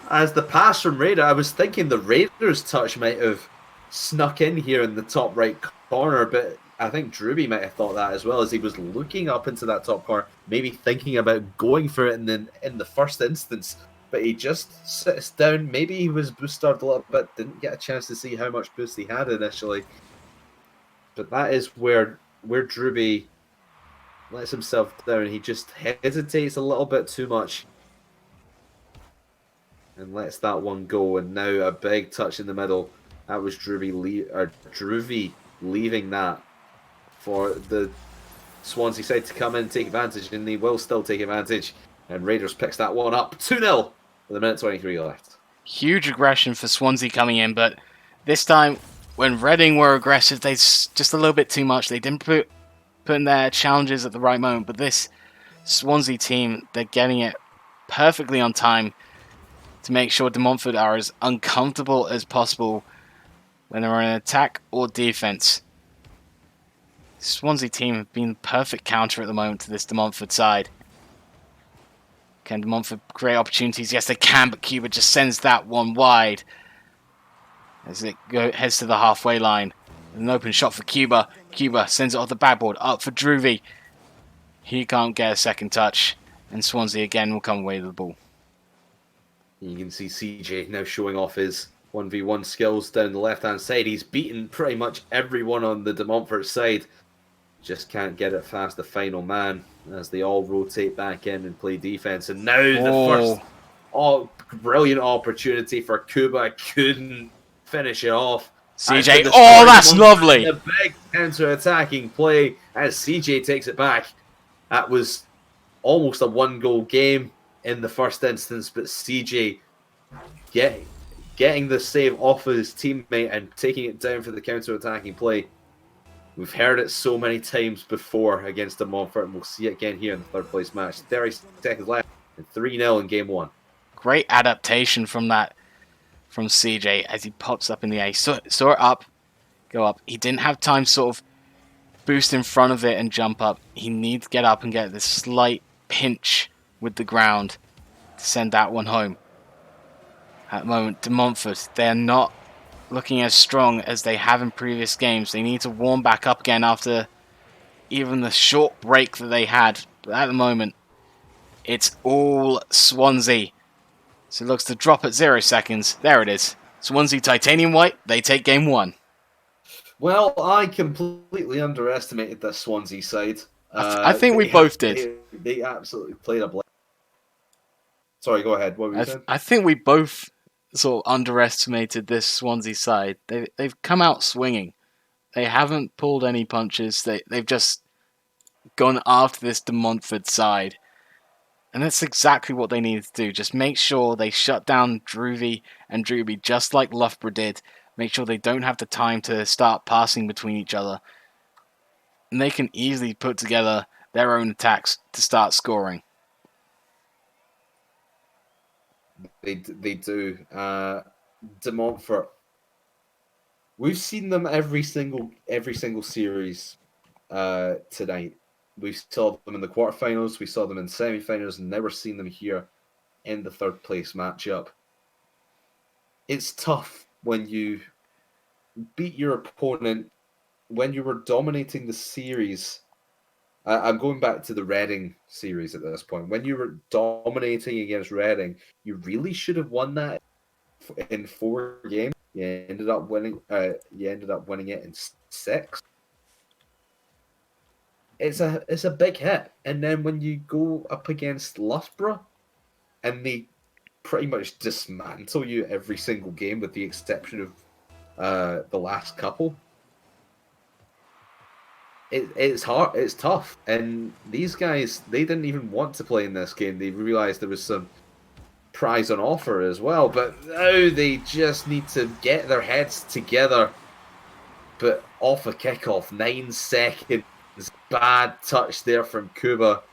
As the pass from Raider, I was thinking the Raiders touch might have snuck in here in the top right corner, but I think Druby might have thought that as well, as he was looking up into that top corner, maybe thinking about going for it in the first instance. But he just sits down. Maybe he was boosted a little bit. Didn't get a chance to see how much boost he had initially. But that is where Druby lets himself down. He just hesitates a little bit too much. And lets that one go. And now a big touch in the middle. That was Droovy leaving that for the Swansea side to come in and take advantage. And they will still take advantage. And Raiders picks that one up. 2-0. With a minute 23 left. Huge aggression for Swansea coming in, but this time when Reading were aggressive, they just a little bit too much. They didn't put in their challenges at the right moment, but this Swansea team, they're getting it perfectly on time to make sure De Montfort are as uncomfortable as possible when they're in attack or defense. The Swansea team have been the perfect counter at the moment to this De Montfort side. Can De Montfort create opportunities? Yes, they can, but Cuba just sends that one wide as it heads to the halfway line. An open shot for Cuba. Cuba sends it off the backboard, up for Droovy. He can't get a second touch, and Swansea again will come away with the ball. You can see CJ now showing off his 1v1 skills down the left-hand side. He's beaten pretty much everyone on the De Montfort side. Just can't get it past the final man as they all rotate back in and play defense. And now the first brilliant opportunity for Cuba. Couldn't finish it off. CJ, that's lovely. A big counter-attacking play as CJ takes it back. That was almost a one-goal game in the first instance, but CJ getting the save off of his teammate and taking it down for the counter-attacking play. We've heard it so many times before against De Montfort, and we'll see it again here in the third place match. 30 seconds left, and 3-0 in game one. Great adaptation from that from CJ as he pops up in the air. He saw it go up. He didn't have time to sort of boost in front of it and jump up. He needs to get up and get this slight pinch with the ground to send that one home. At the moment, De Montfort, they're not looking as strong as they have in previous games. They need to warm back up again after even the short break that they had. But at the moment, it's all Swansea. So it looks to drop at 0 seconds. There it is. Swansea Titanium White, they take game 1. Well, I completely underestimated this Swansea side. I think we both did. They absolutely played a Sorry, go ahead. What were you saying? I think we both sort of underestimated this Swansea side. They've come out swinging. They haven't pulled any punches. They've just gone after this De Montfort side. And that's exactly what they needed to do. Just make sure they shut down Druvy and Druby just like Loughborough did. Make sure they don't have the time to start passing between each other. And they can easily put together their own attacks to start scoring. They do. De Montfort. We've seen them every single series tonight. We saw them in the quarterfinals, we saw them in semi-finals, and never seen them here in the third place matchup. It's tough when you beat your opponent, when you were dominating the series. I'm going back to the Reading series at this point. When you were dominating against Reading, you really should have won that in 4 games. You ended up winning. You ended up winning it in 6. It's a big hit, and then when you go up against Loughborough, and they pretty much dismantle you every single game, with the exception of the last couple. It's hard. It's tough, and these guys, they didn't even want to play in this game. They realized there was some prize on offer as well, but now they just need to get their heads together. But off a kickoff, 9 seconds, bad touch there from Kuba.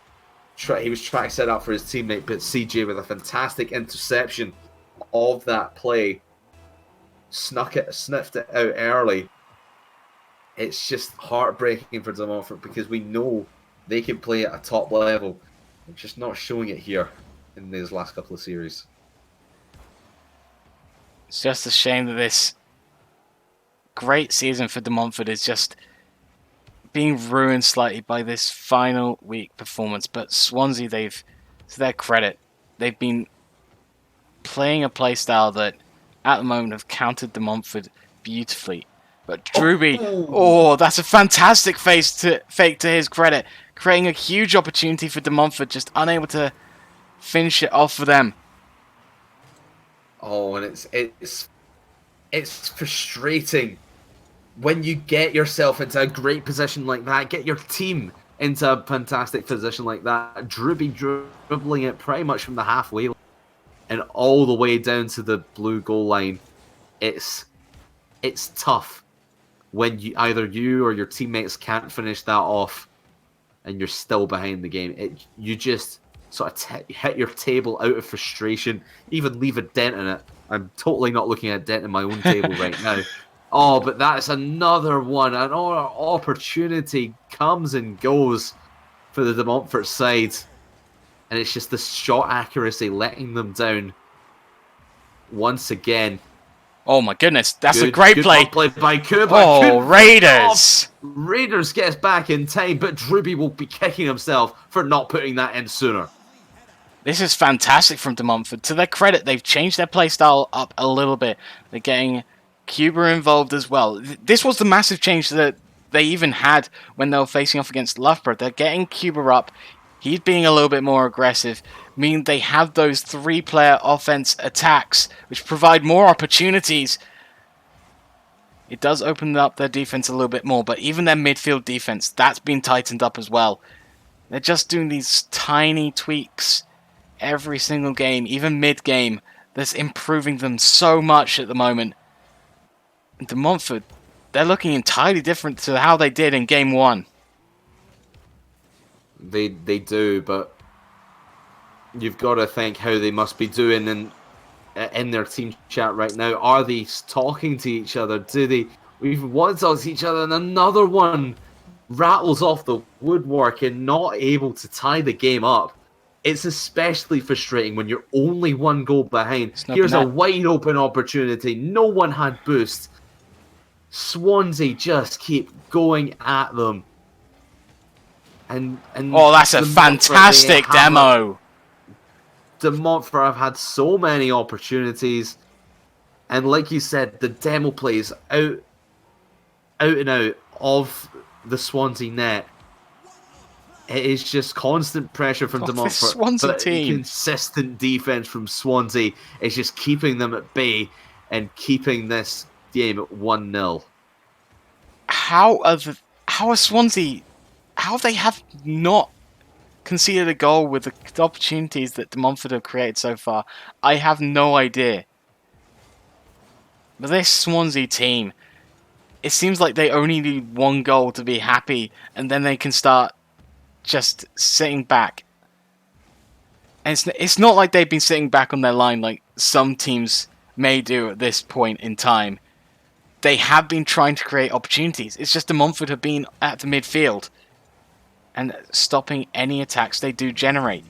He was trying to set up for his teammate, but CJ with a fantastic interception of that play, sniffed it out early. It's just heartbreaking for De Montfort because we know they can play at a top level. They're just not showing it here in these last couple of series. It's just a shame that this great season for De Montfort is just being ruined slightly by this final week performance. But Swansea, to their credit, they've been playing a playstyle that at the moment have countered De Montfort beautifully. But Druby, that's a fantastic fake to his credit, creating a huge opportunity for De Montfort, just unable to finish it off for them. Oh, and it's frustrating when you get yourself into a great position like that, get your team into a fantastic position like that. Druby dribbling it pretty much from the halfway line and all the way down to the blue goal line. It's tough when either you or your teammates can't finish that off and you're still behind the game. You just sort of hit your table out of frustration, even leave a dent in it. I'm totally not looking at a dent in my own table right now. Oh, but that's another one. Another opportunity comes and goes for the De Montfort side. And it's just the shot accuracy letting them down once again. Oh my goodness, that's a great play. Play by Kuba. Oh, Raiders! Raiders gets back in time, but Druby will be kicking himself for not putting that in sooner. This is fantastic from De Montfort. To their credit, they've changed their playstyle up a little bit. They're getting Cuba involved as well. This was the massive change that they even had when they were facing off against Loughborough. They're getting Cuba up. He's being a little bit more aggressive, meaning they have those 3-player offense attacks, which provide more opportunities. It does open up their defense a little bit more, but even their midfield defense, that's been tightened up as well. They're just doing these tiny tweaks every single game, even mid-game, that's improving them so much at the moment. And De Montfort, they're looking entirely different to how they did in Game 1. They do, but you've got to think how they must be doing in their team chat right now. Are they talking to each other? Do they even want to talk to each other? And another one rattles off the woodwork and not able to tie the game up. It's especially frustrating when you're only one goal behind. It's an open Here's a net. wide open opportunity. No one had boost. Swansea just keep going at them. And Oh, that's a De Montfort, fantastic demo. De Montfort have had so many opportunities. And like you said, the demo plays out and out of the Swansea net. It is just constant pressure from Oh, De this Montfort, Swansea but team. consistent defense from Swansea is just keeping them at bay and keeping this game at 1-0. How are Swansea? How they have not conceded a goal with the opportunities that De Montfort have created so far? I have no idea. But this Swansea team, it seems like they only need one goal to be happy, and then they can start just sitting back. And it's not like they've been sitting back on their line like some teams may do at this point in time. They have been trying to create opportunities. It's just De Montfort have been at the midfield and stopping any attacks they do generate.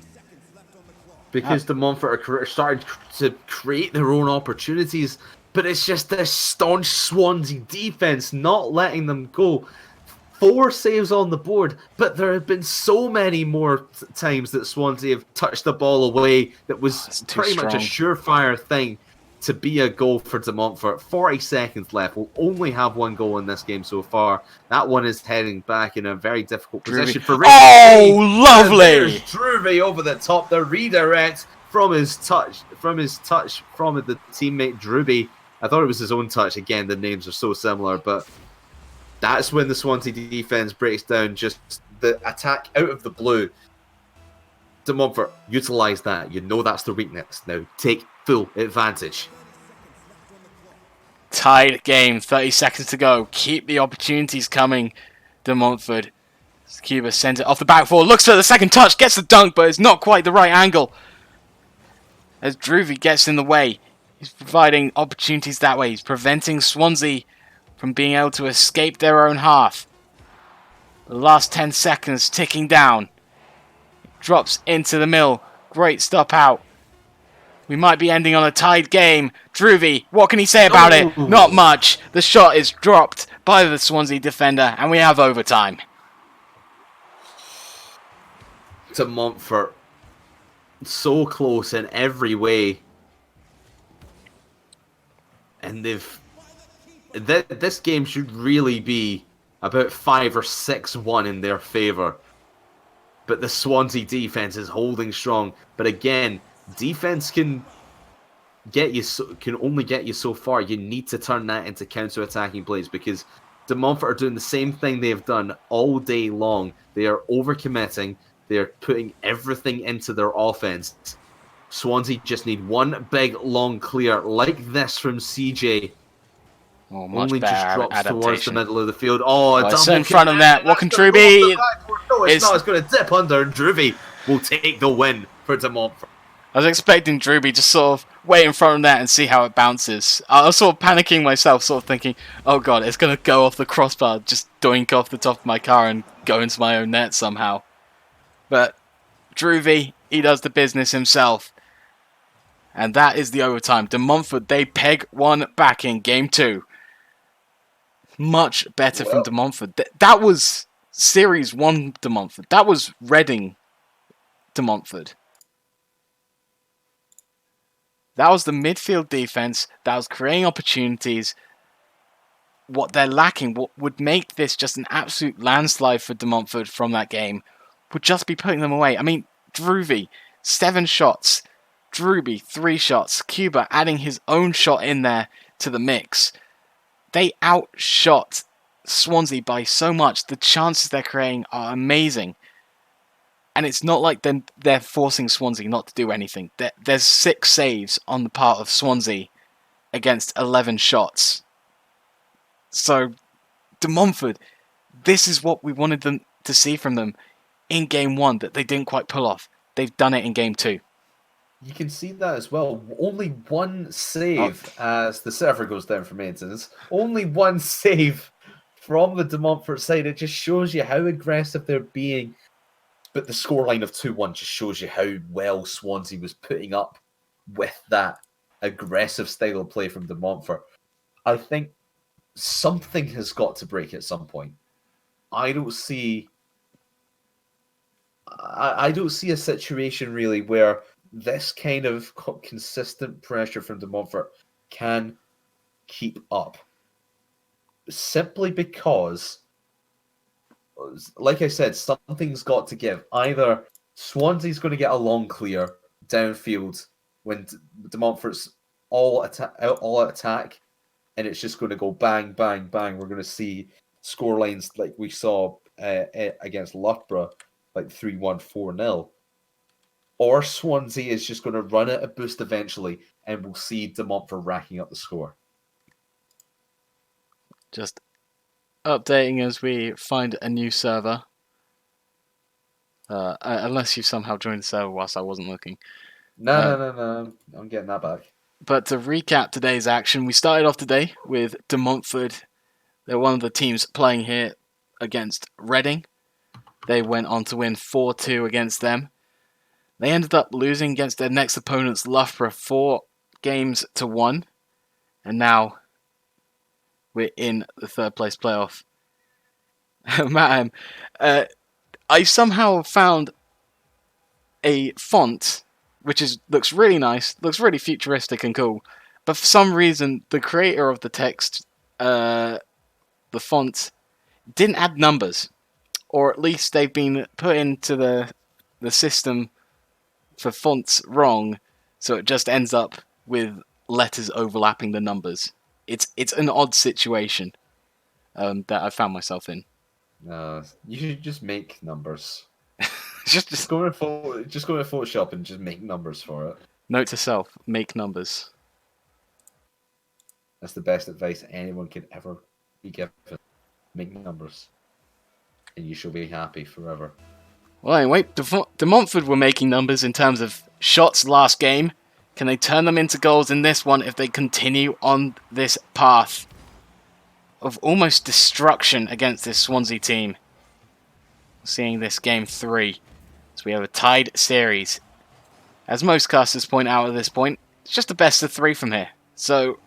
Because De Montfort are starting to create their own opportunities, but it's just this staunch Swansea defense not letting them go. 4 saves on the board, but there have been so many more times that Swansea have touched the ball away that was pretty much a surefire thing to be a goal for De Montfort. 40 seconds left. We'll only have one goal in this game so far. That one is heading back in a very difficult position for Ray. Oh, lovely! There's Drury over the top. The redirect from his touch from the teammate Druby. I thought it was his own touch. Again, the names are so similar, but that's when the Swansea defense breaks down. Just the attack out of the blue. De Montfort, utilize that. You know that's the weakness. Now take full advantage. Tied game, 30 seconds to go. Keep the opportunities coming, De Montfort. Cuba sends it off the back four, looks for the second touch, gets the dunk, but it's not quite the right angle. As Druvy gets in the way, he's providing opportunities that way. He's preventing Swansea from being able to escape their own half. The last 10 seconds ticking down. Drops into the middle. Great stop out. We might be ending on a tied game. Druvy, what can he say about it? Not much. The shot is dropped by the Swansea defender, and we have overtime. De Montfort, so close in every way. And this game should really be about 5 or 6-1 in their favour. But the Swansea defense is holding strong. But again, defense can only get you so far. You need to turn that into counter-attacking plays, because De Montfort are doing the same thing they've done all day long. They are overcommitting. They are putting everything into their offense. Swansea just need one big long clear like this from CJ. Oh, much only better just drops adaptation towards the middle of the field. Oh, it's in front of that. What can Druvy? No, it's not. It's going to dip under, and Druvy will take the win for De Montfort. I was expecting Druvy to sort of wait in front of that and see how it bounces. I was sort of panicking myself, sort of thinking, oh god, it's going to go off the crossbar, just doink off the top of my car and go into my own net somehow. But Druvy, he does the business himself. And that is the overtime. De Montfort, they peg one back in game 2. Much better from De Montfort. That was Series 1 De Montfort. That was Reading De Montfort. That was the midfield defense. That was creating opportunities. What they're lacking, what would make this just an absolute landslide for De Montfort from that game, would just be putting them away. I mean, Druvy, 7 shots. Druby, 3 shots. Cuba adding his own shot in there to the mix. They outshot Swansea by so much. The chances they're creating are amazing. And it's not like they're forcing Swansea not to do anything. There's 6 saves on the part of Swansea against 11 shots. So, De Montfort, this is what we wanted them to see from them in game 1 that they didn't quite pull off. They've done it in game 2. You can see that as well. Only one Oh, save as the server goes down for maintenance. Only one save from the De Montfort side. It just shows you how aggressive they're being. But the scoreline of 2-1 just shows you how well Swansea was putting up with that aggressive style of play from De Montfort. I think something has got to break at some point. I don't see I don't see a situation really where this kind of consistent pressure from De Montfort can keep up. Simply because, like I said, something's got to give. Either Swansea's going to get a long clear downfield when De Montfort's all attack, and it's just going to go bang, bang, bang. We're going to see score lines like we saw against Loughborough, like 3-1, 4-0. Or Swansea is just going to run at a boost eventually, and we'll see De Montfort racking up the score. just updating as we find a new server. Unless you somehow joined the server whilst I wasn't looking. No. I'm getting that back. But to recap today's action, we started off today with De Montfort. They're one of the teams playing here against Reading. They went on to win 4-2 against them. They ended up losing against their next opponents, Loughborough, 4-1. And now we're in the third place playoff. Man, I somehow found a font which looks really nice, looks really futuristic and cool. But for some reason, the creator of the text, the font, didn't add numbers, or at least they've been put into the system for fonts wrong, so it just ends up with letters overlapping the numbers. It's an odd situation that I found myself in. No, you should just make numbers. just, Just just go into Photoshop and just make numbers for it. note to self: make numbers. That's the best advice anyone could ever be given. Make numbers, and you shall be happy forever. Well, anyway, De Montfort were making numbers in terms of shots last game. Can they turn them into goals in this one if they continue on this path of almost destruction against this Swansea team? Seeing this game 3. So we have a tied series. As most casters point out at this point, it's just a best of 3 from here. So,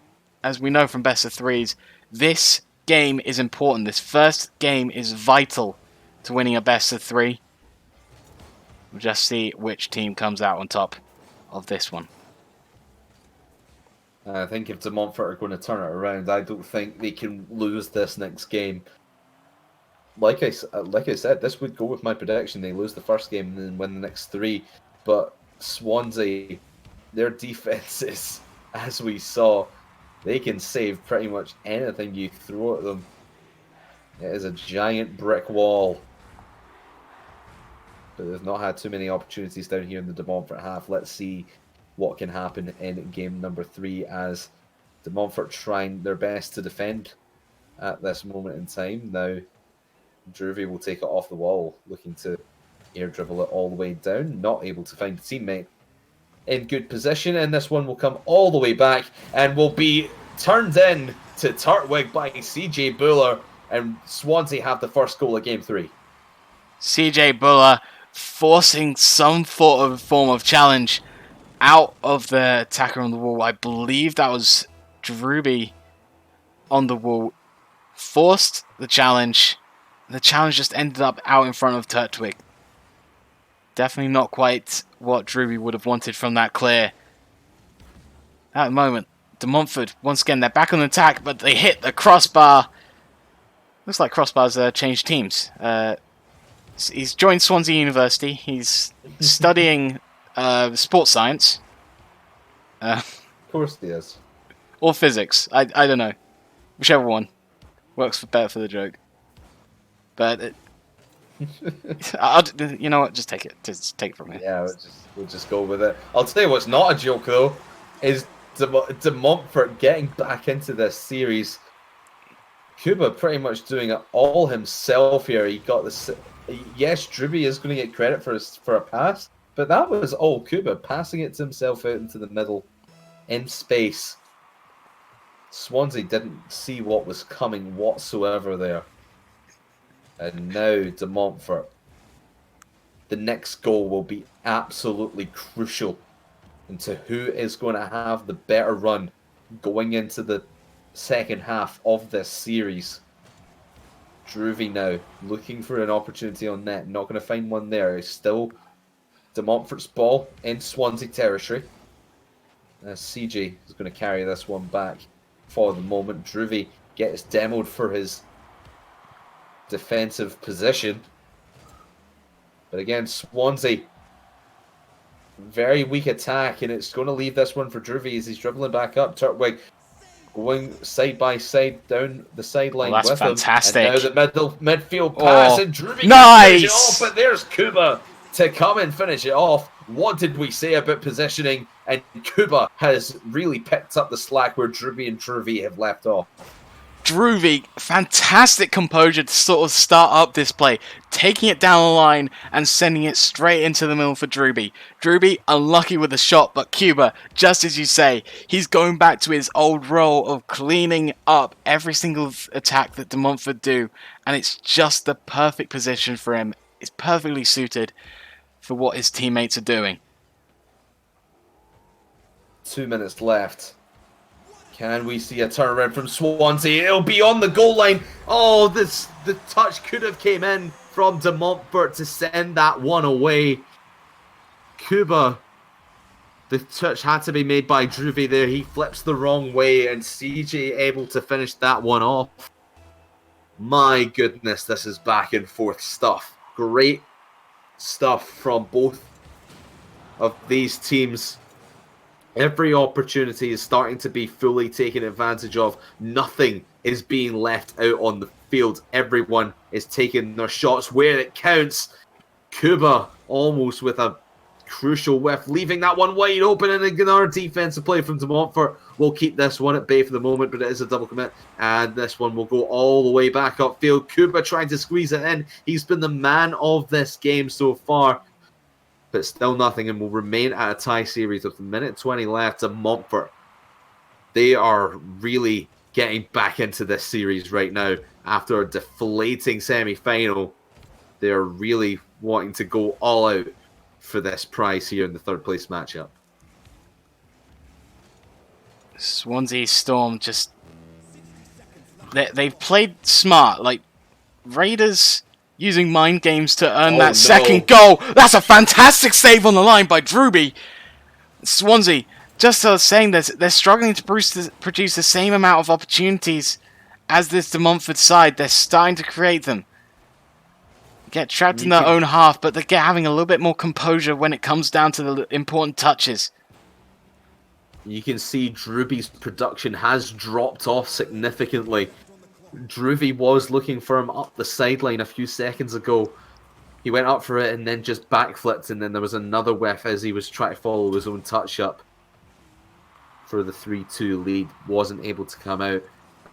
as we know from best of 3s, this game is important. This first game is vital to winning a best of 3. We'll just see which team comes out on top of this one. I think if De Montfort are going to turn it around, I don't think they can lose this next game. Like I said, this would go with my prediction. They lose the first game and then win the next 3. But Swansea, their defenses, as we saw, they can save pretty much anything you throw at them. It is a giant brick wall. But they've not had too many opportunities down here in the De Montfort half. Let's see what can happen in game number 3 as De Montfort trying their best to defend at this moment in time. Now, Drury will take it off the wall, looking to air dribble it all the way down. Not able to find a teammate in good position, and this one will come all the way back and will be turned in to Turtwig by CJ Buller, and Swansea have the first goal of game 3. CJ Buller forcing some form of challenge out of the attacker on the wall. I believe that was Druby on the wall. Forced the challenge. The challenge just ended up out in front of Turtwig. Definitely not quite what Druby would have wanted from that clear. At the moment, De Montfort, once again, they're back on attack, but they hit the crossbar. Looks like Crossbar's changed teams. He's joined Swansea University. He's studying sports science. Of course he is. Or physics. I don't know. Whichever one works better for the joke. But you know what? Just take it. Just take it from here. Yeah, we'll just go with it. I'll tell you what's not a joke though, is De Montfort getting back into this series. Kuba pretty much doing it all himself here. He got this. Yes, Druby is going to get credit for a pass, But that was all Kuba passing it to himself out into the middle in space. Swansea didn't see what was coming whatsoever there. And now De Montfort. The next goal will be absolutely crucial into who is going to have the better run going into the second half of this series. Druvy now looking for an opportunity on net. Not going to find one there. It's still De Montfort's ball in Swansea territory. CJ is going to carry this one back for the moment. Druvy gets demoed for his defensive position. But again, Swansea, very weak attack, and it's going to leave this one for Druvy as he's dribbling back up. Turtwig going side by side down the sideline that's with fantastic. him. And now the midfield pass, and Druvy nice! Finish it off, but there's Kuba to come and finish it off. What did we say about positioning? And Kuba has really picked up the slack where Druvy and Druvy have left off. Druvy, fantastic composure to sort of start up this play, taking it down the line and sending it straight into the middle for Druvy. Druvy, unlucky with the shot, but Cuba, just as you say, he's going back to his old role of cleaning up every single attack that De Montfort do, and it's just the perfect position for him. It's perfectly suited for what his teammates are doing. 2 minutes left. Can we see a turnaround from Swansea? It'll be on the goal line. Oh, the touch could have came in from De Montfort to send that one away. Kuba, the touch had to be made by Druvy there. He flips the wrong way, and CJ able to finish that one off. My goodness, this is back and forth stuff. Great stuff from both of these teams. Every opportunity is starting to be fully taken advantage of. Nothing is being left out on the field. Everyone is taking their shots where it counts. Kuba almost with a crucial whiff, leaving that one wide open, and another defensive play from De Montfort will keep this one at bay for the moment, but it is a double commit, and this one will go all the way back upfield. Kuba trying to squeeze it in. He's been the man of this game so far, but still nothing, and will remain at a tie series with a minute 20 left. De Montfort, they are really getting back into this series right now after a deflating semi-final. They're really wanting to go all out for this prize here in the third place matchup. Swansea Storm just... They've played smart. Like, Raiders using mind games to earn that second goal. That's a fantastic save on the line by Druvy. Swansea, just as I was saying, they're struggling to produce the same amount of opportunities as this De Montfort side. They're starting to create them. Get trapped in their own half, but they're having a little bit more composure when it comes down to the important touches. You can see Druvy's production has dropped off significantly. Druvy was looking for him up the sideline a few seconds ago. He went up for it and then just backflipped, and then there was another whiff as he was trying to follow his own touch-up for the 3-2 lead. Wasn't able to come out.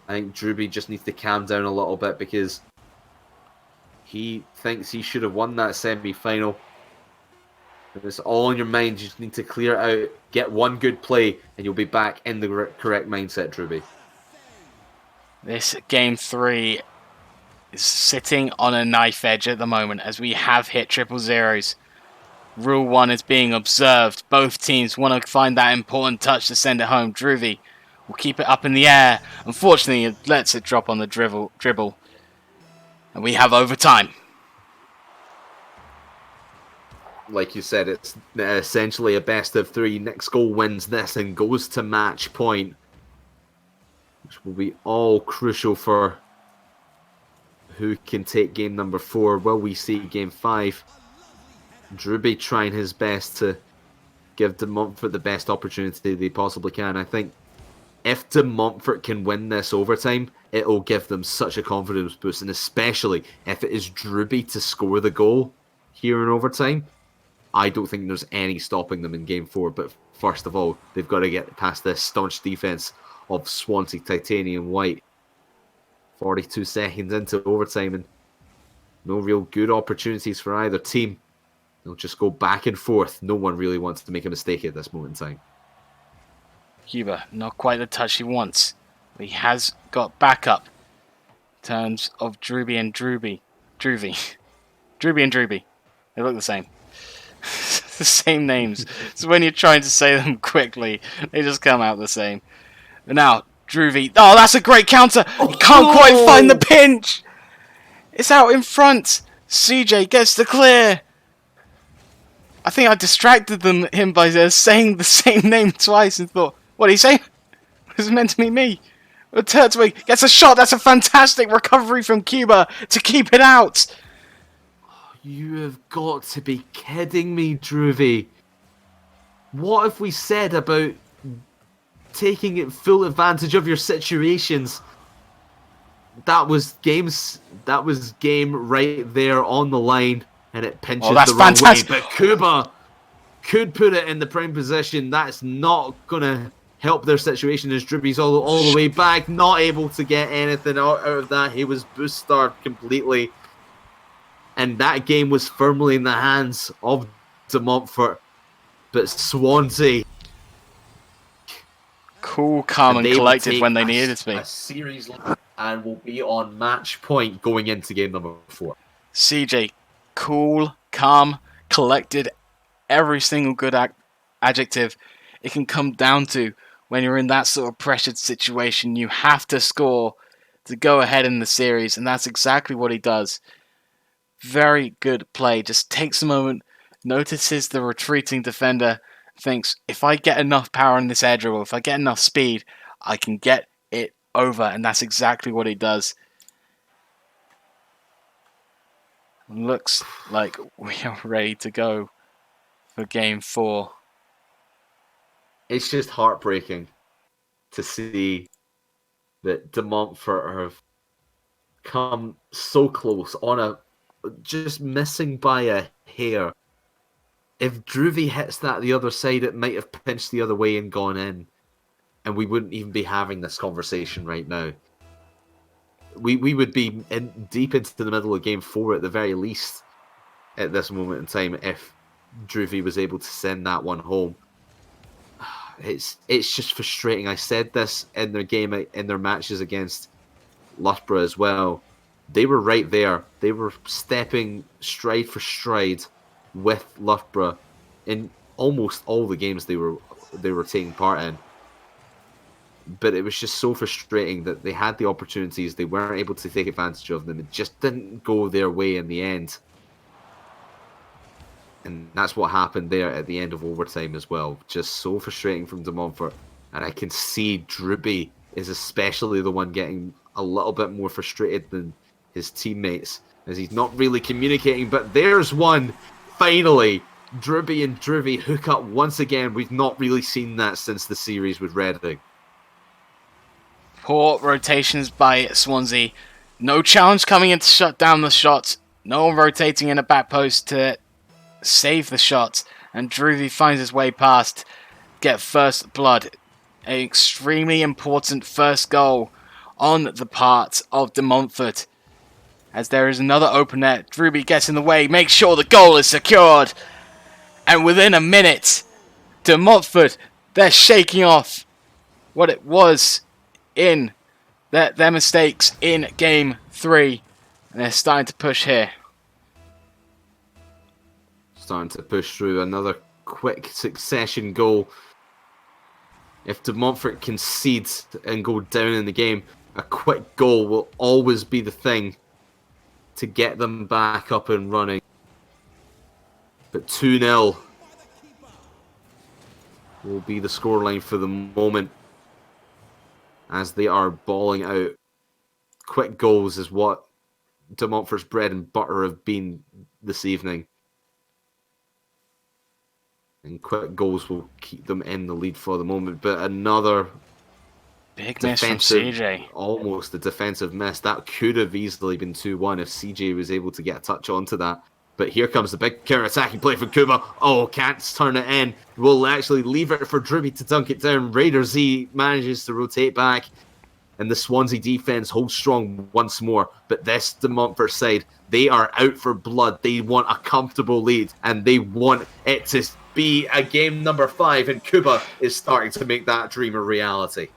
I think Druvy just needs to calm down a little bit because he thinks he should have won that semi-final. If it's all on your mind, you just need to clear it out, get one good play, and you'll be back in the correct mindset, Druvy. This game 3 is sitting on a knife edge at the moment as we have hit triple zeros. Rule 1 is being observed. Both teams want to find that important touch to send it home. Druvy will keep it up in the air. Unfortunately, it lets it drop on the dribble. And we have overtime. Like you said, it's essentially a best of 3. Next goal wins this and goes to match point, which will be all crucial for who can take game number 4. Will we see game 5? Druvy trying his best to give De Montfort the best opportunity they possibly can. I think if De Montfort can win this overtime, it'll give them such a confidence boost, and especially if it is Druvy to score the goal here in overtime, I don't think there's any stopping them in game 4. But first of all, they've got to get past this staunch defense of Swansea Titanium White. 42 seconds into overtime and no real good opportunities for either team. They'll just go back and forth. No one really wants to make a mistake at this moment in time. Cuba, not quite the touch he wants. But he has got backup. In terms of Drewby and Drewby. Drewby and Drewby. They look the same. The same names. So when you're trying to say them quickly, they just come out the same. But now, Drewby. Oh, that's a great counter! He can't quite find the pinch! It's out in front! CJ gets the clear! I think I distracted him by saying the same name twice and thought, what did he say? It was meant to be me. But Turtwig gets a shot. That's a fantastic recovery from Cuba to keep it out. You have got to be kidding me, Drewby. What have we said about taking it full advantage of your situations? That was game right there on the line, and it pinches the wrong way. But Cuba could put it in the prime position. That's not gonna help their situation as Drewby's all the way back, not able to get anything out of that. He was boost-starved completely. And that game was firmly in the hands of De Montfort. But Swansea... Cool, calm and collected when they needed to be. A series and will be on match point going into game number 4. CJ, cool, calm, collected, every single good adjective it can come down to. When you're in that sort of pressured situation, you have to score to go ahead in the series, and that's exactly what he does. Very good play. Just takes a moment, notices the retreating defender, thinks, if I get enough power in this air dribble, if I get enough speed, I can get it over, and that's exactly what he does. Looks like we are ready to go for game 4. It's just heartbreaking to see that De Montfort have come so close just missing by a hair. If Drewby hits that the other side, it might have pinched the other way and gone in, and we wouldn't even be having this conversation right now. We would be deep into the middle of game 4 at the very least at this moment in time if Drewby was able to send that one home. It's just frustrating. I said this in their matches against Loughborough as well. They were right there. They were stepping stride for stride with Loughborough in almost all the games they were taking part in. But it was just so frustrating that they had the opportunities, they weren't able to take advantage of them. It just didn't go their way in the end. And that's what happened there at the end of overtime as well. Just so frustrating from De Montfort. And I can see Drewby is especially the one getting a little bit more frustrated than his teammates, as he's not really communicating. But there's one, finally. Drewby and Drewby hook up once again. We've not really seen that since the series with Reading. Poor rotations by Swansea. No challenge coming in to shut down the shot. No one rotating in a back post to save the shot, and Drewby finds his way past, get first blood. An extremely important first goal on the part of De Montfort. As there is another open net, Drewby gets in the way, makes sure the goal is secured, and within a minute, De Montfort, they're shaking off what it was in their mistakes in game 3, and they're starting to push here. Starting to push through another quick succession goal. If De Montfort concedes and go down in the game, a quick goal will always be the thing to get them back up and running. But 2-0 will be the scoreline for the moment as they are balling out. Quick goals is what De Montfort's bread and butter have been this evening. And quick goals will keep them in the lead for the moment. But another big miss from CJ. Almost a defensive miss. That could have easily been 2-1 if CJ was able to get a touch onto that. But here comes the big counter-attacking play from Cuba. Oh, can't turn it in. Will actually leave it for Drewby to dunk it down. Raider Z manages to rotate back. and the Swansea defence holds strong once more. But this De Montfort side, they are out for blood. They want a comfortable lead, and they want it to be a game number 5, and Cuba is starting to make that dream a reality.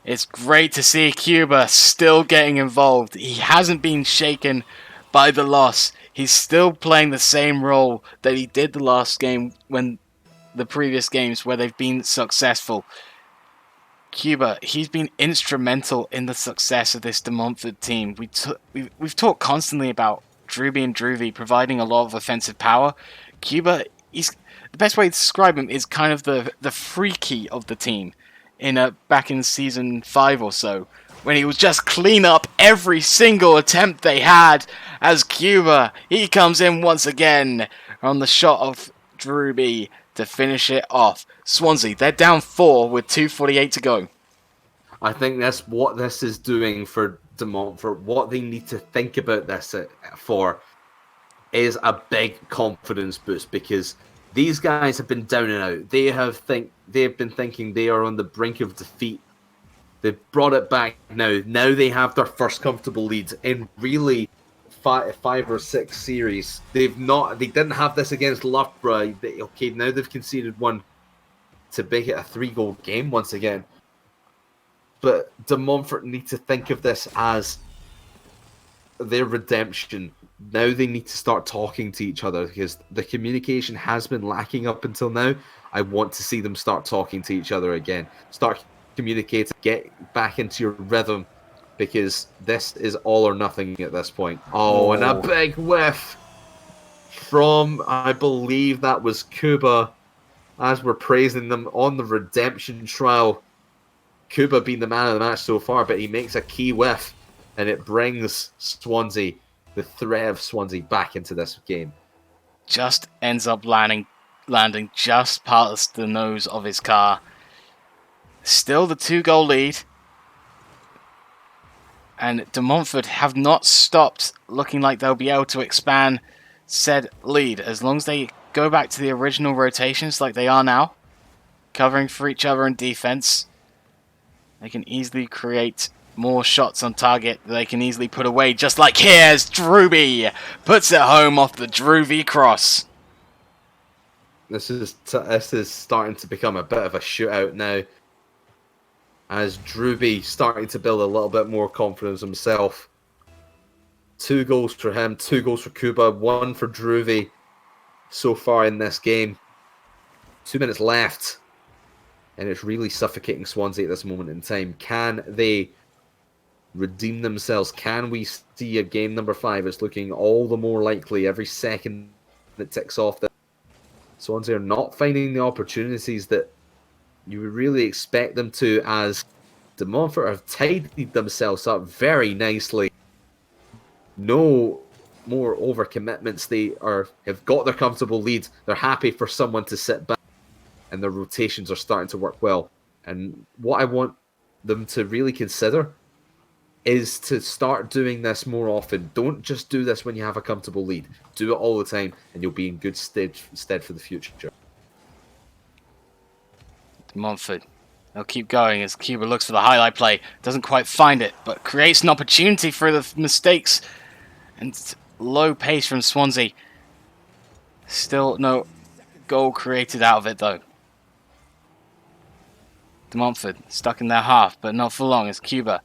It's great to see Cuba still getting involved. He hasn't been shaken by the loss. He's still playing the same role that he did the last game when the previous games where they've been successful. Cuba, he's been instrumental in the success of this De Montfort team. We've talked constantly about Druby and Druvy providing a lot of offensive power. Cuba, the best way to describe him is kind of the freaky of the team. Back in season 5 or so, when he would just clean up every single attempt they had. As Cuba, he comes in once again on the shot of Druby to finish it off. Swansea, they're down 4 with 2:48 to go. I think that's what this is doing for De Montfort. What they need to think about this for is a big confidence boost, because these guys have been down and out. They have been thinking they are on the brink of defeat. They've brought it back now. Now they have their first comfortable lead in really five or six series. They didn't have this against Loughborough. Now they've conceded one to make it a 3-goal game once again. But De Montfort need to think of this as their redemption. Now they need to start talking to each other, because the communication has been lacking up until now. I want to see them start talking to each other again. Start communicating, get back into your rhythm, because this is all or nothing at this point. Oh, and a big whiff from, I believe that was Cuba, as we're praising them on the redemption trial. Cuba being the man of the match so far, but he makes a key whiff, and it brings Swansea, the threat of Swansea, back into this game. Just ends up landing just past the nose of his car. Still the 2-goal lead. And De Montfort have not stopped looking like they'll be able to expand said lead. As long as they go back to the original rotations like they are now, covering for each other in defense, they can easily create more shots on target that they can easily put away, just like here's Druby puts it home off the Druvy cross. This is starting to become a bit of a shootout now, as Druby starting to build a little bit more confidence himself. 2 goals for him, 2 goals for Cuba, 1 for Druvy so far in this game. 2 minutes left, and it's really suffocating Swansea at this moment in time. Can they redeem themselves? Can we see a game number 5? It's looking all the more likely every second that ticks off that Swansea are not finding the opportunities that you would really expect them to, as De Montfort have tidied themselves up very nicely. No more overcommitments. They have got their comfortable lead. They're happy for someone to sit back, and their rotations are starting to work well. And what I want them to really consider is to start doing this more often. Don't just do this when you have a comfortable lead. Do it all the time, and you'll be in good stead for the future. De Montfort, they'll keep going as Cuba looks for the highlight play. Doesn't quite find it, but creates an opportunity for the mistakes. And low pace from Swansea. Still no goal created out of it though. De Montfort stuck in their half, but not for long as Cuba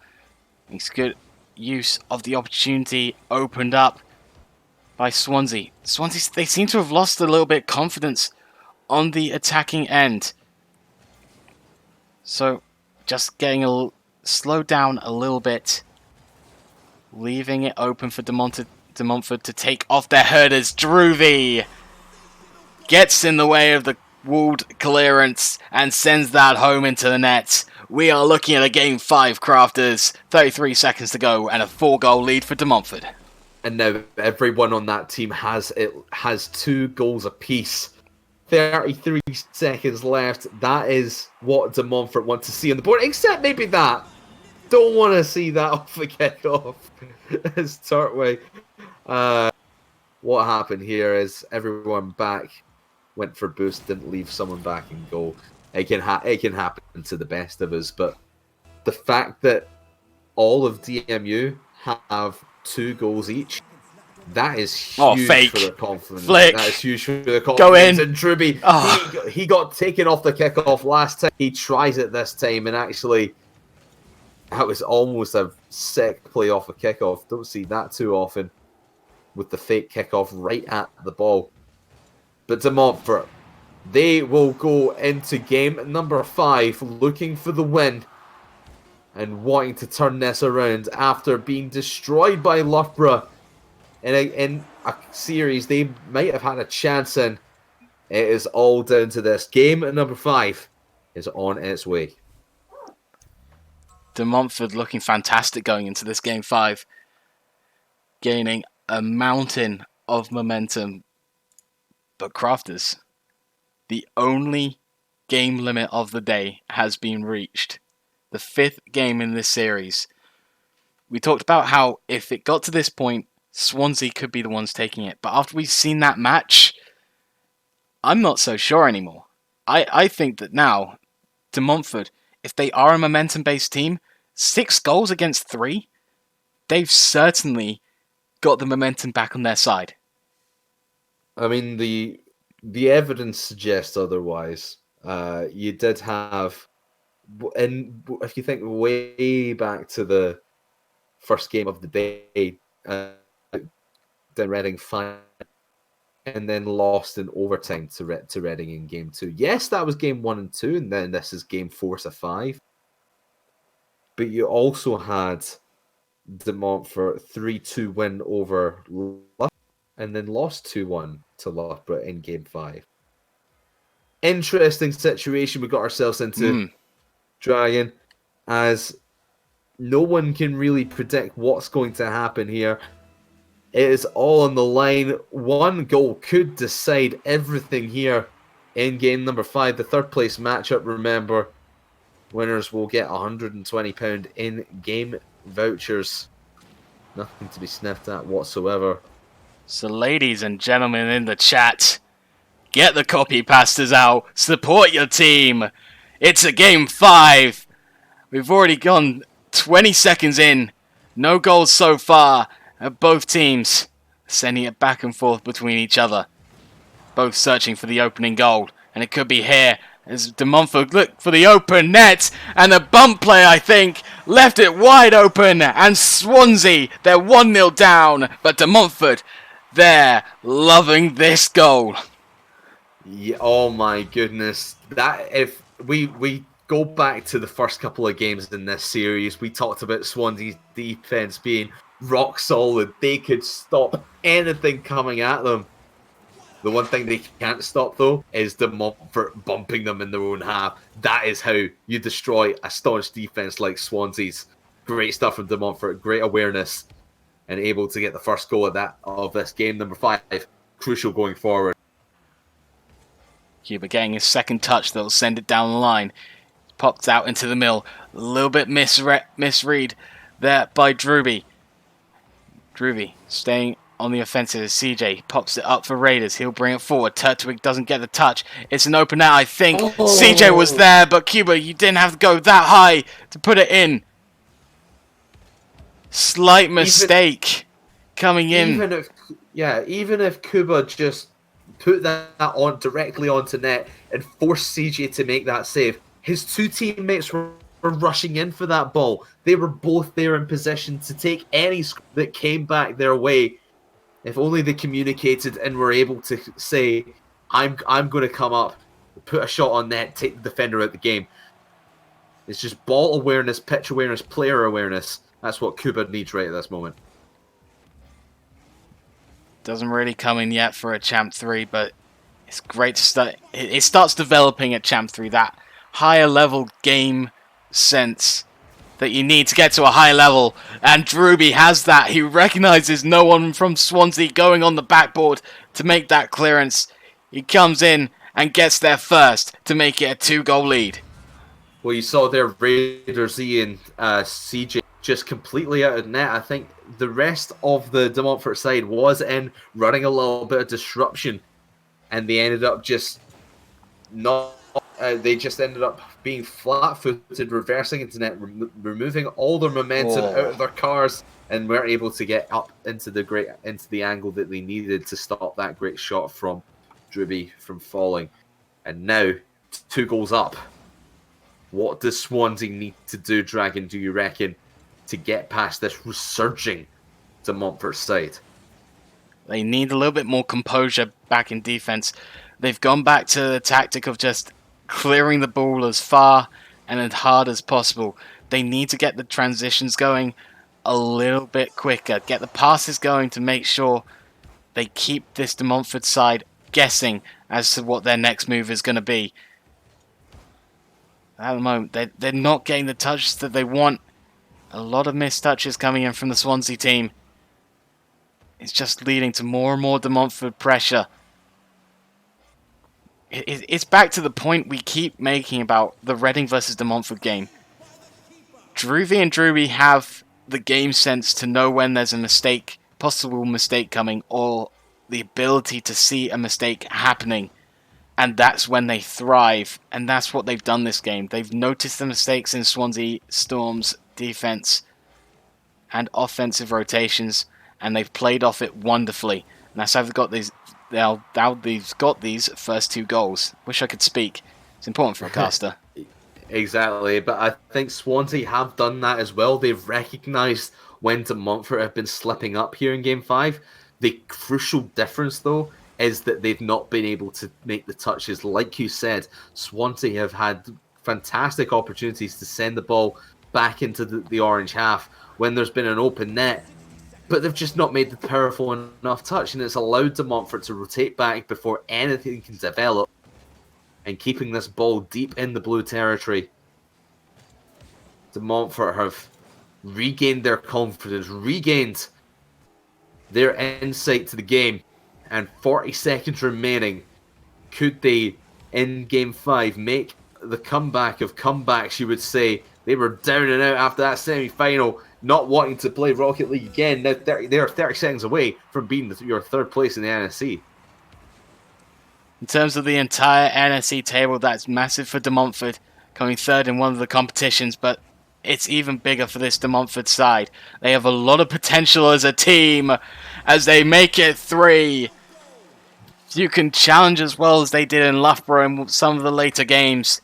makes good use of the opportunity opened up by Swansea. Swansea, they seem to have lost a little bit of confidence on the attacking end. So just getting slowed down a little bit. Leaving it open for De Montfort to take off their herders. Druvy gets in the way of the walled clearance and sends that home into the net. We are looking at a game 5, Crafters. 33 seconds to go and a 4-goal lead for De Montfort. And now everyone on that team has 2 goals apiece. 33 seconds left. That is what De Montfort want to see on the board, except maybe that. Don't want to see that off the kickoff. As Turtway. What happened here is everyone back went for boost, didn't leave someone back in goal. It can happen to the best of us, but the fact that all of DMU have 2 goals each, that is Oh, huge for their fake. confidence. That is Flick. huge for their Go confidence. in. And Truby, Oh, he got taken off the kickoff last time. He tries it this time, and actually, that was almost a sick play off a kickoff. Don't see that too often with the fake kickoff right at the ball. But De Montfort, they will go into game number 5 looking for the win and wanting to turn this around after being destroyed by Loughborough in a series they might have had a chance in. It is all down to this. Game number 5 is on its way. De Montfort looking fantastic going into this game 5. Gaining a mountain of momentum. But Crafters, the only game limit of the day has been reached. The 5th game in this series. We talked about how if it got to this point, Swansea could be the ones taking it. But after we've seen that match, I'm not so sure anymore. I think that now, De Montfort, if they are a momentum-based team, 6 goals against 3, they've certainly got the momentum back on their side. I mean, the evidence suggests otherwise. You did have, and if you think way back to the first game of the day, then Reading 5, and then lost in overtime to Reading in game 2. Yes, that was game 1 and 2, and then this is game 4 to 5. But you also had De Montfort 3-2 win over Loughborough, and then lost 2-1 to Loughborough in game 5. Interesting situation we got ourselves into, Dragon, as no one can really predict what's going to happen here. It is all on the line. One goal could decide everything here in game number 5. The third place matchup, remember, winners will get £120 in game vouchers. Nothing to be sniffed at whatsoever. So ladies and gentlemen in the chat, get the copy pastas out, support your team. It's a game 5. We've already gone 20 seconds in. No goals so far. Both teams sending it back and forth between each other. Both searching for the opening goal. And it could be here as De Montfort look for the open net. And the bump play, I think, left it wide open. And Swansea, they're 1-0 down. But De Montfort, they're loving this goal. Yeah, oh my goodness. That if we go back to the first couple of games in this series, we talked about Swansea's defense being rock solid. They could stop anything coming at them. The one thing they can't stop, though, is De Montfort bumping them in their own half. That is how you destroy a staunch defense like Swansea's. Great stuff from De Montfort, great awareness, and able to get the first goal of this game number 5. Crucial going forward. Cuba getting his second touch that will send it down the line. Popped out into the middle. A little bit misread there by Druby. Druby staying on the offensive as CJ pops it up for Raiders. He'll bring it forward. Turtwig doesn't get the touch. It's an open out, I think. Oh. CJ was there, but Cuba, you didn't have to go that high to put it in. Slight mistake coming in. Even if Cuba just put that on directly onto net and forced CJ to make that save, his 2 teammates were rushing in for that ball. They were both there in position to take any that came back their way. If only they communicated and were able to say, I'm going to come up, put a shot on net, take the defender out the game. It's just ball awareness, pitch awareness, player awareness. That's what Cuba needs right at this moment. Doesn't really come in yet for a Champ 3, but it's great to start. It starts developing at Champ 3, that higher level game sense that you need to get to a high level, and Druby has that. He recognises no one from Swansea going on the backboard to make that clearance. He comes in and gets there first to make it a 2-goal lead. Well, you saw there Raiders and CJ just completely out of net. I think the rest of the De Montfort side was in running a little bit of disruption, and they ended up just not they just ended up being flat-footed, reversing into net, removing all their momentum out Oh, of their cars, and weren't able to get up into the angle that they needed to stop that great shot from Druby from falling. And now 2 goals up. What does Swansea need to do, Dragon, do you reckon, to get past this resurging De Montfort side? they need a little bit more composure back in defense. They've gone back to the tactic of just clearing the ball as far and as hard as possible. They need to get the transitions going a little bit quicker, get the passes going to make sure they keep this De Montfort side guessing as to what their next move is going to be. At the moment, they're not getting the touches that they want. A lot of missed touches coming in from the Swansea team. It's just leading to more and more De Montfort pressure. It's back to the point we keep making about the Reading versus De Montfort game. Druvy and Drury have the game sense to know when there's a mistake, possible mistake coming, or the ability to see a mistake happening. And that's when they thrive. And that's what they've done this game. They've noticed the mistakes in Swansea Storm's defense and offensive rotations, and they've played off it wonderfully. And that's how they've got these. Now they've got these first 2 goals. Wish I could speak. It's important for a caster. Exactly, but I think Swansea have done that as well. They've recognised when De Montfort have been slipping up here in Game 5. The crucial difference, though, is that they've not been able to make the touches. Like you said, Swansea have had fantastic opportunities to send the ball back into the orange half when there's been an open net, but they've just not made the powerful enough touch, and it's allowed De Montfort to rotate back before anything can develop, and keeping this ball deep in the blue territory. De Montfort have regained their confidence, regained their insight to the game, and 40 seconds remaining. Could they, in Game 5, make the comeback of comebacks, you would say? They were down and out after that semi-final, not wanting to play Rocket League again. Now they are 30 seconds away from being your 3rd place in the NSE. In terms of the entire NSE table, that's massive for De Montfort, coming 3rd in one of the competitions, but it's even bigger for this De Montfort side. They have a lot of potential as a team as they make it 3. You can challenge as well as they did in Loughborough in some of the later games.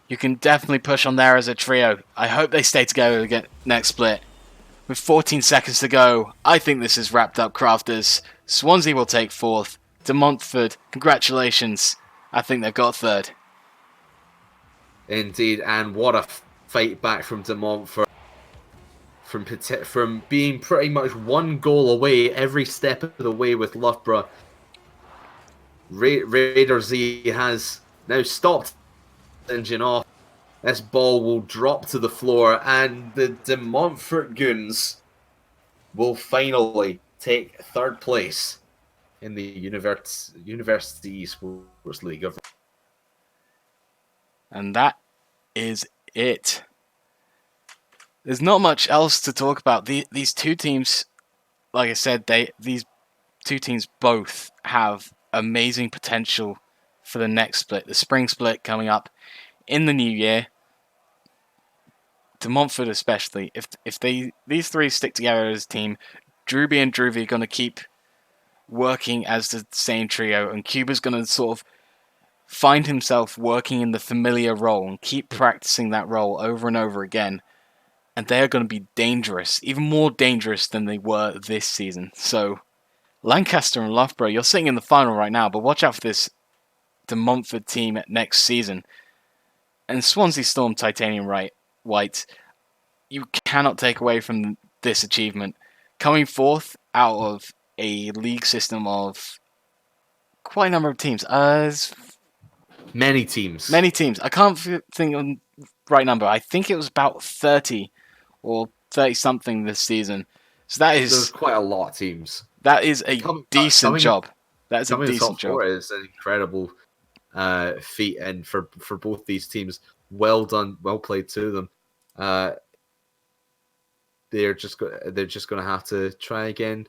You can definitely push on there as a trio. I hope they stay together again next split. With 14 seconds to go, I think this is wrapped up, Crafters. Swansea will take 4th. De Montfort, congratulations. I think they've got 3rd. Indeed, and what a fight back from De Montfort. From being pretty much 1 goal away every step of the way with Loughborough. Raider Z has now stopped engine off. This ball will drop to the floor, and the De Montfort Goons will finally take 3rd place in the University Sports League. And that is it. There's not much else to talk about. These 2 teams, like I said, these 2 teams both have amazing potential for the next split, the spring split coming up in the new year. De Montfort especially, if these 3 stick together as a team, Druby and Druvy are going to keep working as the same trio, and Cuba's going to sort of find himself working in the familiar role and keep practicing that role over and over again. And they are going to be dangerous, even more dangerous than they were this season. So, Lancaster and Loughborough, you're sitting in the final right now, but watch out for this De Montfort team next season. And Swansea Storm Titanium White, you cannot take away from this achievement. Coming 4th out of a league system of quite a number of teams. Many teams. Many teams. I can't think of the right number. I think it was about 30 or 30 something this season. So there's quite a lot of teams. That is a decent job. That is a decent job. Is an incredible feat, and for both these teams, well done, well played to them. They're just going to have to try again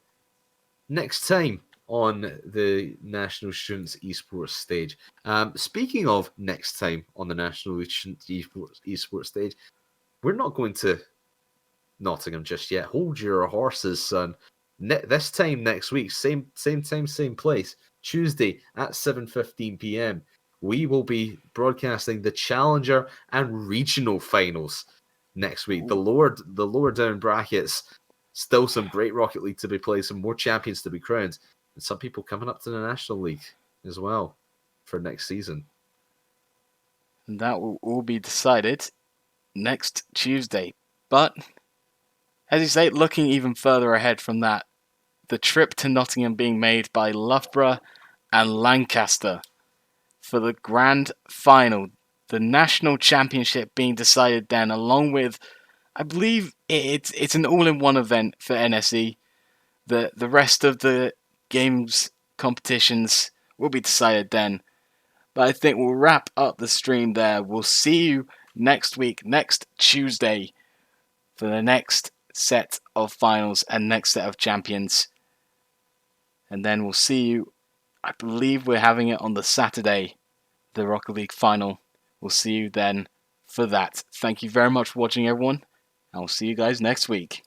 next time. on the National Students Esports stage. Speaking of next time on the National Students Esports stage, we're not going to Nottingham just yet. Hold your horses, son. This time next week, same time, same place, Tuesday at 7:15 p.m. We will be broadcasting the Challenger and Regional finals next week. The lower down brackets, still some great Rocket League to be played, some more champions to be crowned, and some people coming up to the National League as well for next season. And that will all be decided next Tuesday. But as you say, looking even further ahead from that, the trip to Nottingham being made by Loughborough and Lancaster for the grand final, the national championship being decided then, along with, I believe it's an all-in-one event for NSE. The rest of the games competitions will be decided then. But I think we'll wrap up the stream there. We'll see you next week, next Tuesday, for the next set of finals and next set of champions. And then we'll see you, I believe we're having it on the Saturday, the Rocket League final. We'll see you then for that. Thank you very much for watching, everyone, and we'll see you guys next week.